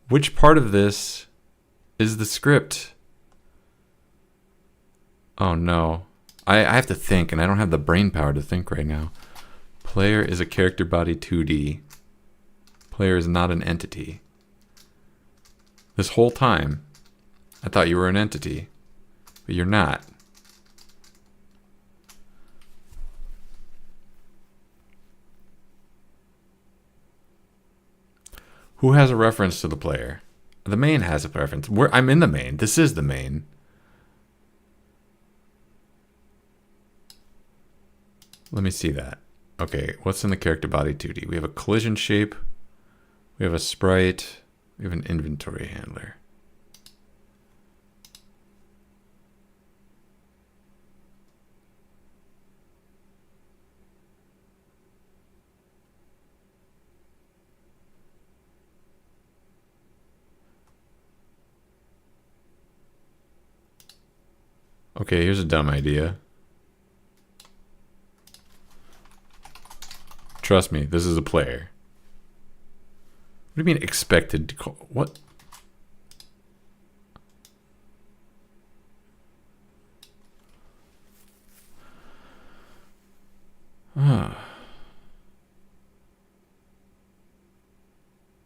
Which part of this is the script? Oh no. I have to think, and I don't have the brain power to think right now. Player is a character body 2D. Player is not an entity. This whole time, I thought you were an entity, but you're not. Who has a reference to the player? The main has a reference. I'm in the main. This is the main. Let me see that. Okay, what's in the character body 2D? We have a collision shape. We have a sprite. We have an inventory handler. Okay, here's a dumb idea. Trust me, this is a player. What do you mean expected to call? What?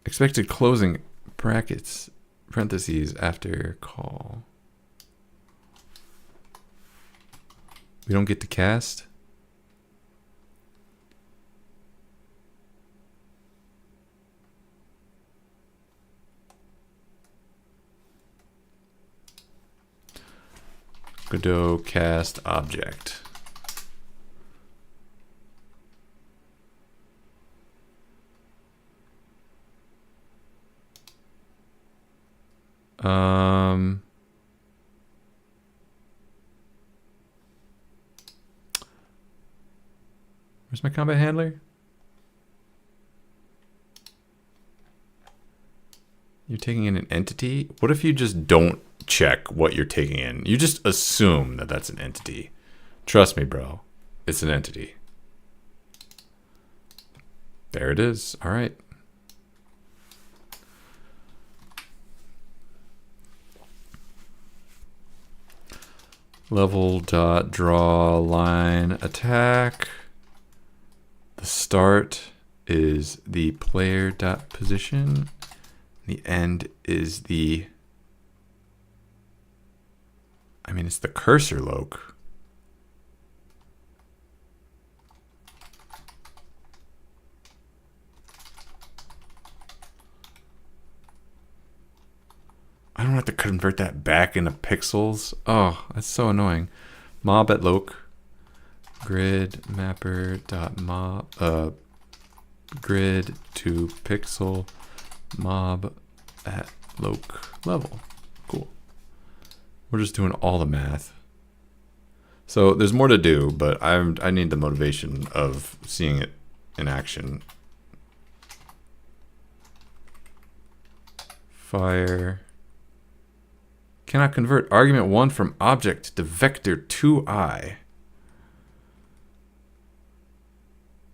Expected closing brackets, parentheses after call. We don't get to cast? Godot cast object. Where's my combat handler? You're taking in an entity? What if you just don't check what you're taking in? You just assume that that's an entity. Trust me, bro. It's an entity. There it is. All right. Level dot draw line attack. The start is the player dot position. The end is the, I mean, it's the cursor loc. I don't have to convert that back into pixels. Oh, that's so annoying. Mob at loc. Grid mapper dot mob grid to pixel mob at loc level. Cool. We're just doing all the math. So there's more to do, but I need the motivation of seeing it in action. Fire. Cannot convert argument 1 from object to vector 2i.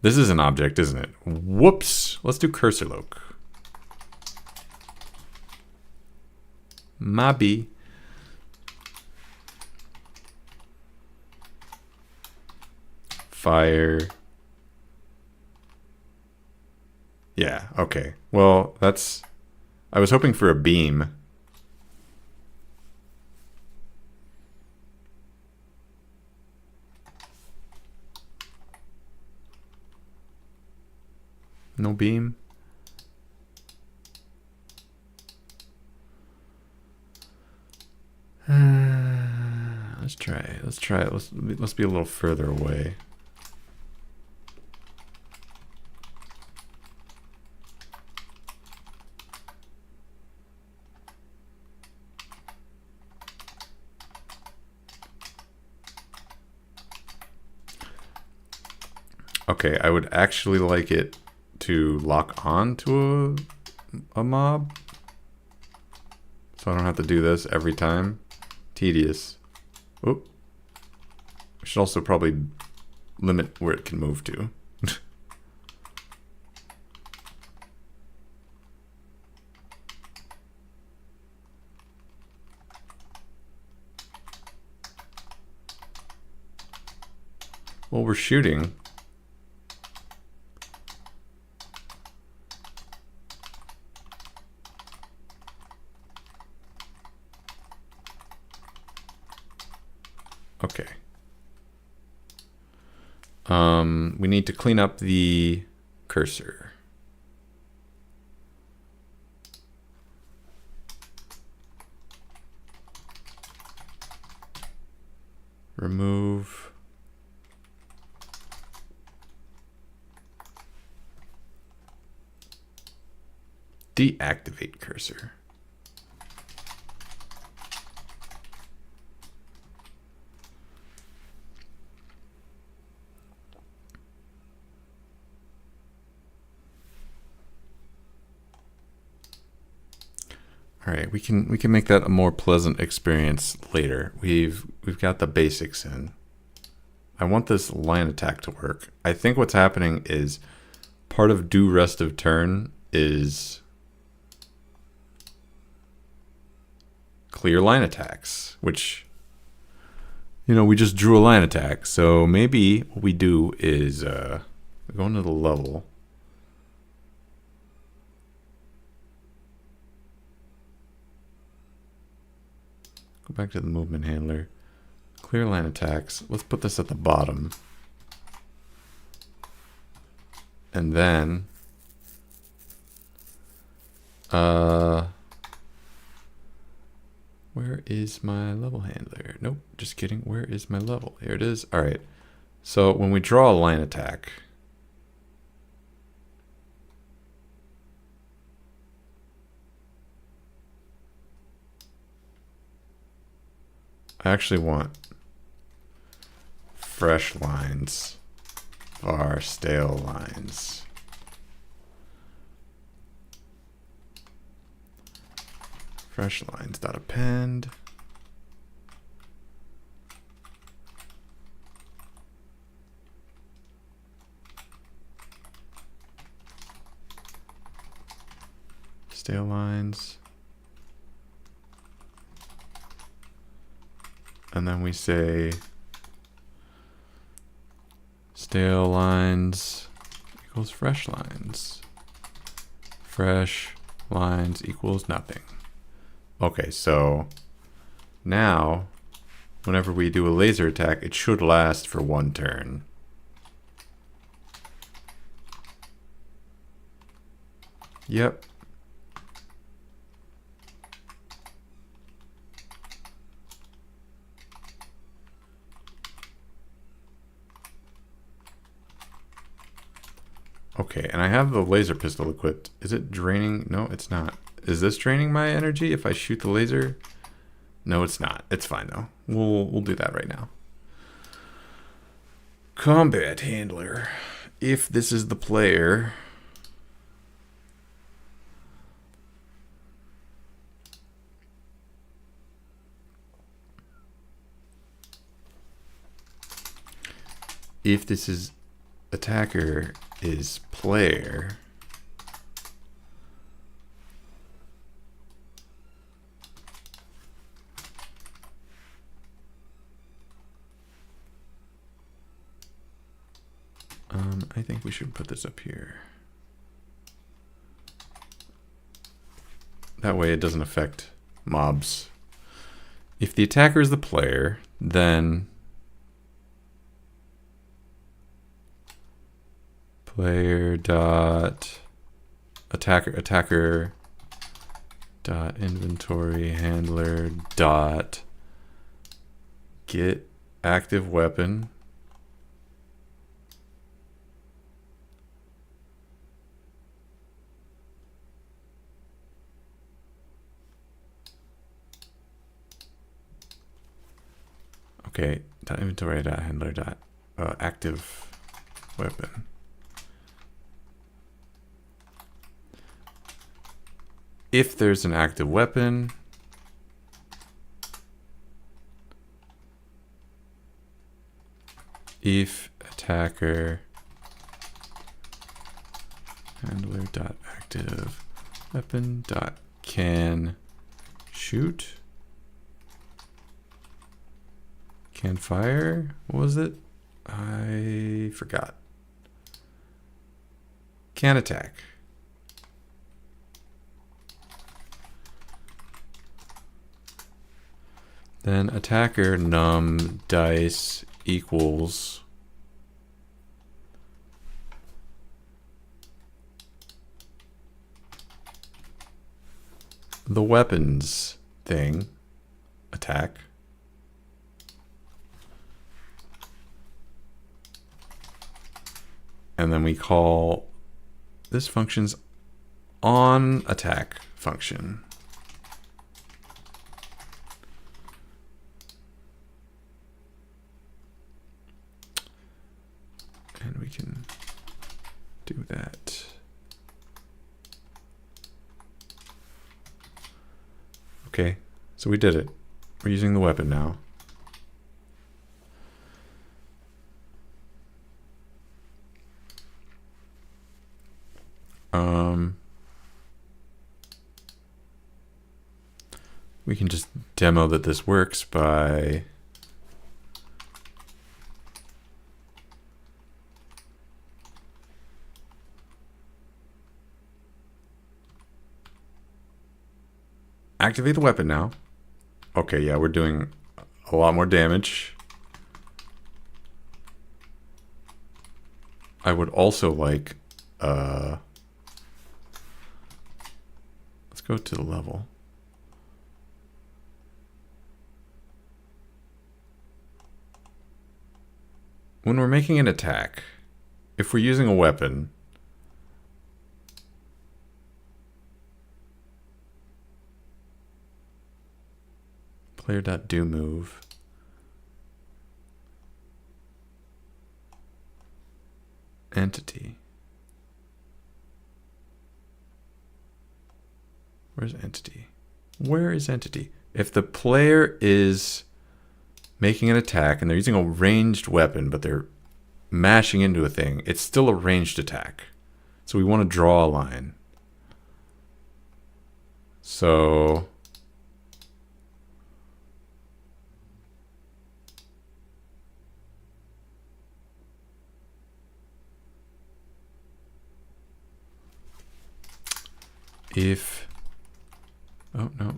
This is an object, isn't it? Whoops. Let's do cursor loc. Maybe. Fire. Yeah, okay. Well, that's... I was hoping for a beam. No beam. Let's try it. Let's try it. Let's be a little further away. Okay, I would actually like it to lock on to a mob, so I don't have to do this every time. Tedious. Oop. I should also probably limit where it can move to. Well, we're shooting. Okay. We need to clean up the cursor. Remove. Deactivate cursor. All right, we can make that a more pleasant experience later. We've got the basics in. I want this line attack to work. I think what's happening is part of do rest of turn is clear line attacks, which, you know, we just drew a line attack. So maybe what we do is go into the level. Go back to the movement handler. Clear line attacks. Let's put this at the bottom. And then where is my level handler? Nope, just kidding. Where is my level? Here it is. All right. So when we draw a line attack, I actually want fresh lines. var stale lines. Fresh lines dot append. Stale lines. And then we say stale lines equals fresh lines. Fresh lines equals nothing. Okay, so now whenever we do a laser attack, it should last for 1 turn. Yep. Okay, and I have the laser pistol equipped. Is it draining? No, it's not. Is this draining my energy if I shoot the laser? No, it's not. It's fine though. We'll do that right now. Combat handler. If this is the player, if this is attacker is player, I think we should put this up here. That way it doesn't affect mobs. If the attacker is the player, then player dot attacker dot inventory handler dot get active weapon okay dot inventory dot handler dot active weapon. If there's an active weapon, if attacker handler dot active weapon dot can shoot, can fire, what was it? I forgot. Can attack. Then attacker num dice equals the weapons thing, attack, and then we call this function's on attack function. And we can do that. Okay, so we did it. We're using the weapon now. We can just demo that this works by activate the weapon now. Okay, yeah, we're doing a lot more damage. I would also like, let's go to the level. When we're making an attack, if we're using a weapon, player.doMove. entity? Where's entity? Where is entity? If the player is making an attack and they're using a ranged weapon, but they're mashing into a thing, it's still a ranged attack. So we want to draw a line. So if, oh, no.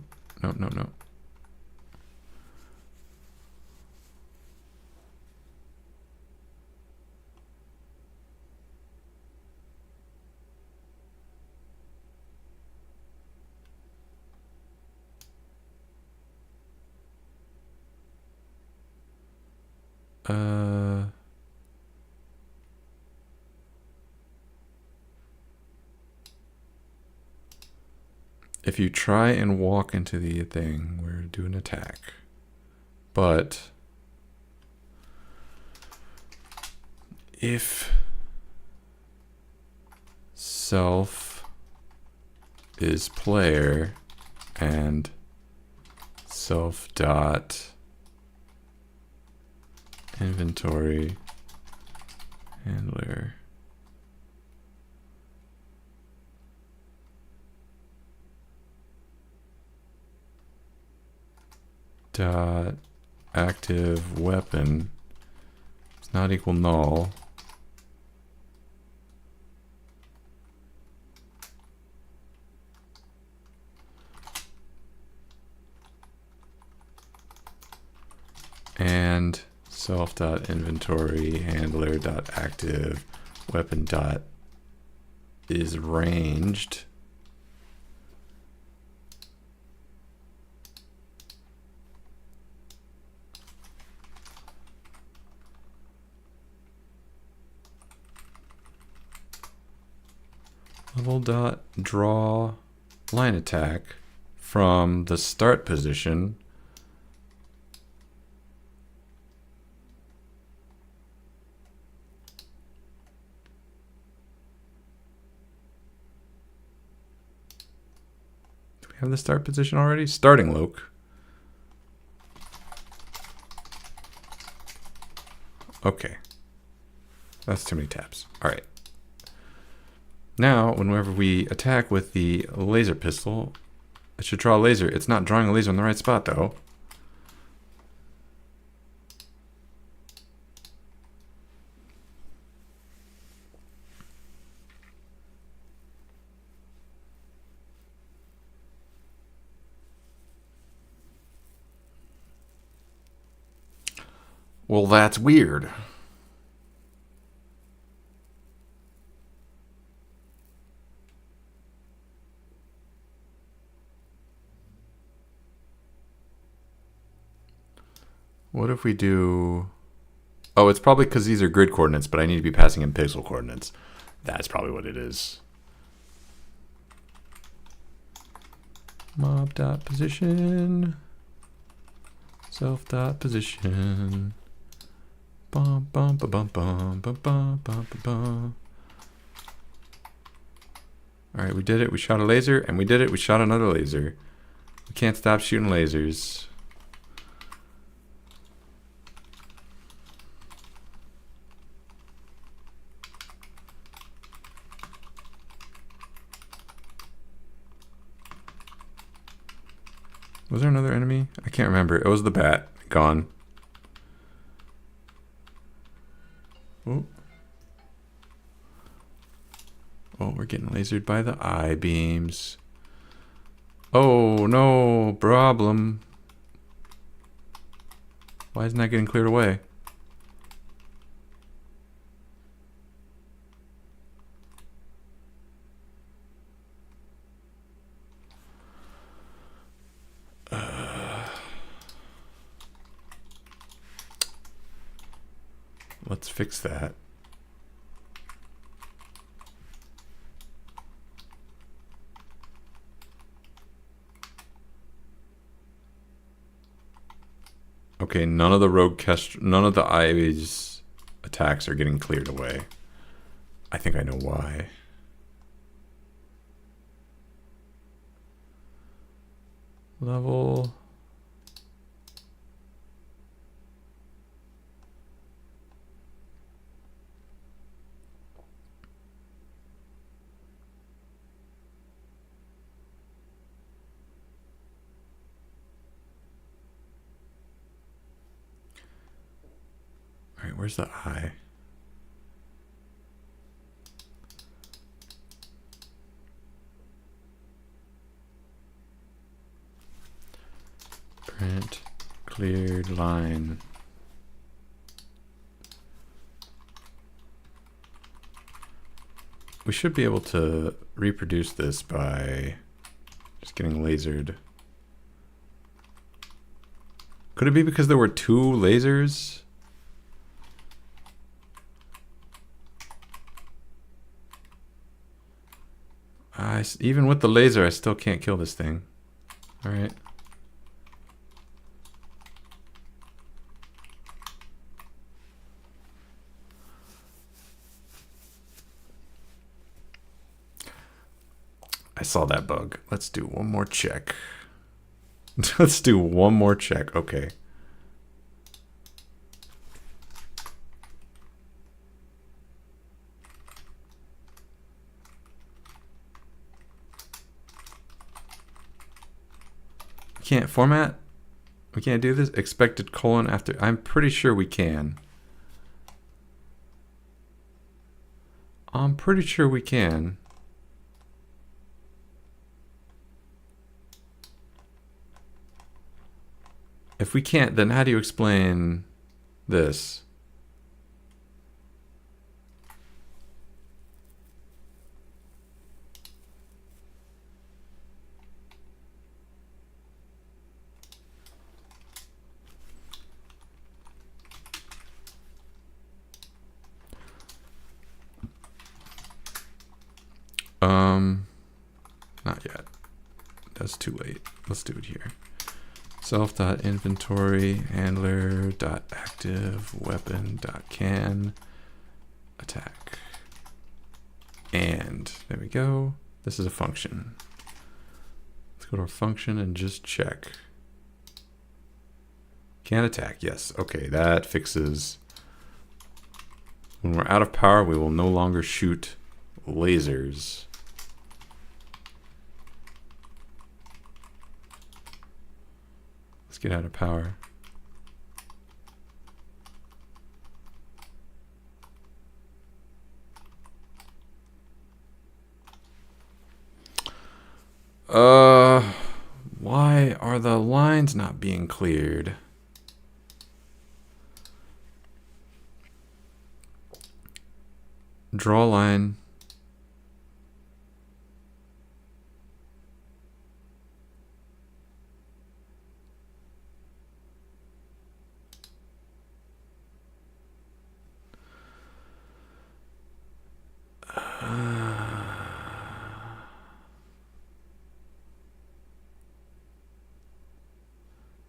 If you try and walk into the thing, we're doing attack. But if self is player and self dot inventory handler dot active weapon is not equal null, and self dot inventory handler dot active weapon dot is ranged, level dot draw line attack from the start position have the start position already? Starting loc. Okay. That's too many tabs. All right. Now, whenever we attack with the laser pistol, it should draw a laser. It's not drawing a laser in the right spot, though. Well, that's weird. What if we do... Oh, it's probably because these are grid coordinates, but I need to be passing in pixel coordinates. That's probably what it is. Mob dot position. Self dot position. Bum bum ba bum bum bum bum bum bum. All right, we did it. We shot a laser, and we did it. We shot another laser. We can't stop shooting lasers. Was there another enemy? I can't remember. It was the bat. Gone. Oh. Oh, we're getting lasered by the I-beams. Oh, no problem. Why isn't that getting cleared away? Let's fix that. Okay, none of the none of the Ivy's attacks are getting cleared away. I think I know why. Level. All right, where's the I? Print cleared line. We should be able to reproduce this by just getting lasered. Could it be because there were two lasers? Even with the laser, I still can't kill this thing. All right. I saw that bug. Let's do one more check. Let's do one more check. Okay. We can't format? We can't do this? Expected colon after. I'm pretty sure we can. I'm pretty sure we can. If we can't, then how do you explain this? Not yet. That's too late. Let's do it here. Self.inventory handler.active weapon.can attack. And there we go. This is a function. Let's go to our function and just check. Can attack, yes. Okay, that fixes. When we're out of power, we will no longer shoot lasers. Let's get out of power. Why are the lines not being cleared? Draw line.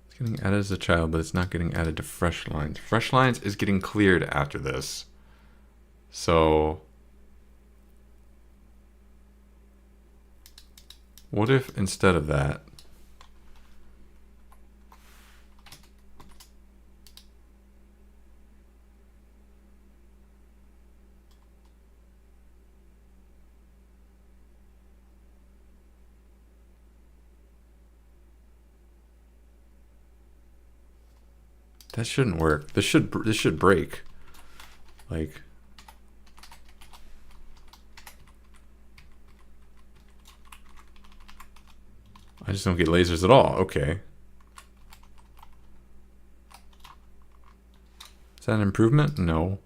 It's getting added as a child, but it's not getting added to fresh lines. Fresh lines is getting cleared after this. So what if instead of that, that shouldn't work. This should break. Like, I just don't get lasers at all. Okay. Is that an improvement? No.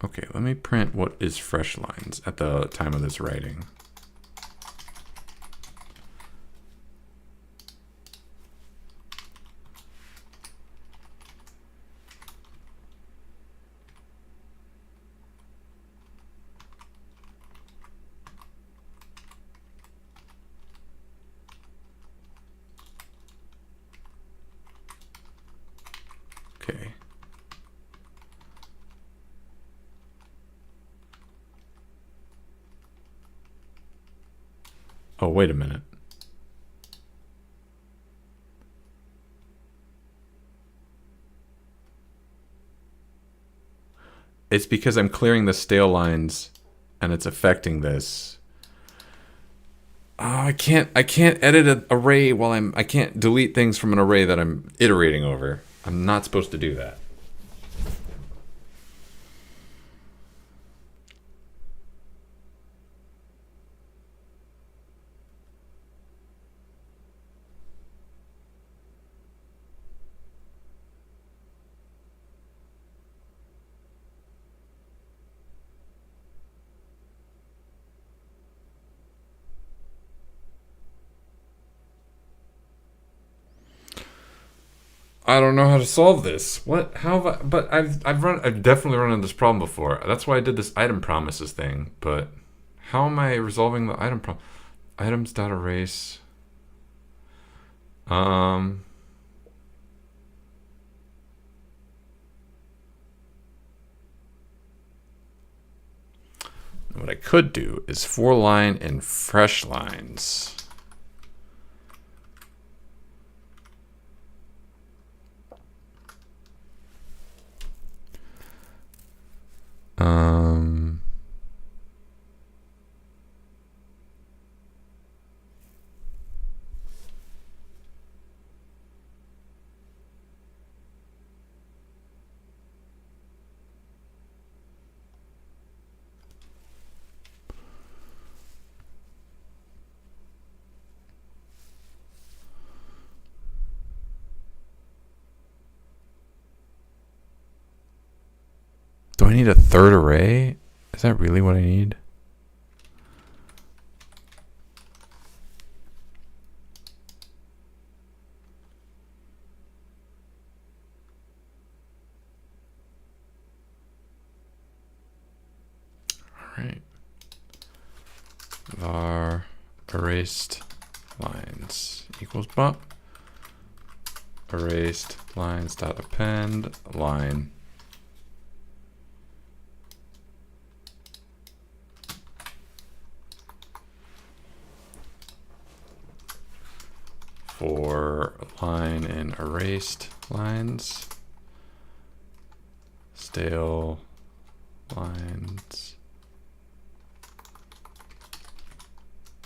Okay, let me print what is fresh lines at the time of this writing. Oh, wait a minute. It's because I'm clearing the stale lines and it's affecting this. Oh, I can't edit an array while I can't delete things from an array that I'm iterating over. I'm not supposed to do that. I don't know how to solve this. What? How have I? But I've definitely run into this problem before. That's why I did this item promises thing. But how am I resolving the item problem? Items dot erase. What I could do is for line and fresh lines. Do I need a third array? Is that really what I need? All right. Var erased lines equals bump. Erased lines dot append line. For line and erased lines, stale lines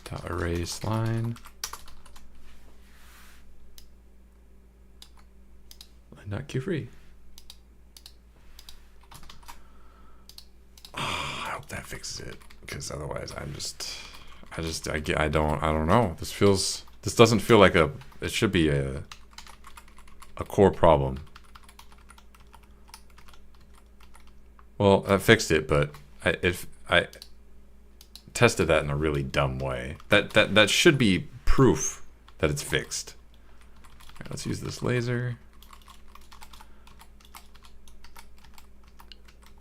dot erase line dot queue Oh, I hope that fixes it, because otherwise I don't know. This doesn't feel like it should be a core problem. Well, I fixed it, but I tested that in a really dumb way. That should be proof that it's fixed. All right, let's use this laser.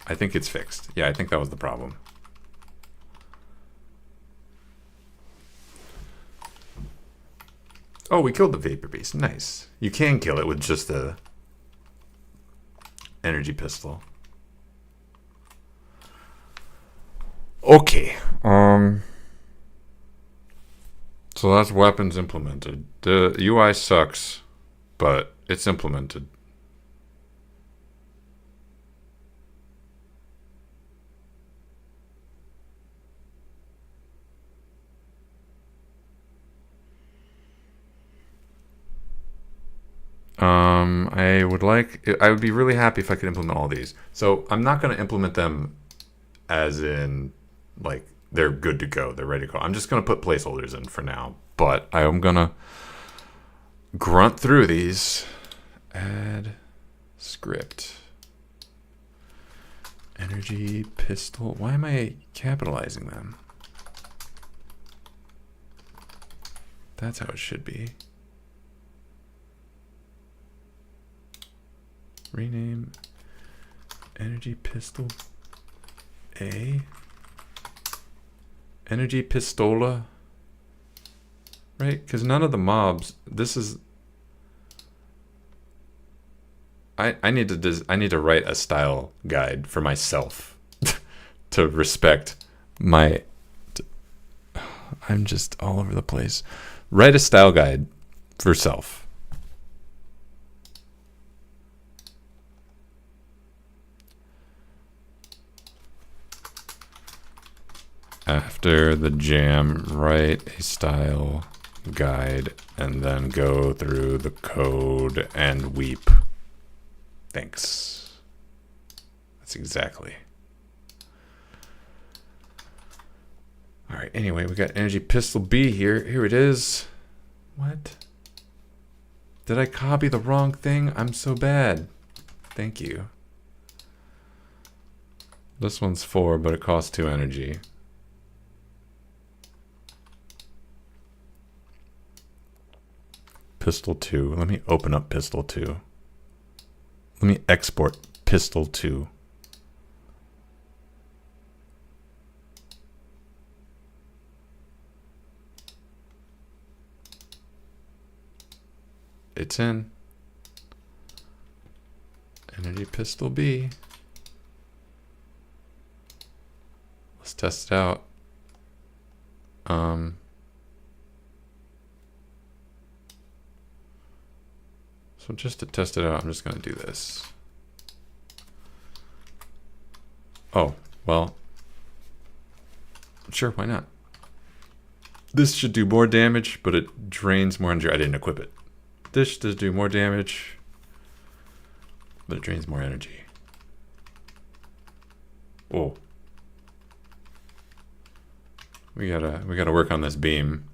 I think it's fixed. Yeah, I think that was the problem. Oh, we killed the vapor beast. Nice. You can kill it with just a energy pistol. Okay. So that's weapons implemented. The UI sucks, but it's implemented. I would be really happy if I could implement all these. So I'm not going to implement them as in, like, they're good to go. They're ready to go. I'm just going to put placeholders in for now. But I am going to grunt through these. Add script. Energy pistol. Why am I capitalizing them? That's how it should be. Rename energy pistol A. Energy pistola. Right? Because none of the mobs. This is. I need to write a style guide for myself to respect my. I'm just all over the place. Write a style guide for self. After the jam, write a style guide and then go through the code and weep. Thanks. That's exactly. All right, anyway, we got Energy Pistol B here. Here it is. What? Did I copy the wrong thing? I'm so bad. Thank you. This one's 4, but it costs 2 energy. Pistol 2. Let me open up Pistol 2. Let me export Pistol 2. It's in. Energy Pistol B. Let's test it out. So just to test it out, I'm just going to do this. Oh, well. Sure, why not? This should do more damage, but it drains more energy. I didn't equip it. This does do more damage, but it drains more energy. Oh. We gotta work on this beam.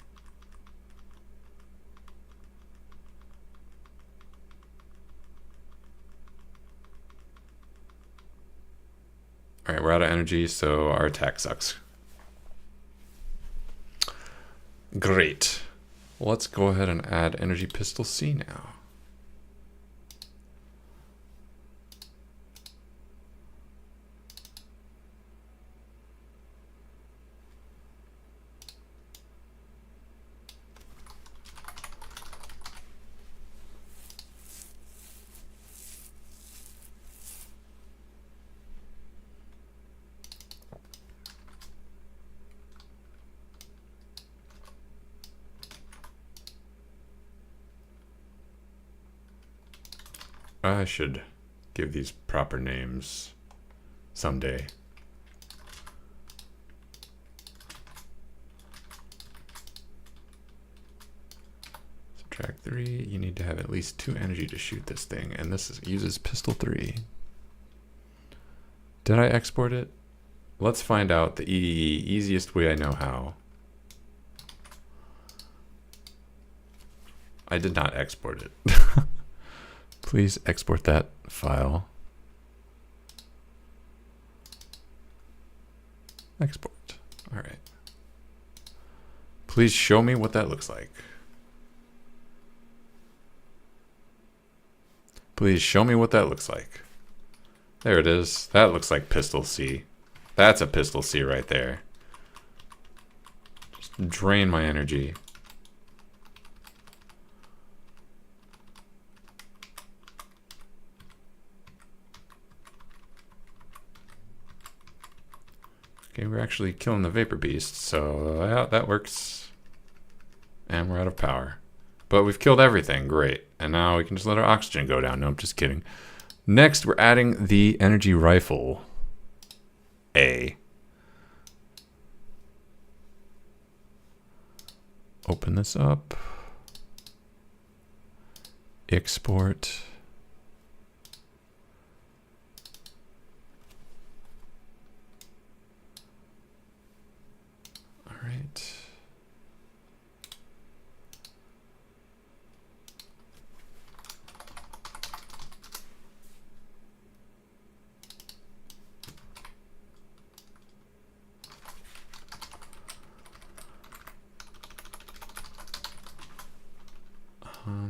All right, we're out of energy, so our attack sucks. Great. Let's go ahead and add Energy Pistol C now. I should give these proper names someday. Subtract 3. You need to have at least 2 energy to shoot this thing, and this uses Pistol 3. Did I export it? Let's find out the easiest way I know how. I did not export it. Please export that file. Export. All right. Please show me what that looks like. Please show me what that looks like. There it is. That looks like Pistol C. That's a Pistol C right there. Just drain my energy. Okay, we're actually killing the Vapor Beast, so yeah, that works. And we're out of power. But we've killed everything, great. And now we can just let our oxygen go down. No, I'm just kidding. Next, we're adding the Energy Rifle A. Open this up. Export. All right.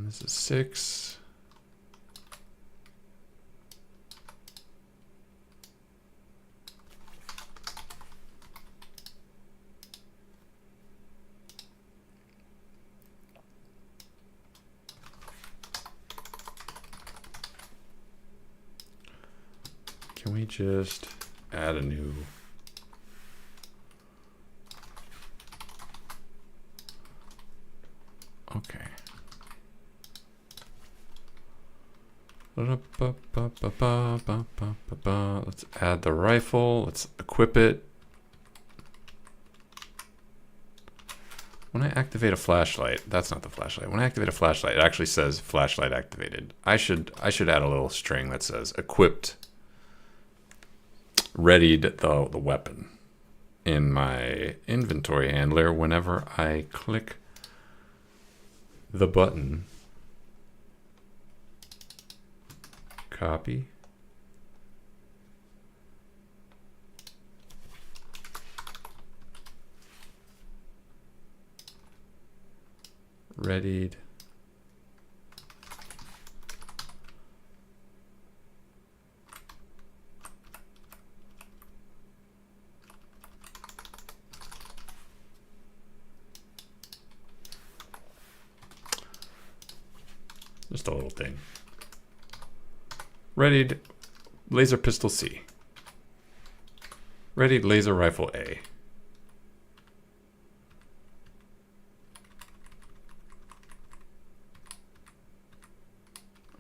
This is 6. Can we just add a new Okay. Let's add the rifle. Let's equip it. When I activate a flashlight, that's not the flashlight. When I activate a flashlight, it actually says flashlight activated. I should add a little string that says equipped, readied the weapon in my inventory handler whenever I click the button. Copy. Readied. Just a little thing. Readied laser pistol C. Readied laser rifle A.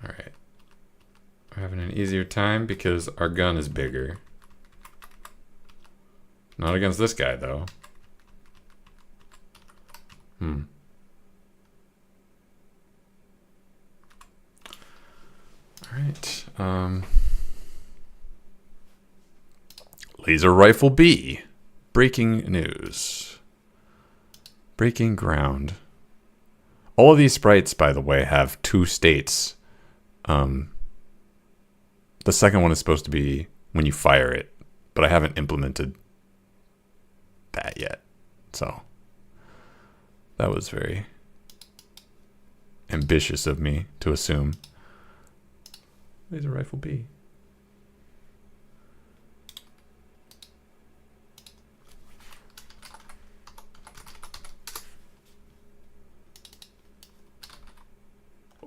All right. We're having an easier time because our gun is bigger. Not against this guy though. All right. Laser rifle B. Breaking news. Breaking ground. All of these sprites, by the way, have two states. The second one is supposed to be when you fire it, but I haven't implemented that yet. So that was very ambitious of me to assume. Laser rifle B.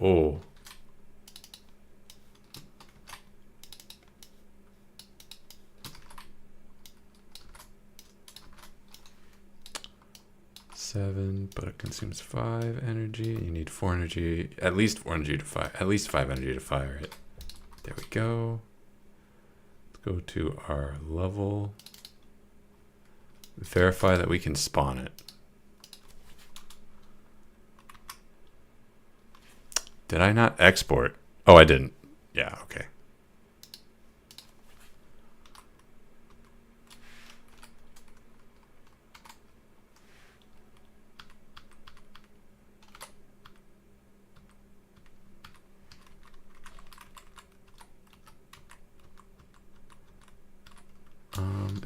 Oh. Seven, but it consumes 5 energy. You need 4 energy, at least 4 energy to fire, at least 5 energy to fire it. There we go. Let's go to our level. Verify that we can spawn it. Did I not export? Oh, I didn't. Yeah, okay.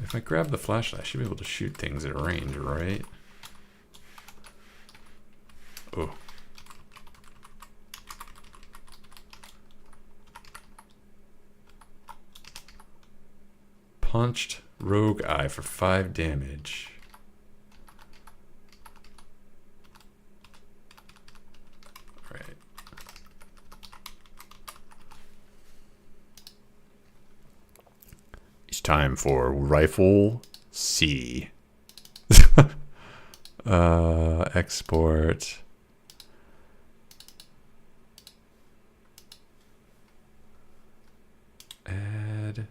If I grab the flashlight, I should be able to shoot things at range, right? Oh. Punched rogue eye for 5 damage. All right. It's time for rifle C. Export. Add.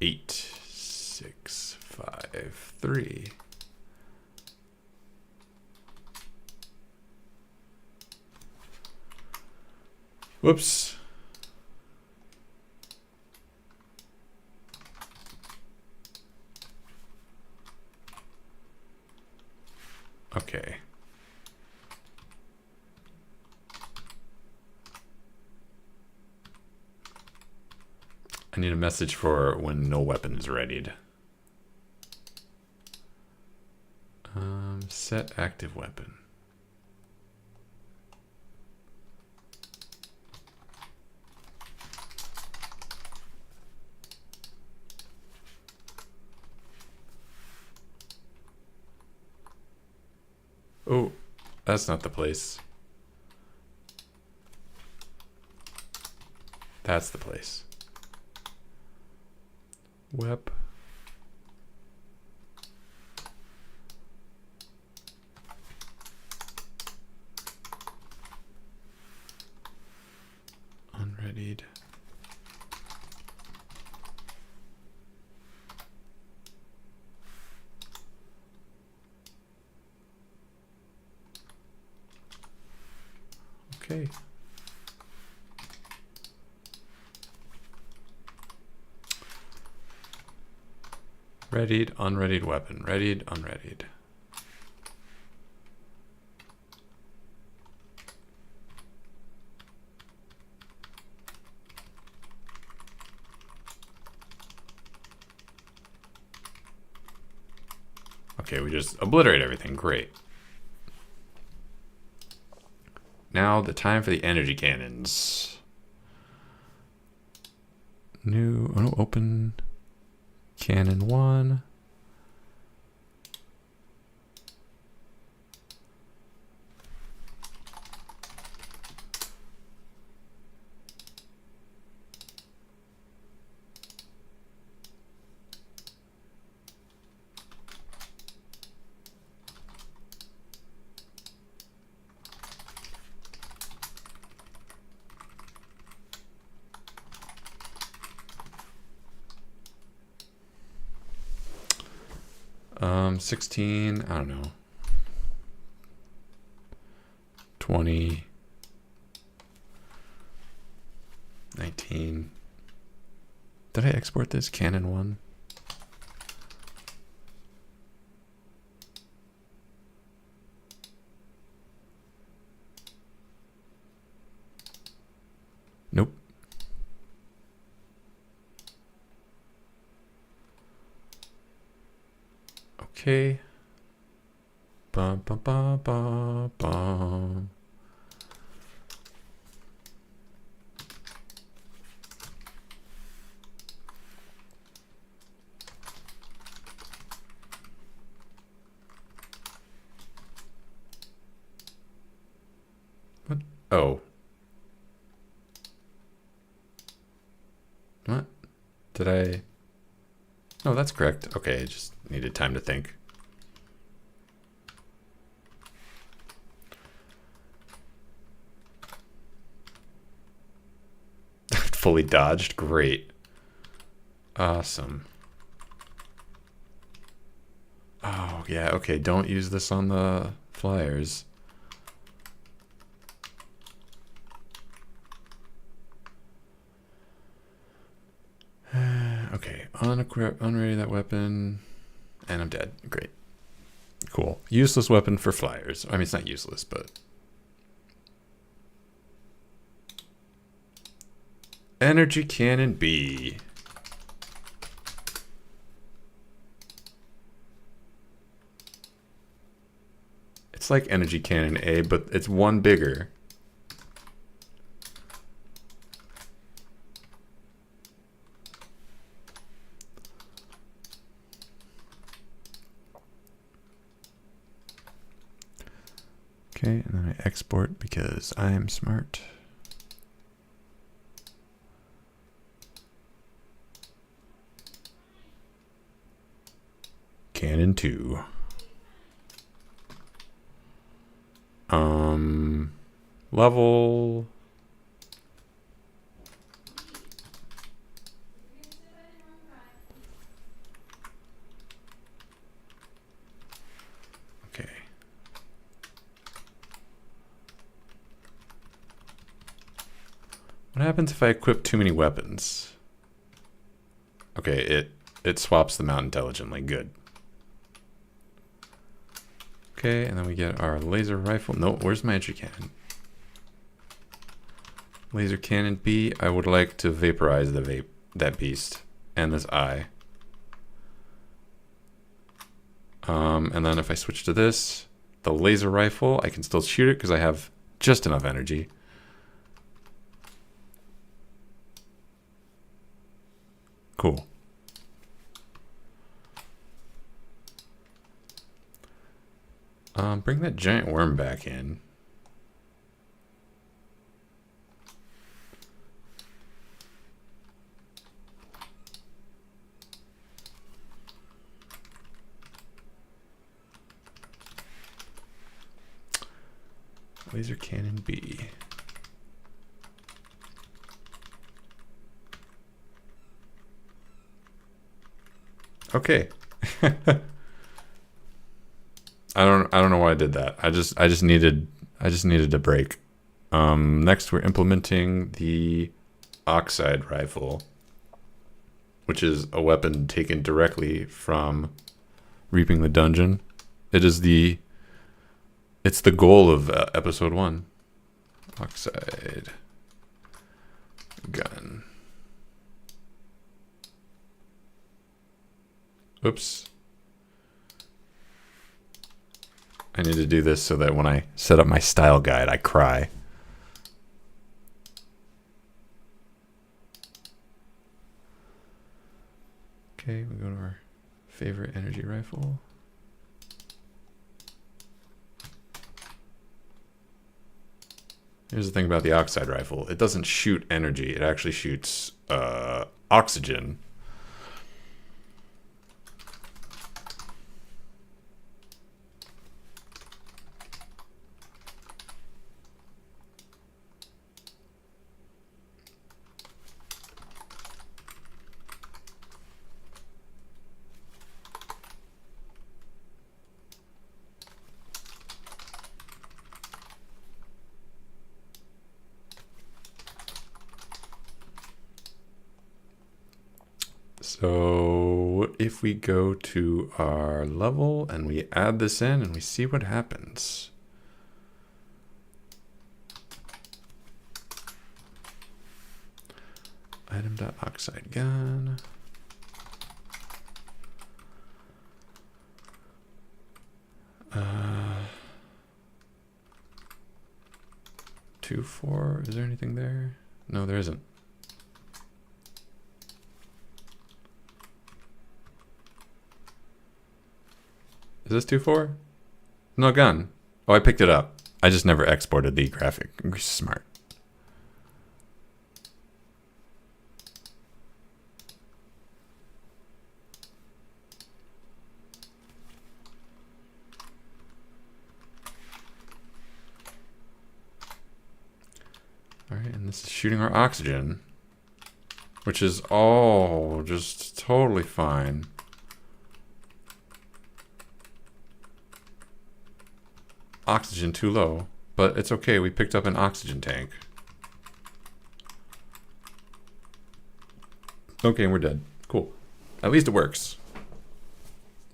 Eight, 6, 5, 3. Whoops. Okay. I need a message for when no weapon is readied. Set active weapon. Oh, that's not the place. That's the place. Web. Unreadied. Okay. Readied, unreadied weapon. Readied, unreadied. Okay, we just obliterate everything. Great. Now the time for the energy cannons. New, oh no, open cannon 1. Um, 16, I don't know. 20. 19. Did I export this? Cannon 1? Nope. Okay. Bum, bum, bum, bum, bum. What? Oh. What? Did I? Oh, that's correct. Okay, I just needed time to think. Fully dodged. Great. Awesome. Oh, yeah. Okay, don't use this on the flyers. Okay, unequip, unready that weapon, and I'm dead. Great. Cool. Useless weapon for flyers. I mean, it's not useless, but... Energy Cannon B. It's like Energy Cannon A, but it's one bigger. Okay, and then I export because I am smart. Cannon 2. Level... Okay. What happens if I equip too many weapons? Okay, it swaps them out intelligently. Good. Okay, and then we get our laser rifle. No, where's my entry cannon? Laser cannon B. I would like to vaporize that beast and this eye. And then if I switch to this, the laser rifle, I can still shoot it because I have just enough energy. Cool. Bring that giant worm back in. Laser cannon B. Okay. I don't know why I did that. I just needed a break. Next we're implementing the oxide rifle, which is a weapon taken directly from Reaping the Dungeon. It's the goal of episode 1. Oxide gun. Oops. I need to do this so that when I set up my style guide, I cry. Okay, we go to our favorite energy rifle. Here's the thing about the oxide rifle. It doesn't shoot energy. It actually shoots oxygen. So if we go to our level and we add this in and we see what happens. Item.oxide gun. Two, 4, is there anything there? No, there isn't. Is this 2.4? No gun. Oh, I picked it up. I just never exported the graphic. Smart. All right, and this is shooting our oxygen, which is all just totally fine. Oxygen too low, but it's okay. We picked up an oxygen tank. Okay, and we're dead. Cool. At least it works.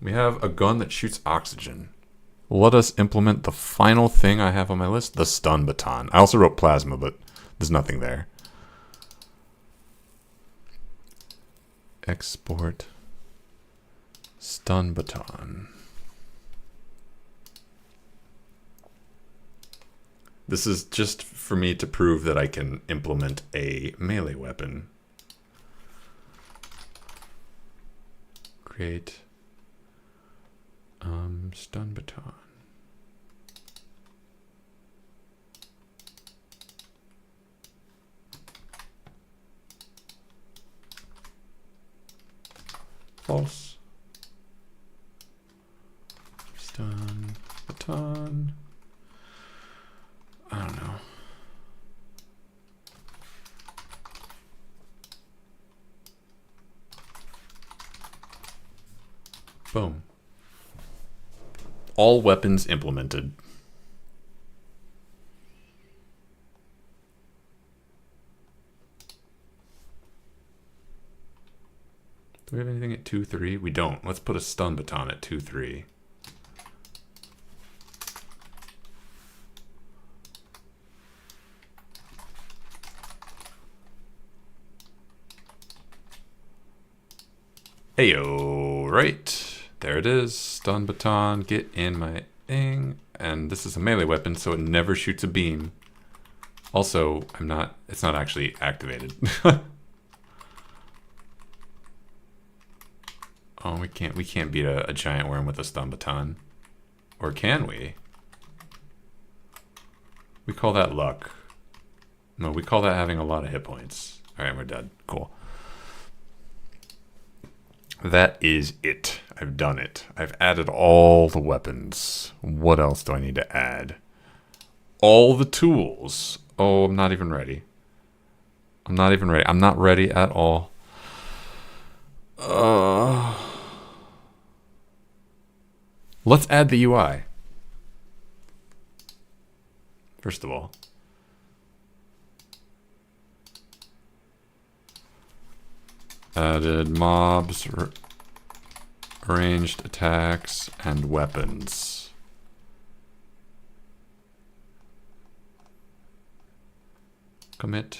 We have a gun that shoots oxygen. Let us implement the final thing I have on my list, the stun baton. I also wrote plasma, but there's nothing there. Export stun baton. This is just for me to prove that I can implement a melee weapon. Create stun baton. False. Stun baton. I don't know. Boom. All weapons implemented. Do we have anything at 2-3? We don't. Let's put a stun baton at 2-3. Heyo, right. There it is. Stun baton, get in my thing. And this is a melee weapon, so it never shoots a beam. Also, it's not actually activated. Oh, we can't beat a giant worm with a stun baton. Or can we? We call that luck. No, we call that having a lot of hit points. All right, we're dead. Cool. That is it. I've done it. I've added all the weapons. What else do I need to add? All the tools. Oh, I'm not even ready. I'm not even ready. I'm not ready at all. Let's add the UI. First of all. Added mobs, ranged attacks, and weapons. Commit.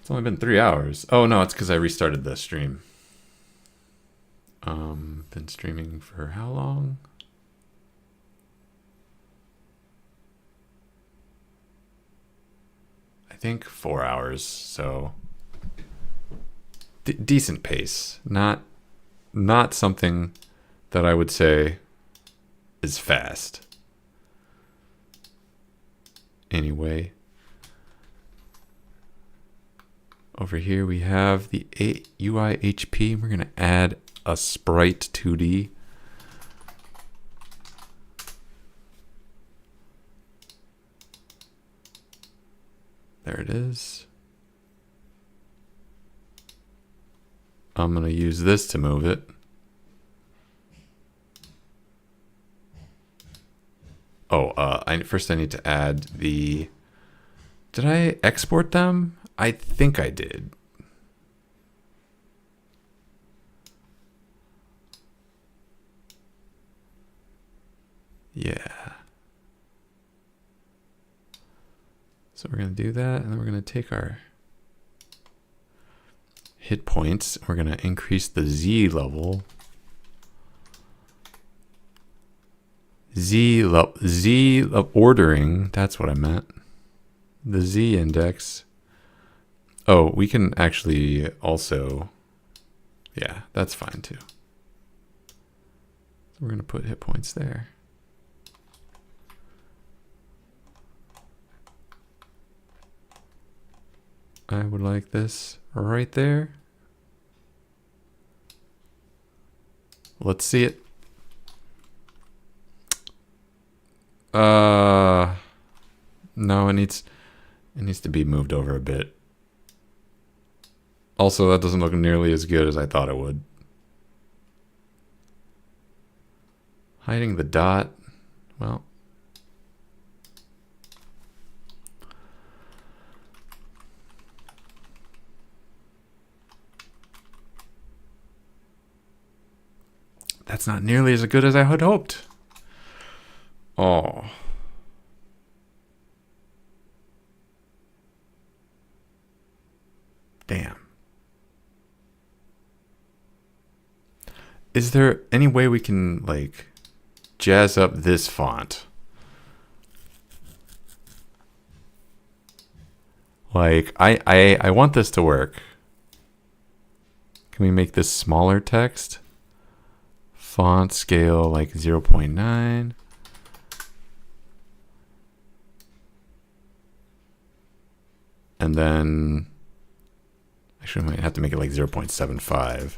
It's only been 3 hours. Oh no, it's because I restarted the stream. Been streaming for how long? I think 4 hours, so decent pace. Not something that I would say is fast. Anyway, over here we have the UI HP. We're gonna add a sprite 2D. There it is. I'm gonna use this to move it. Oh, first I need to add the... Did I export them? I think I did. Yeah. So we're going to do that, and then we're going to take our hit points. We're going to increase the Z level. Z ordering, that's what I meant. The Z index. Oh, we can actually also, yeah, that's fine too. So we're going to put hit points there. I would like this right there. Let's see it. No, it needs to be moved over a bit. Also, that doesn't look nearly as good as I thought it would. Hiding the dot. Well, that's not nearly as good as I had hoped. Oh. Damn. Is there any way we can, like, jazz up this font? Like, I want this to work. Can we make this smaller text? Font scale like 0.9. And then actually I might have to make it like 0.75.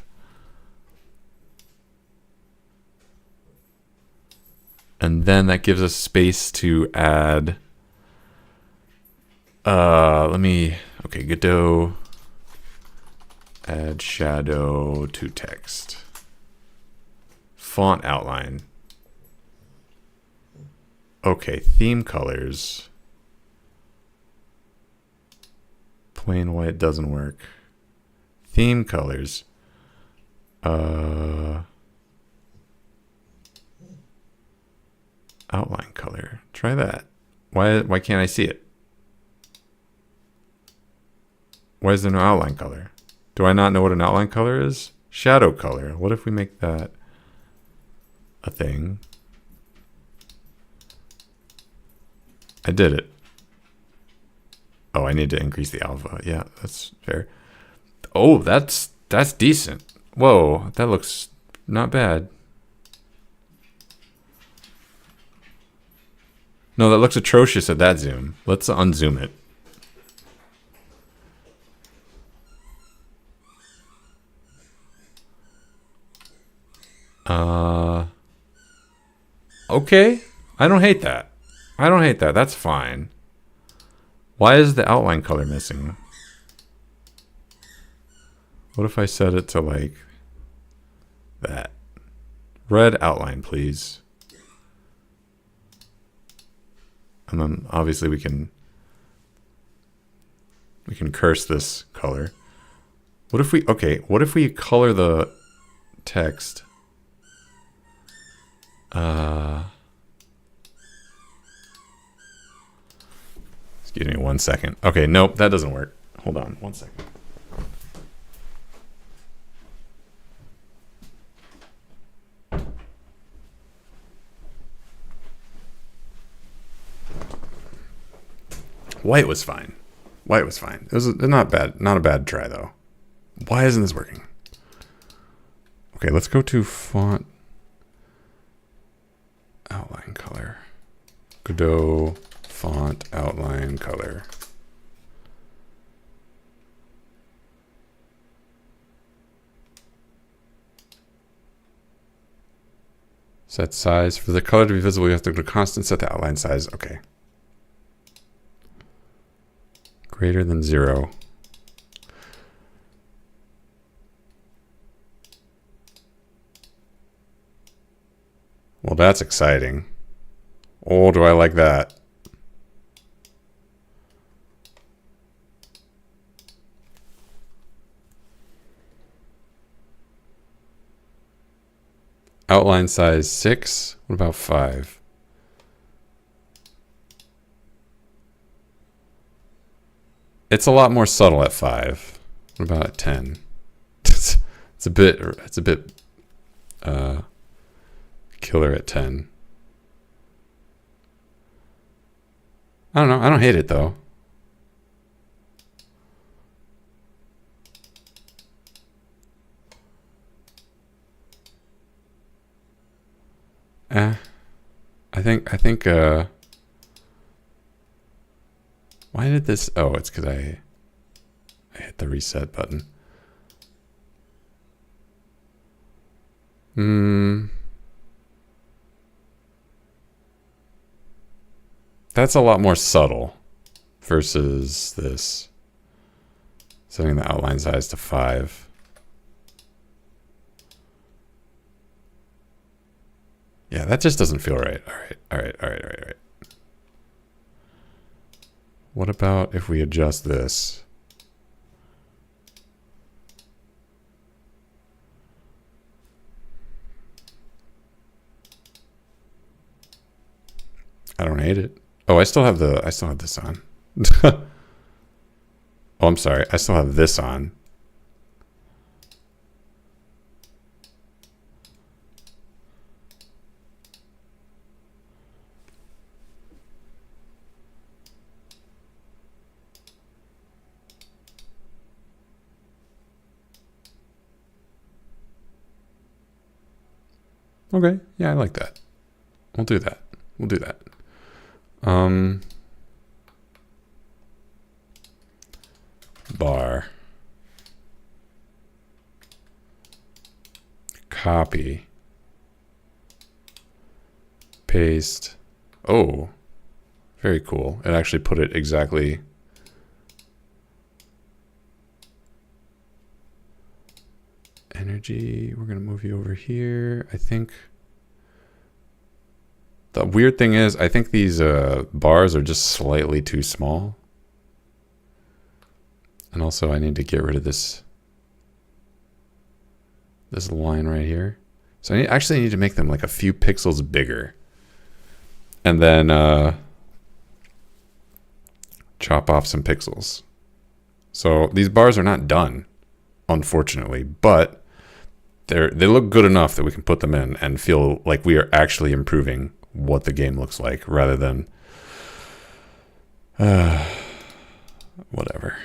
And then that gives us space to add okay, Godot, add shadow to text. Font outline. Okay, theme colors. Plain white doesn't work. Theme colors. Outline color. Try that. Why can't I see it? Why is there no outline color? Do I not know what an outline color is? Shadow color. What if we make that a thing? I did it. Oh, I need to increase the alpha. Yeah, that's fair. Oh, that's decent. Whoa, that looks not bad. No, that looks atrocious at that zoom. Let's unzoom it. Okay. I don't hate that. I don't hate that. That's fine. Why is the outline color missing? What if I set it to like that? Red outline, please. And then obviously we can curse this color. What if we, okay, what if we color the text? Excuse me 1 second. Okay, nope, that doesn't work. Hold on 1 second. White was fine. White was fine. It was not bad. Not a bad try though. Why isn't this working? Okay, let's go to font outline color. Godot font outline color. Set size. For the color to be visible, you have to go to constant, set the outline size. Okay. Greater than 0. Well, that's exciting. Oh, do I like that? Outline size 6. What about 5? It's a lot more subtle at 5. What about at 10? It's a bit killer at 10. I don't know. I don't hate it though. I think why did this, oh, it's because I hit the reset button. That's a lot more subtle versus this. Setting the outline size to 5. Yeah, that just doesn't feel right. All right. What about if we adjust this? I don't hate it. Oh, I still have this on. Oh, I'm sorry. I still have this on. Okay, yeah, I like that. We'll do that. We'll do that. Bar. Copy. Paste. Oh, very cool. It actually put it exactly. Energy, we're gonna move you over here. I think the weird thing is I think these bars are just slightly too small. And also I need to get rid of this line right here. So I actually need to make them like a few pixels bigger. And then chop off some pixels. So these bars are not done, unfortunately, but they look good enough that we can put them in and feel like we are actually improving what the game looks like rather than whatever.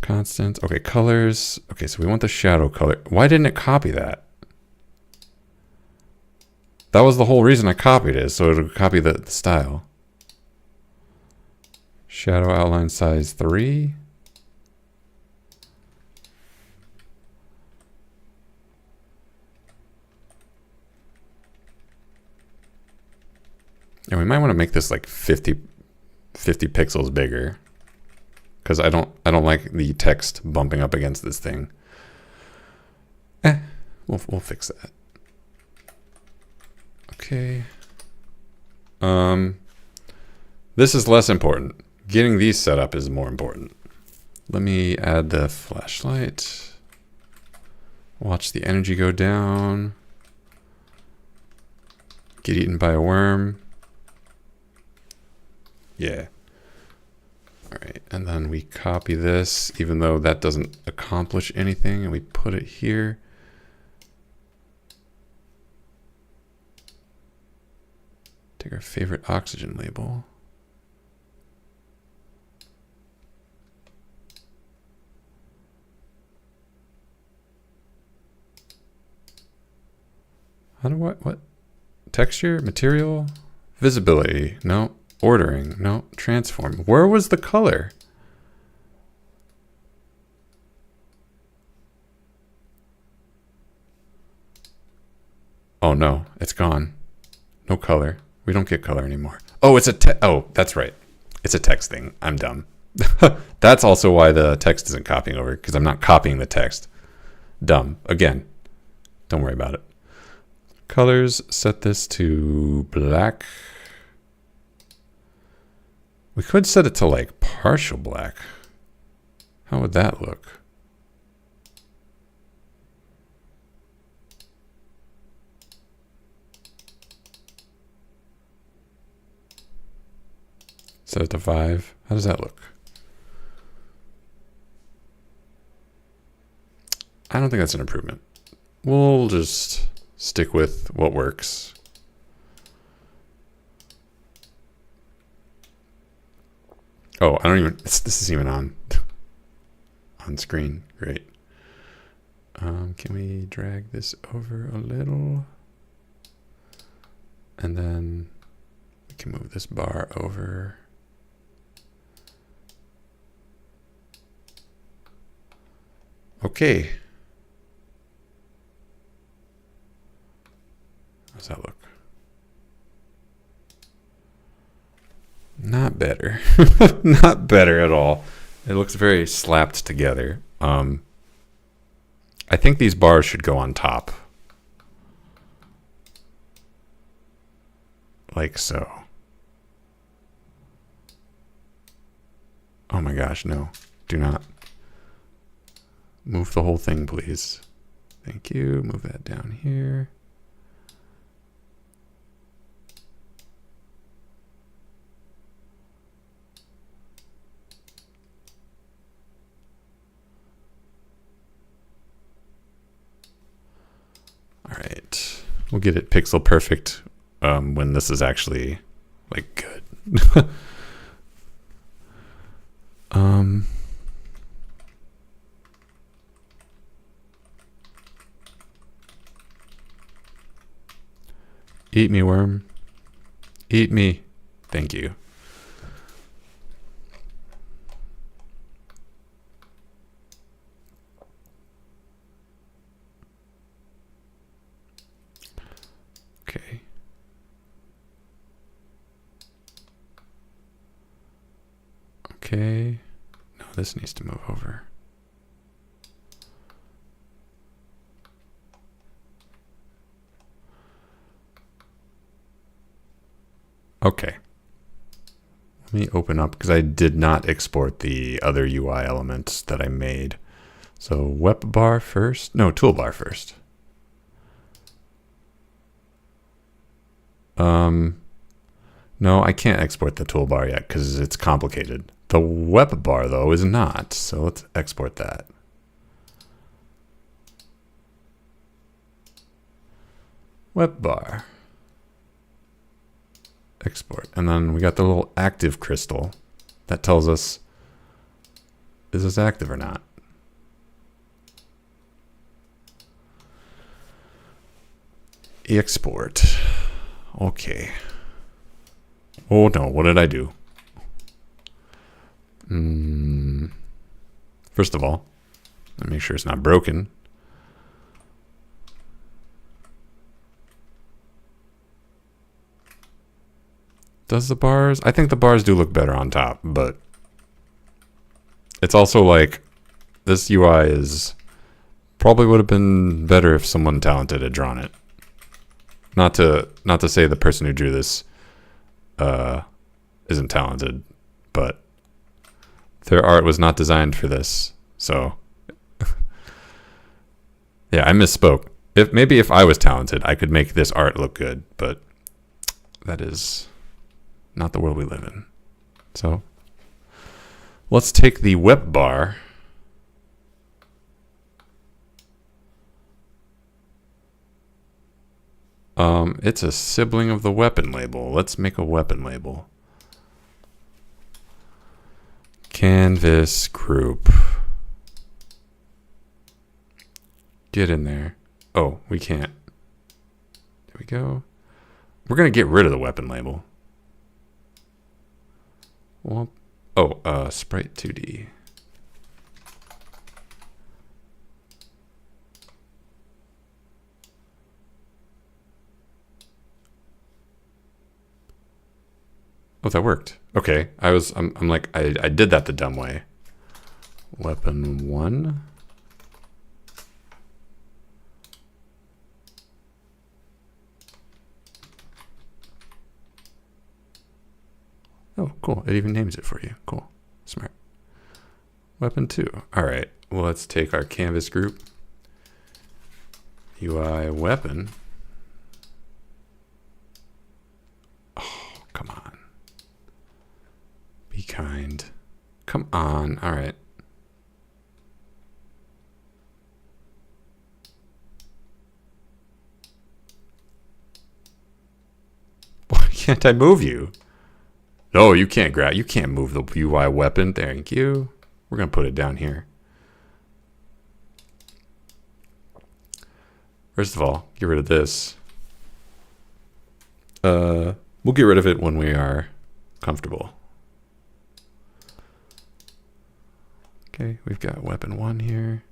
Constant. Okay, colors. Okay, so we want the shadow color. Why didn't it copy that? That was the whole reason I copied it, so it would copy the style. Shadow outline size 3. And we might want to make this like 50 pixels bigger, because I don't like the text bumping up against this thing. We'll fix that. Okay. This is less important. Getting these set up is more important. Let me add the flashlight. Watch the energy go down. Get eaten by a worm. Yeah. All right, and then we copy this, even though that doesn't accomplish anything, and we put it here. Take our favorite oxygen label. What? Texture, material, visibility, no. Ordering, no. Transform. Where was the color? Oh no, it's gone. No color. We don't get color anymore. Oh, it's oh, that's right. It's a text thing. I'm dumb. That's also why the text isn't copying over, because I'm not copying the text. Dumb. Again, don't worry about it. Colors, set this to black. We could set it to like partial black. How would that look? Set it to 5. How does that look? I don't think that's an improvement. We'll just stick with what works. Oh, I don't even, this is even on screen. Great. Can we drag this over a little? And then we can move this bar over. Okay. How does that look? Not better. Not better at all. It looks very slapped together. I think these bars should go on top. Like so. Oh my gosh, no. Do not. Move the whole thing, please. Thank you. Move that down here. All right. We'll get it pixel perfect when this is actually like good. Eat me, worm. Eat me. Thank you. Okay. Okay. No, this needs to move over. Okay. Let me open up, because I did not export the other UI elements that I made. So web bar first. No, toolbar first. No, I can't export the toolbar yet because it's complicated. The web bar, though, is not. So let's export that. Web bar. Export. And then we got the little active crystal that tells us, is this active or not? Export. Okay. Oh no, what did I do? First of all, let me make sure it's not broken. Does the bars? I think the bars do look better on top, but it's also like this UI is probably would have been better if someone talented had drawn it. Not to say the person who drew this isn't talented, but their art was not designed for this. So yeah, I misspoke. If I was talented, I could make this art look good, but that is not the world we live in. So let's take the web bar. It's a sibling of the weapon label. Let's make a weapon label. Canvas group. Get in there. Oh, we can't. There we go. We're going to get rid of the weapon label. Well, Sprite 2D. Oh, that worked. Okay, I'm like, I did that the dumb way. Weapon 1. Oh, cool. It even names it for you. Cool. Smart. Weapon 2. All right. Well, let's take our canvas group. UI weapon. Oh, come on. Be kind. Come on. All right. Why can't I move you? No, you can't grab. You can't move the UI weapon. Thank you. We're gonna put it down here. First of all, get rid of this. We'll get rid of it when we are comfortable. Okay, we've got weapon 1 here.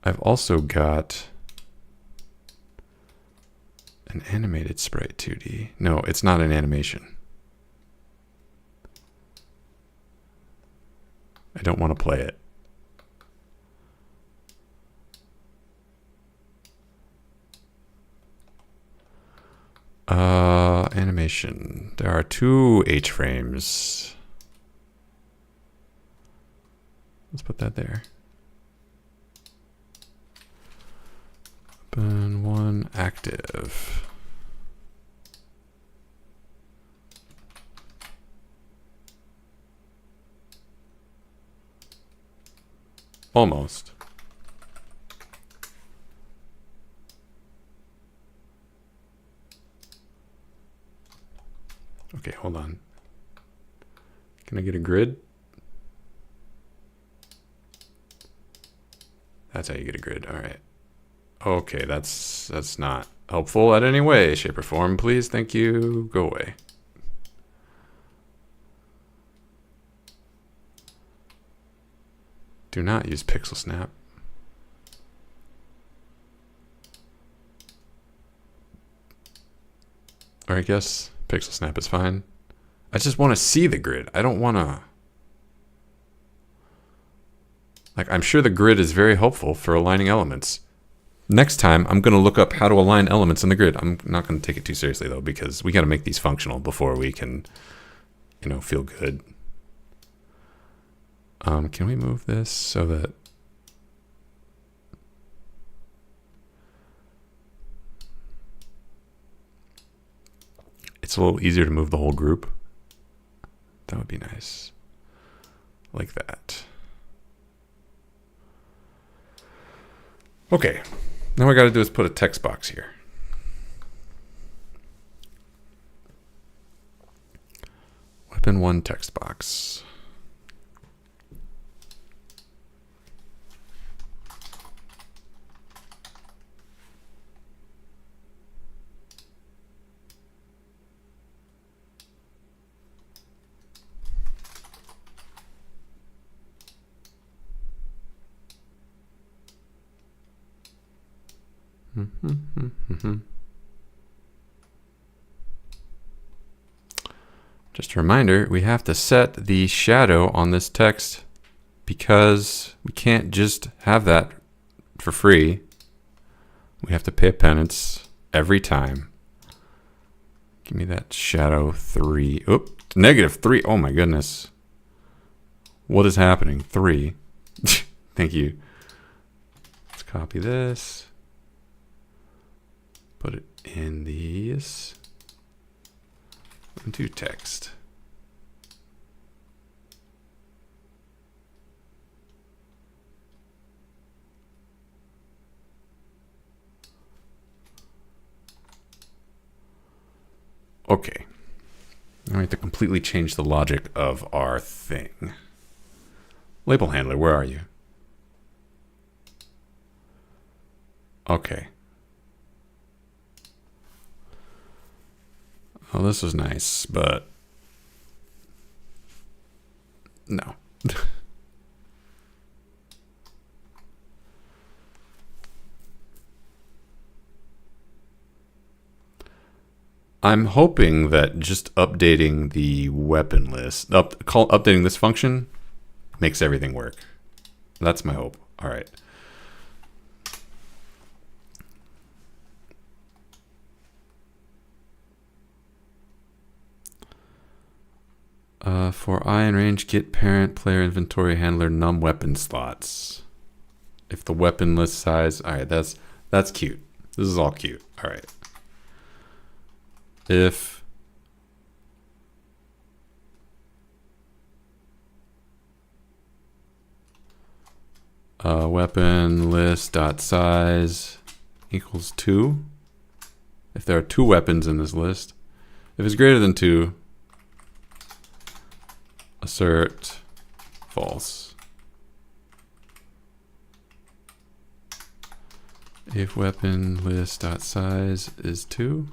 I've also got an animated sprite 2D. No, it's not an animation. I don't want to play it. Animation. There are 2 H frames. Let's put that there. Open 1 active. Almost. Okay, hold on. Can I get a grid? That's how you get a grid. All right. Okay, that's not helpful in any way, shape, or form. Please, thank you. Go away. Do not use pixel snap. Or I guess pixel snap is fine. I just want to see the grid. I don't want to... Like, I'm sure the grid is very helpful for aligning elements. Next time, I'm going to look up how to align elements in the grid. I'm not going to take it too seriously, though, because we got to make these functional before we can, you know, feel good. Can we move this so that... it's a little easier to move the whole group? That would be nice. Like that. Okay. Now what I got to do is put a text box here. Weapon 1 text box. Just a reminder, we have to set the shadow on this text because we can't just have that for free. We have to pay a penance every time. Give me that shadow 3. Oop, -3. Oh my goodness. What is happening? 3. Thank you. Let's copy this. Put it in these. Into text. Okay. Now we have to completely change the logic of our thing. Label handler, where are you? Okay. Oh, this was nice, but no. I'm hoping that just updating the weapon list, updating this function, makes everything work. That's my hope. All right. For I in range, get parent, player, inventory, handler, num weapon slots. If the weapon list size, all right, that's cute. This is all cute. All right. If weapon list dot size equals 2, if there are 2 weapons in this list, if it's greater than 2, assert false. If weapon list dot size is 2,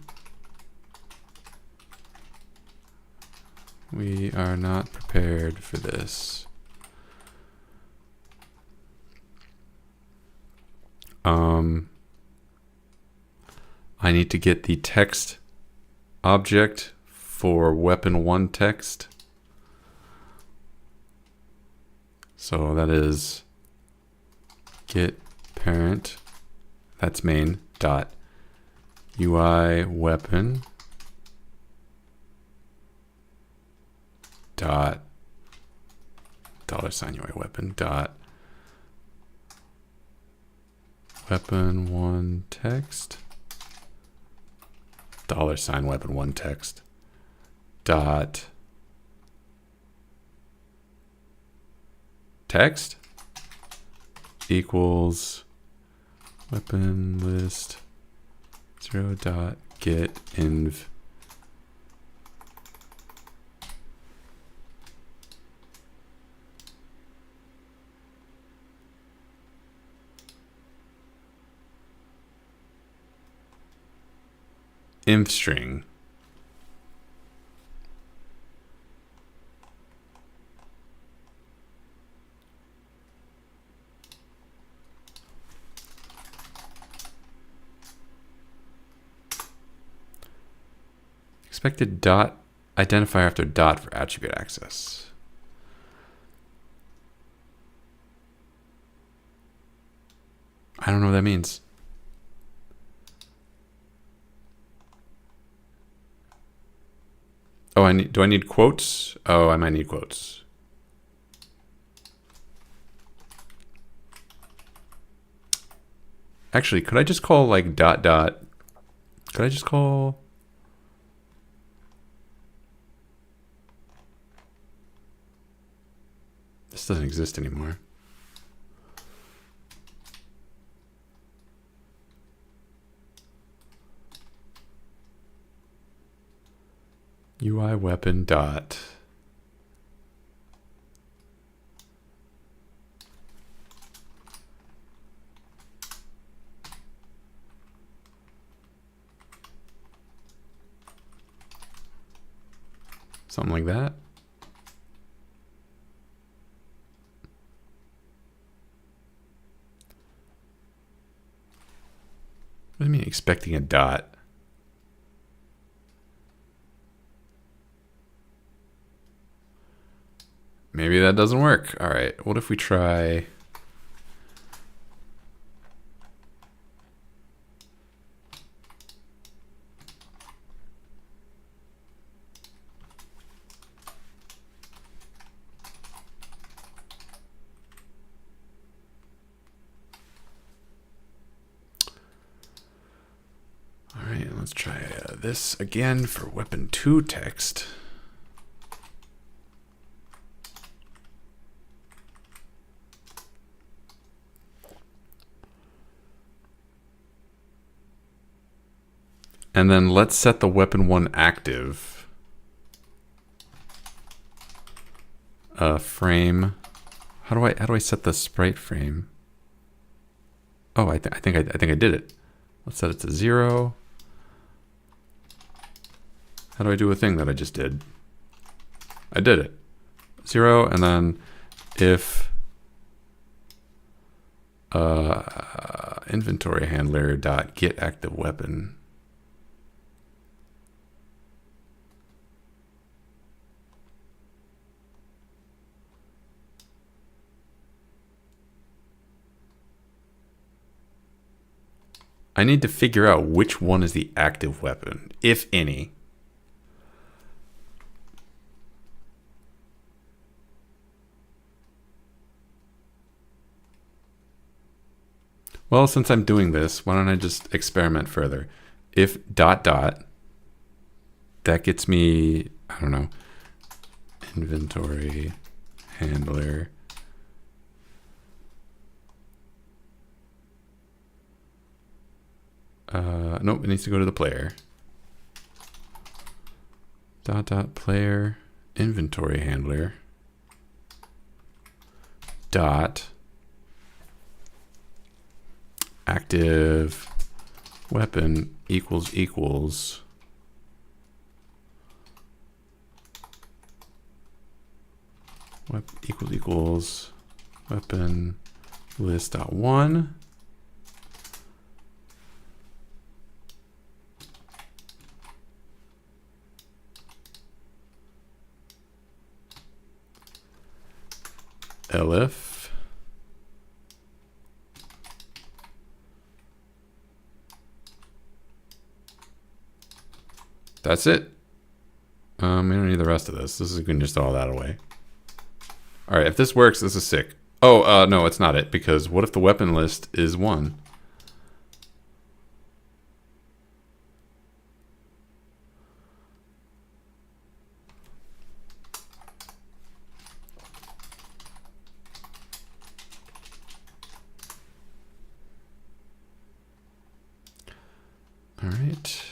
we are not prepared for this. I need to get the text object for weapon 1 text. So that is get parent, that's main, dot UI weapon dot $sign UI weapon dot weapon 1 text $sign weapon 1 text dot text equals weapon list 0 dot get inv inf string. Expected dot identifier after dot for attribute access. I don't know what that means. Oh, do I need quotes? Oh, I might need quotes. Actually, could I just call like dot dot? Could I just call? This doesn't exist anymore. UI weapon dot something like that. What do you mean expecting a dot? Maybe that doesn't work. All right, what if we try... All right, let's try this again for weapon 2 text. And then let's set the weapon 1 active. Frame. How do I set the sprite frame? Oh, I think I did it. Let's set it to 0. How do I do a thing that I just did? I did it. 0, and then if inventory handler dot get active weapon. I need to figure out which one is the active weapon, if any. Well, since I'm doing this, why don't I just experiment further? If ... that gets me, I don't know, inventory handler. Nope, it needs to go to the player. Player inventory handler dot active weapon equals weapon list dot one. elif that's it. We don't need the rest of this. This is going to just throw all that away. All right, if this works, this is sick. Oh, no, it's not it, because what if the weapon list is 1? All right.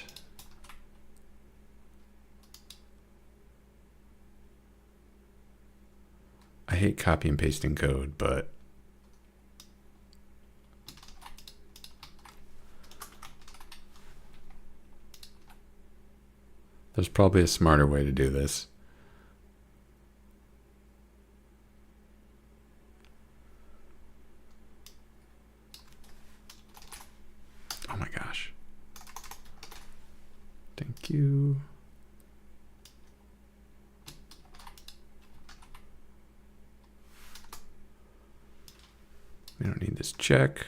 I hate copy and pasting code, but there's probably a smarter way to do this. Oh my gosh. Thank you. We don't need this check.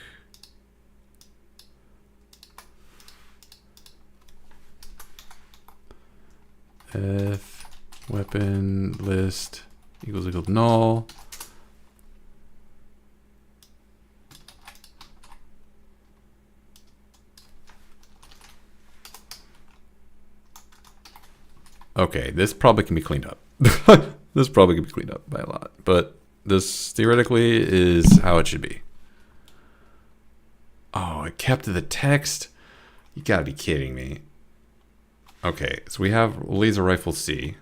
If weapon list equals null. Okay, this probably can be cleaned up. This probably can be cleaned up by a lot, but this theoretically is how it should be. Oh, it kept the text? You gotta be kidding me. Okay, so we have laser rifle C.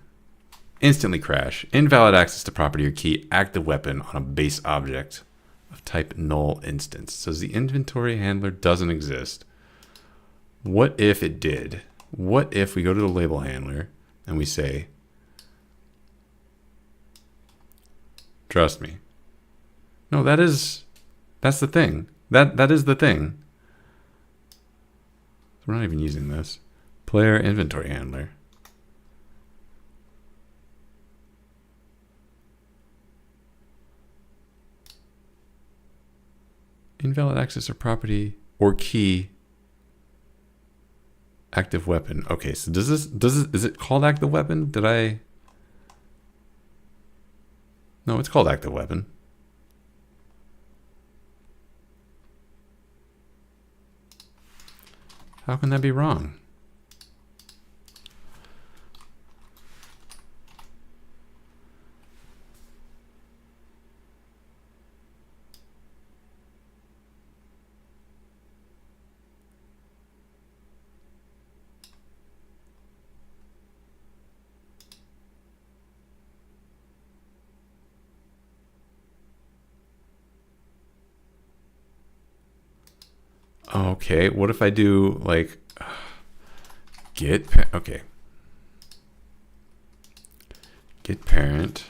Instantly crash. Invalid access to property or key. Active weapon on a base object of type null instance. So the inventory handler doesn't exist. What if it did? What if we go to the label handler and we say, trust me. No, that's the thing. That is the thing. We're not even using this. Player inventory handler. Invalid access or property or key. Active weapon. Okay, so is it called active weapon? Did I? No, it's called active weapon. How can that be wrong? Okay, what if I do like okay. Get parent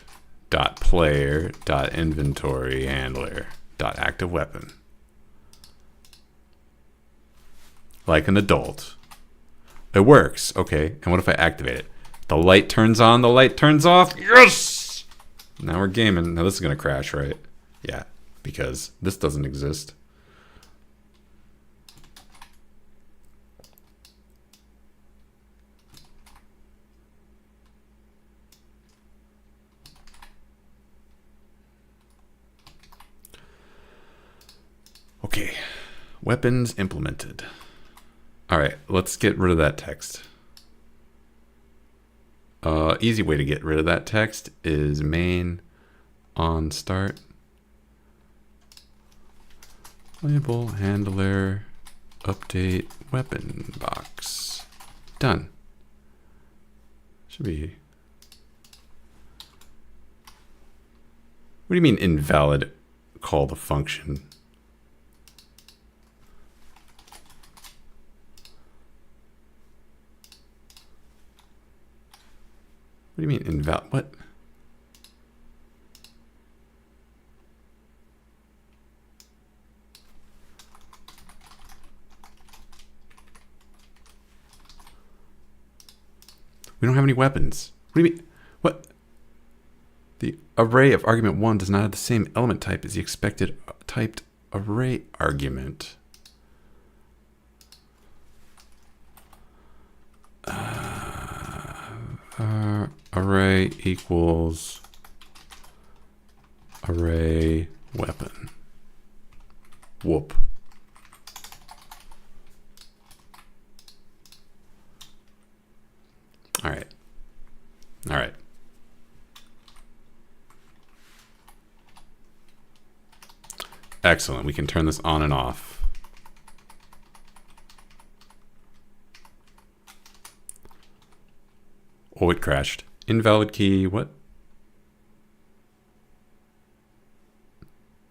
dot player dot inventory handler dot active weapon. Like an adult. It works. Okay, and what if I activate it? The light turns on, the light turns off. Yes! Now we're gaming. Now this is gonna crash, right? Yeah, because this doesn't exist. Okay, weapons implemented. All right, let's get rid of that text. Easy way to get rid of that text is main on start. Label handler update weapon box. Done. Should be. What do you mean invalid call the function? What do you mean invalid? What? We don't have any weapons. What do you mean? What? The array of argument 1 does not have the same element type as the expected typed array argument. Array equals array weapon. Whoop. All right. All right. Excellent. We can turn this on and off. Oh, it crashed. Invalid key. What?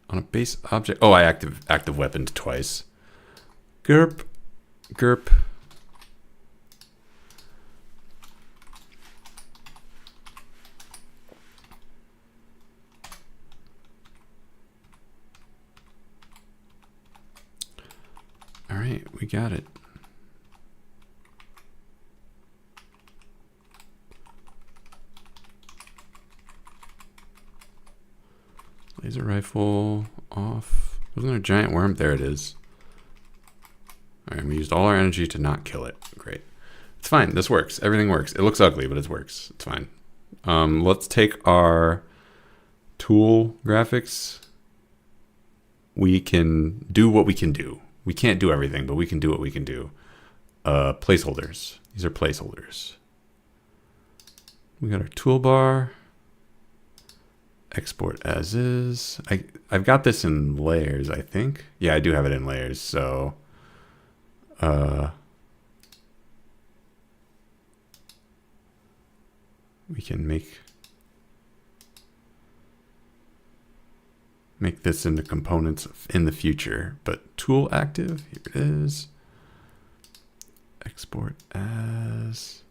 On a base object. Oh, I active weapons twice. Gerp. Gerp. All right, we got it. Laser rifle off. Wasn't there a giant worm? There it is. All right, we used all our energy to not kill it. Great. It's fine. This works. Everything works. It looks ugly, but it works. It's fine. Let's take our tool graphics. We can do what we can do. We can't do everything, but we can do what we can do. Placeholders. These are placeholders. We got our toolbar. Export as is. I've got this in layers, I think. Yeah, I do have it in layers, so we can make this into components in the future. But tool active, here it is. Export as.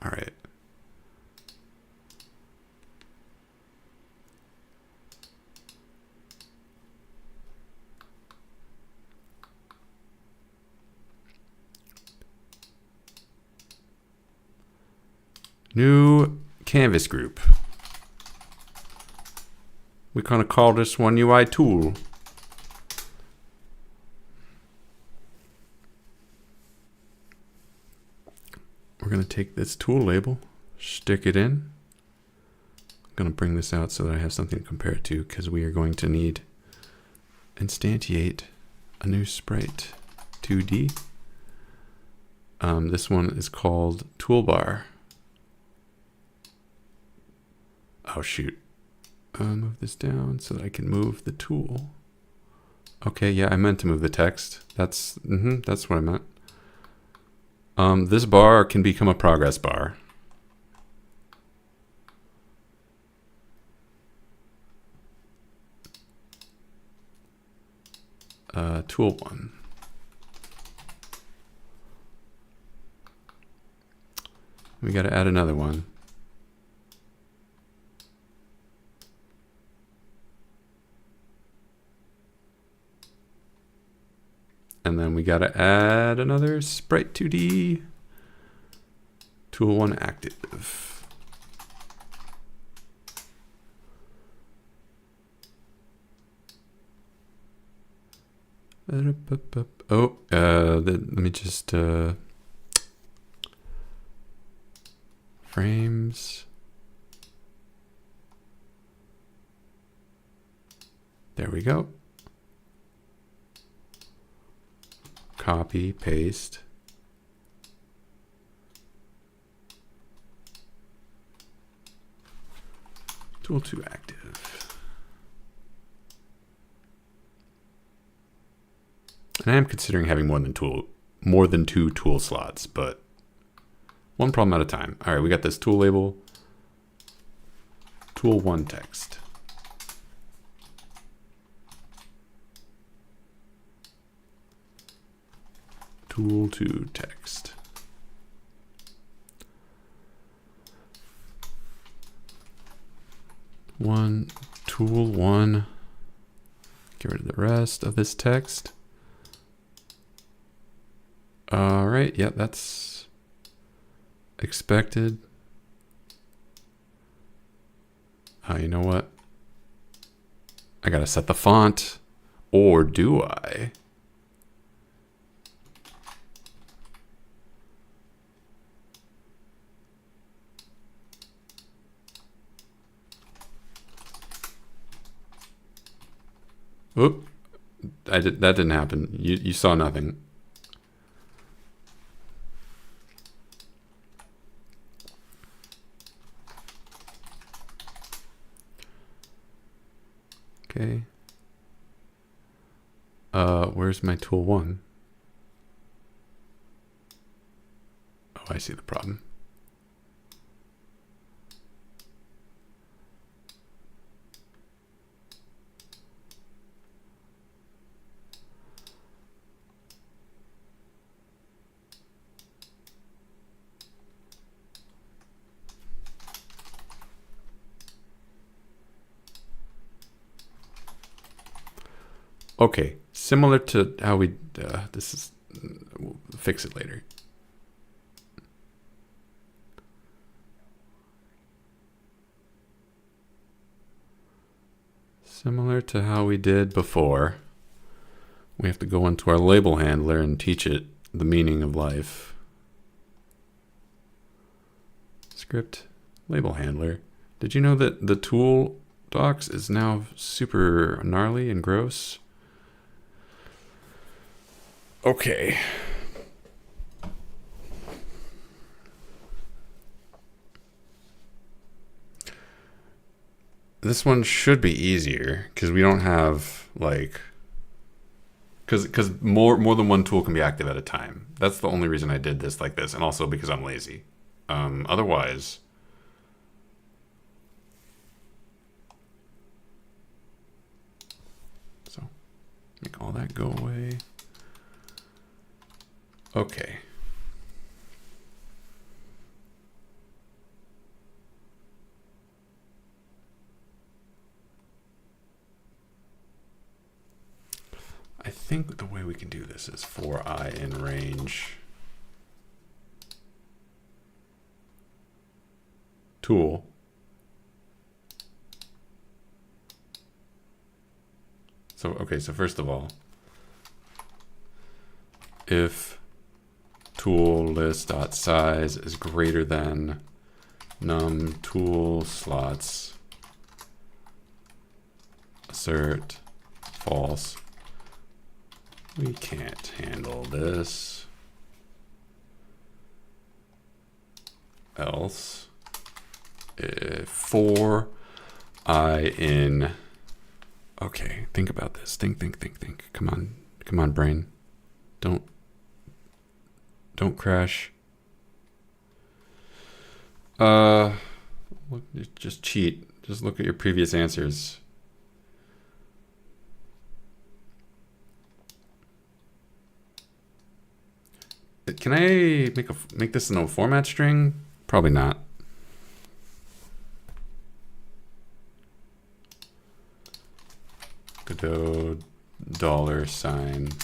All right. New canvas group. We're going to call this one UI tool. We're going to take this tool label, stick it in. I'm going to bring this out so that I have something to compare it to, because we are going to need instantiate a new sprite 2D. This one is called toolbar. Oh shoot. Move this down so that I can move the tool. Okay, yeah, I meant to move the text. That's what I meant. This bar can become a progress bar. Tool 1. We got to add another one. And then we got to add another sprite 2D. Tool 1 active. Oh, let me just frames. There we go. Copy, paste. Tool 2 active. And I am considering having more than two tool slots, but one problem at a time. All right, we got this tool label, tool 1 text. Tool 2 text. Tool 1. Get rid of the rest of this text. All right, yeah, that's expected. You know what? I gotta set the font, or do I? Oop, that didn't happen. You saw nothing. Okay. Where's my tool 1? Oh, I see the problem. Okay, similar to how we, we'll fix it later. Similar to how we did before, we have to go into our label handler and teach it the meaning of life. Script, label handler. Did you know that the tool docs is now super gnarly and gross? Okay. This one should be easier because we don't have like, because more than one tool can be active at a time. That's the only reason I did this like this, and also because I'm lazy. Otherwise, so make all that go away. Okay. I think the way we can do this is for I in range. tool. So, okay, so first of all, if tool list.size is greater than num tool slots, assert false. We can't handle this. Else, if for I in, okay, think about this. Think. Come on, brain. Don't crash. Just cheat. Just look at your previous answers. Can I make this in a format string? Probably not. Godot $.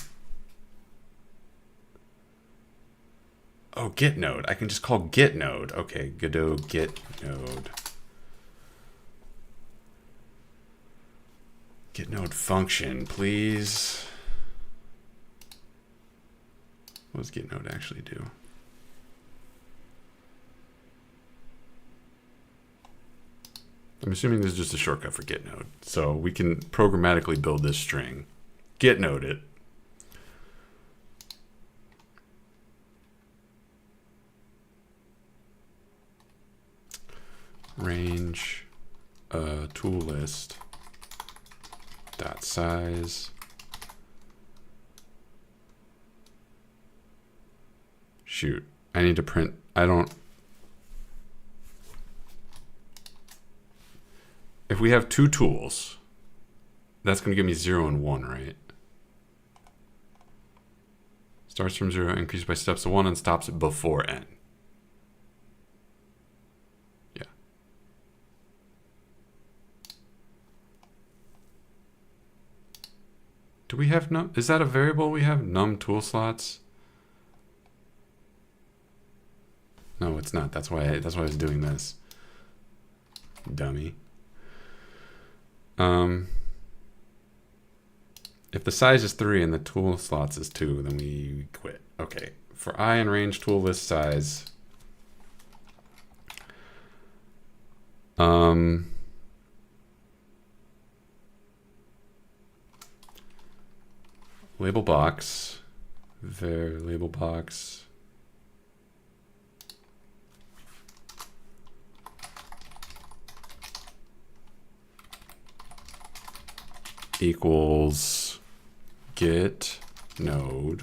Oh, get node. I can just call get node. Okay, Godot get node. Get node function, please. What does get node actually do? I'm assuming this is just a shortcut for get node. So we can programmatically build this string. Get node it. Range tool list dot size. Shoot, I need to print. If we have two tools, that's going to give me 0 and 1, right? Starts from 0, increases by steps of 1, and stops before n. Yeah. Do we have num? Is that a variable we have? Num tool slots? No, it's not. That's why I was doing this. Dummy. If the size is 3 and the tool slots is 2, then we quit. Okay. For I in range tool list size. Label box. Var label box. Equals get node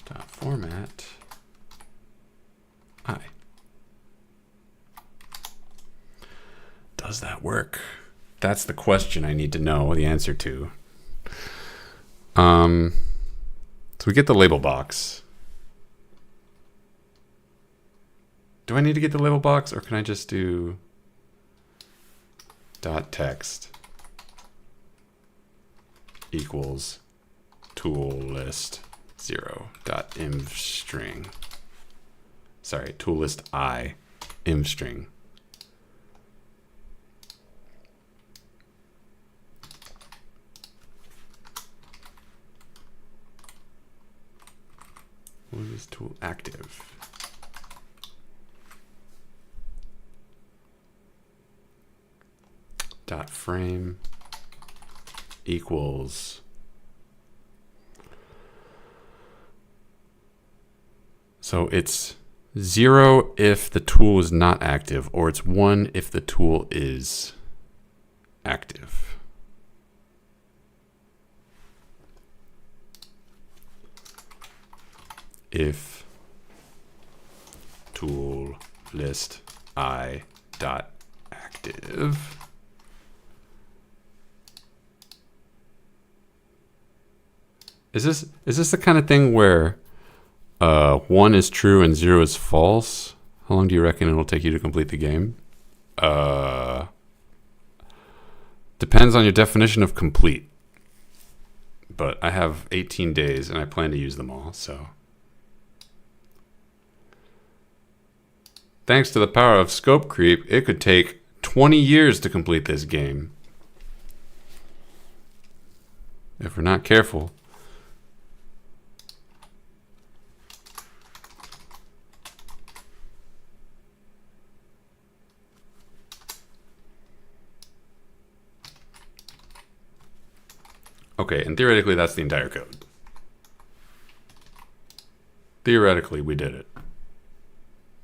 dot format I. Does that work? That's the question I need to know the answer to. So we get the label box. Do I need to get the label box, or can I just do dot text equals tool list 0 dot env string? Sorry, tool list I env string. What is tool active? Dot frame equals so it's 0 if the tool is not active, or it's 1 if the tool is active. If tool list I dot active is this the kind of thing where 1 is true and 0 is false. How long do you reckon it'll take you to complete the game? Depends on your definition of complete. But I have 18 days and I plan to use them all, so. Thanks to the power of scope creep, it could take 20 years to complete this game. If we're not careful. Okay, and theoretically that's the entire code. Theoretically, we did it.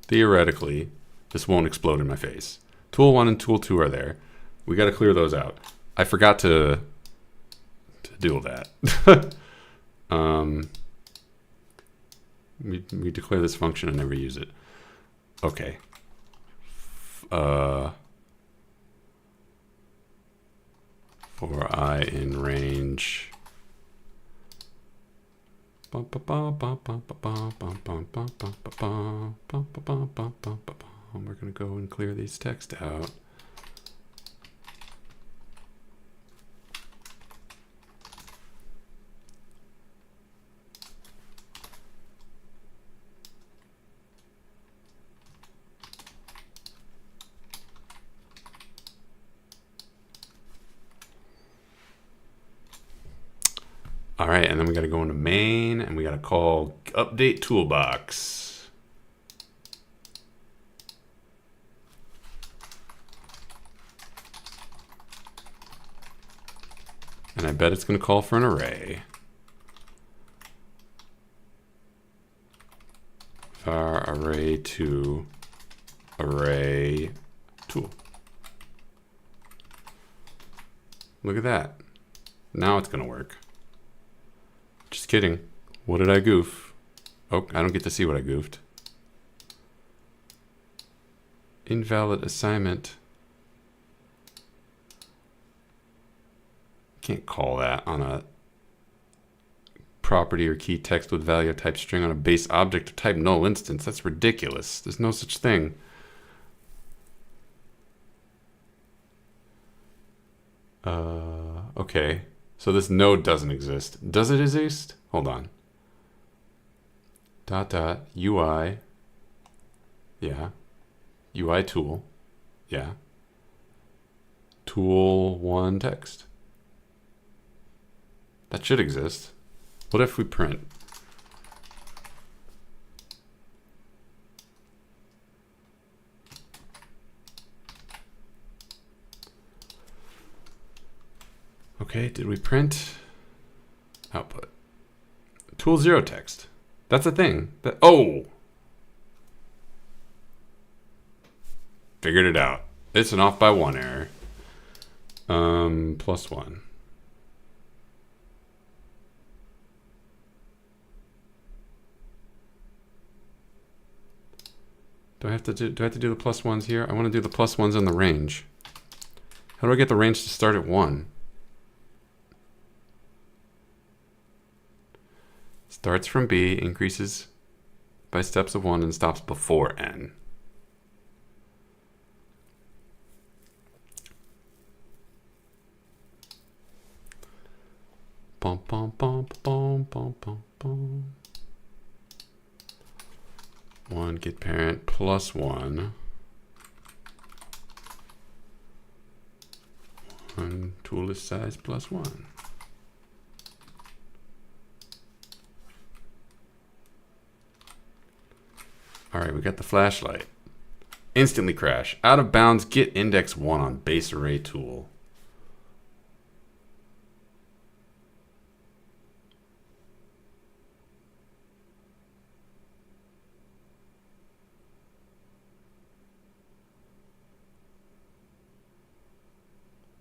Theoretically, this won't explode in my face. Tool 1 and Tool 2 are there. We got to clear those out. I forgot to do that. We declare this function and never use it. Okay. For I in range. We're gonna go and clear these text out. All right, and then we got to go into main, and we got to call update toolbox. And I bet it's going to call for an array. Var array to array tool. Look at that. Now it's going to work. Just kidding. What did I goof? Oh, I don't get to see what I goofed. Invalid assignment. Can't call that on a property or key text with value type string on a base object of type null instance. That's ridiculous. There's no such thing. Okay. So this node doesn't exist. Does it exist? Hold on. Dot dot UI. Yeah. UI tool. Yeah. Tool 1 text. That should exist. What if we print? Okay, did we print? Output. Tool 0 text. That's a thing. Oh! Figured it out. It's an off by 1 error. +1. Do I have to do the +1s here? I want to do the +1s in the range. How do I get the range to start at 1? Starts from B, increases by steps of 1, and stops before N. Bum, bum, bum, bum, bum, bum, bum. 1 get parent +1. 1 tool list size +1. All right, we got the flashlight. Instantly crash. Out of bounds, get index 1 on base array tool.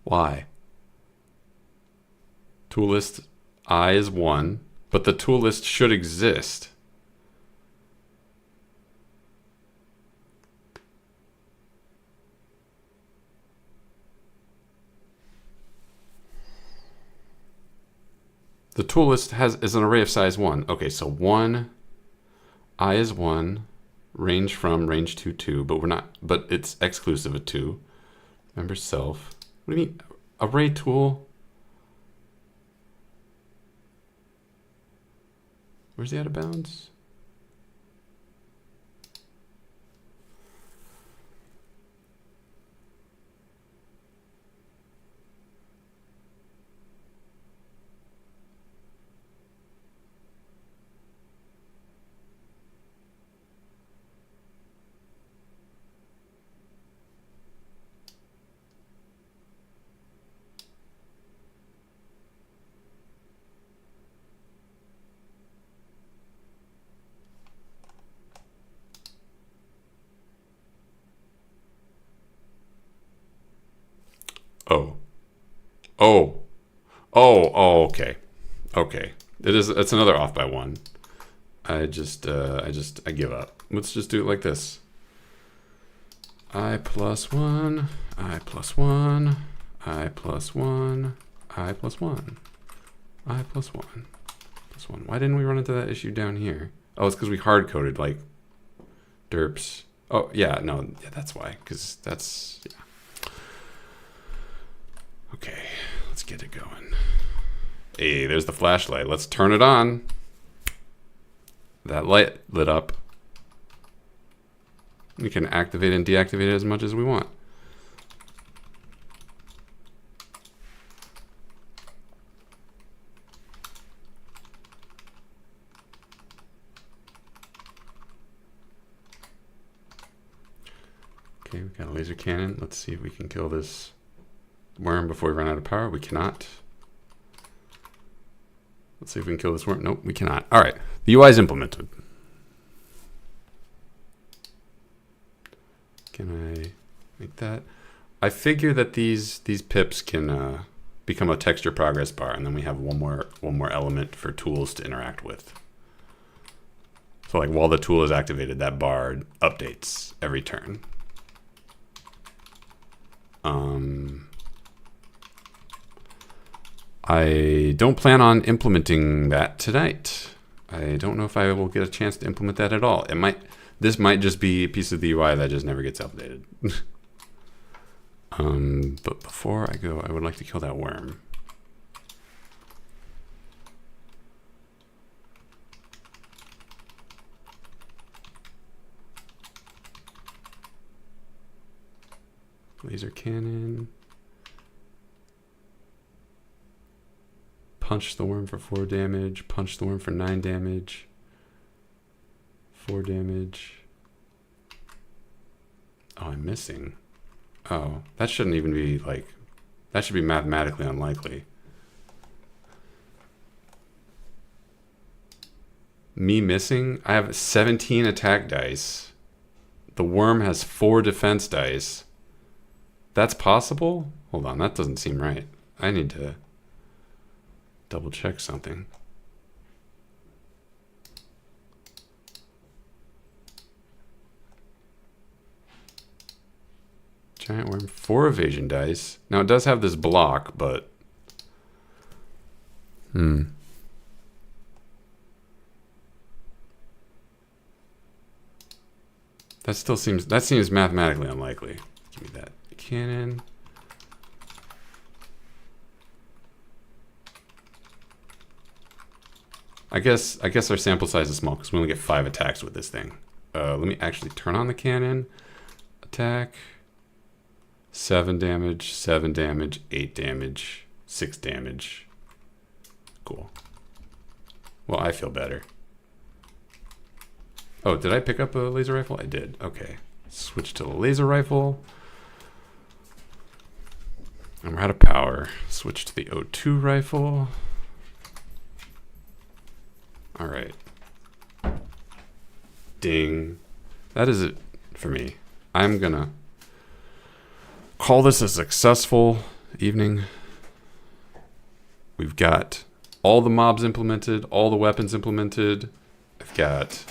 Why? Tool list I is 1, but the tool list should exist. The tool list is an array of size 1. Okay, so 1, I is 1. Range from, range to 2. But we're not, but it's exclusive of 2. Member self. What do you mean? Array tool? Where's he out of bounds? Oh. Oh. Oh, oh, okay. Okay. It's another off by 1. I give up. Let's just do it like this. I plus 1, I plus 1, I plus 1, I plus 1, I plus 1, plus 1. Why didn't we run into that issue down here? Oh, it's because we hard coded like derps. Oh, yeah, no, yeah, that's why. Because that's, yeah. Okay, let's get it going. Hey, there's the flashlight. Let's turn it on. That light lit up. We can activate and deactivate it as much as we want. Okay, we got a laser cannon. Let's see if we can kill this worm before we run out of power. We cannot. Let's see if we can kill this worm. Nope, we cannot. All right, the UI is implemented. Can I make that? I figure that these pips can become a texture progress bar, and then we have one more element for tools to interact with. So like while the tool is activated, that bar updates every turn. I don't plan on implementing that tonight. I don't know if I will get a chance to implement that at all. This might just be a piece of the UI that just never gets updated. But before I go, I would like to kill that worm. Laser cannon. Punch the worm for 4 damage. Punch the worm for 9 damage. 4 damage. Oh, I'm missing. Oh, that shouldn't even be like... That should be mathematically unlikely. Me missing? I have 17 attack dice. The worm has 4 defense dice. That's possible? Hold on, that doesn't seem right. I need to double check something. Giant worm, 4 evasion dice. Now it does have this block, but that seems mathematically unlikely. Give me that cannon. I guess our sample size is small because we only get 5 attacks with this thing. Let me actually turn on the cannon. Attack. 7 damage, 7 damage, 8 damage, 6 damage. Cool. Well, I feel better. Oh, did I pick up a laser rifle? I did. Okay. Switch to the laser rifle. And we're out of power. Switch to the O2 rifle. All right. Ding. That is it for me. I'm gonna call this a successful evening. We've got all the mobs implemented, all the weapons implemented. I've got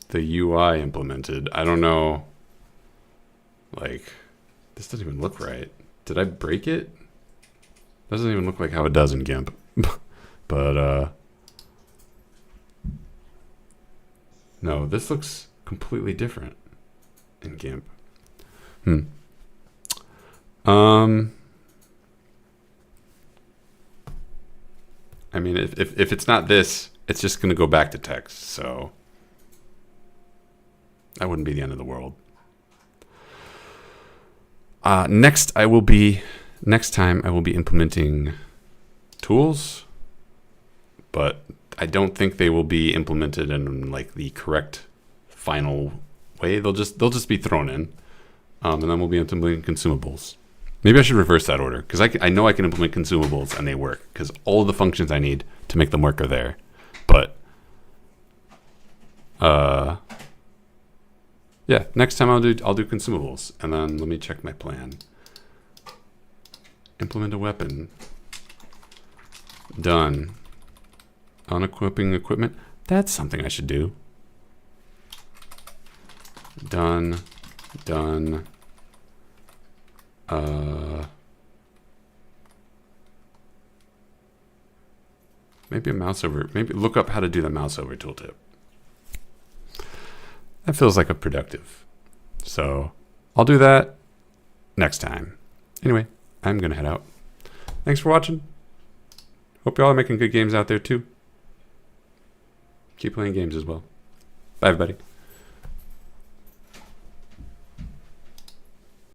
the UI implemented. I don't know. Like, this doesn't even look right. Did I break it? Doesn't even look like how it does in GIMP. But No, this looks completely different in GIMP. I mean, if it's not this, it's just going to go back to text. So that wouldn't be the end of the world. Next time I will be implementing tools, but I don't think they will be implemented in like the correct final way. They'll just be thrown in, and then we'll be implementing consumables. Maybe I should reverse that order, because I know I can implement consumables and they work, because all of the functions I need to make them work are there. But yeah, next time I'll do consumables, and then let me check my plan. Implement a weapon. Done. Unequipping equipment. That's something I should do. Done. Done. Maybe a mouse over. Maybe look up how to do the mouse over tooltip. That feels like a productive. So I'll do that next time. Anyway, I'm gonna head out. Thanks for watching. Hope y'all are making good games out there too. Keep playing games as well. Bye, everybody.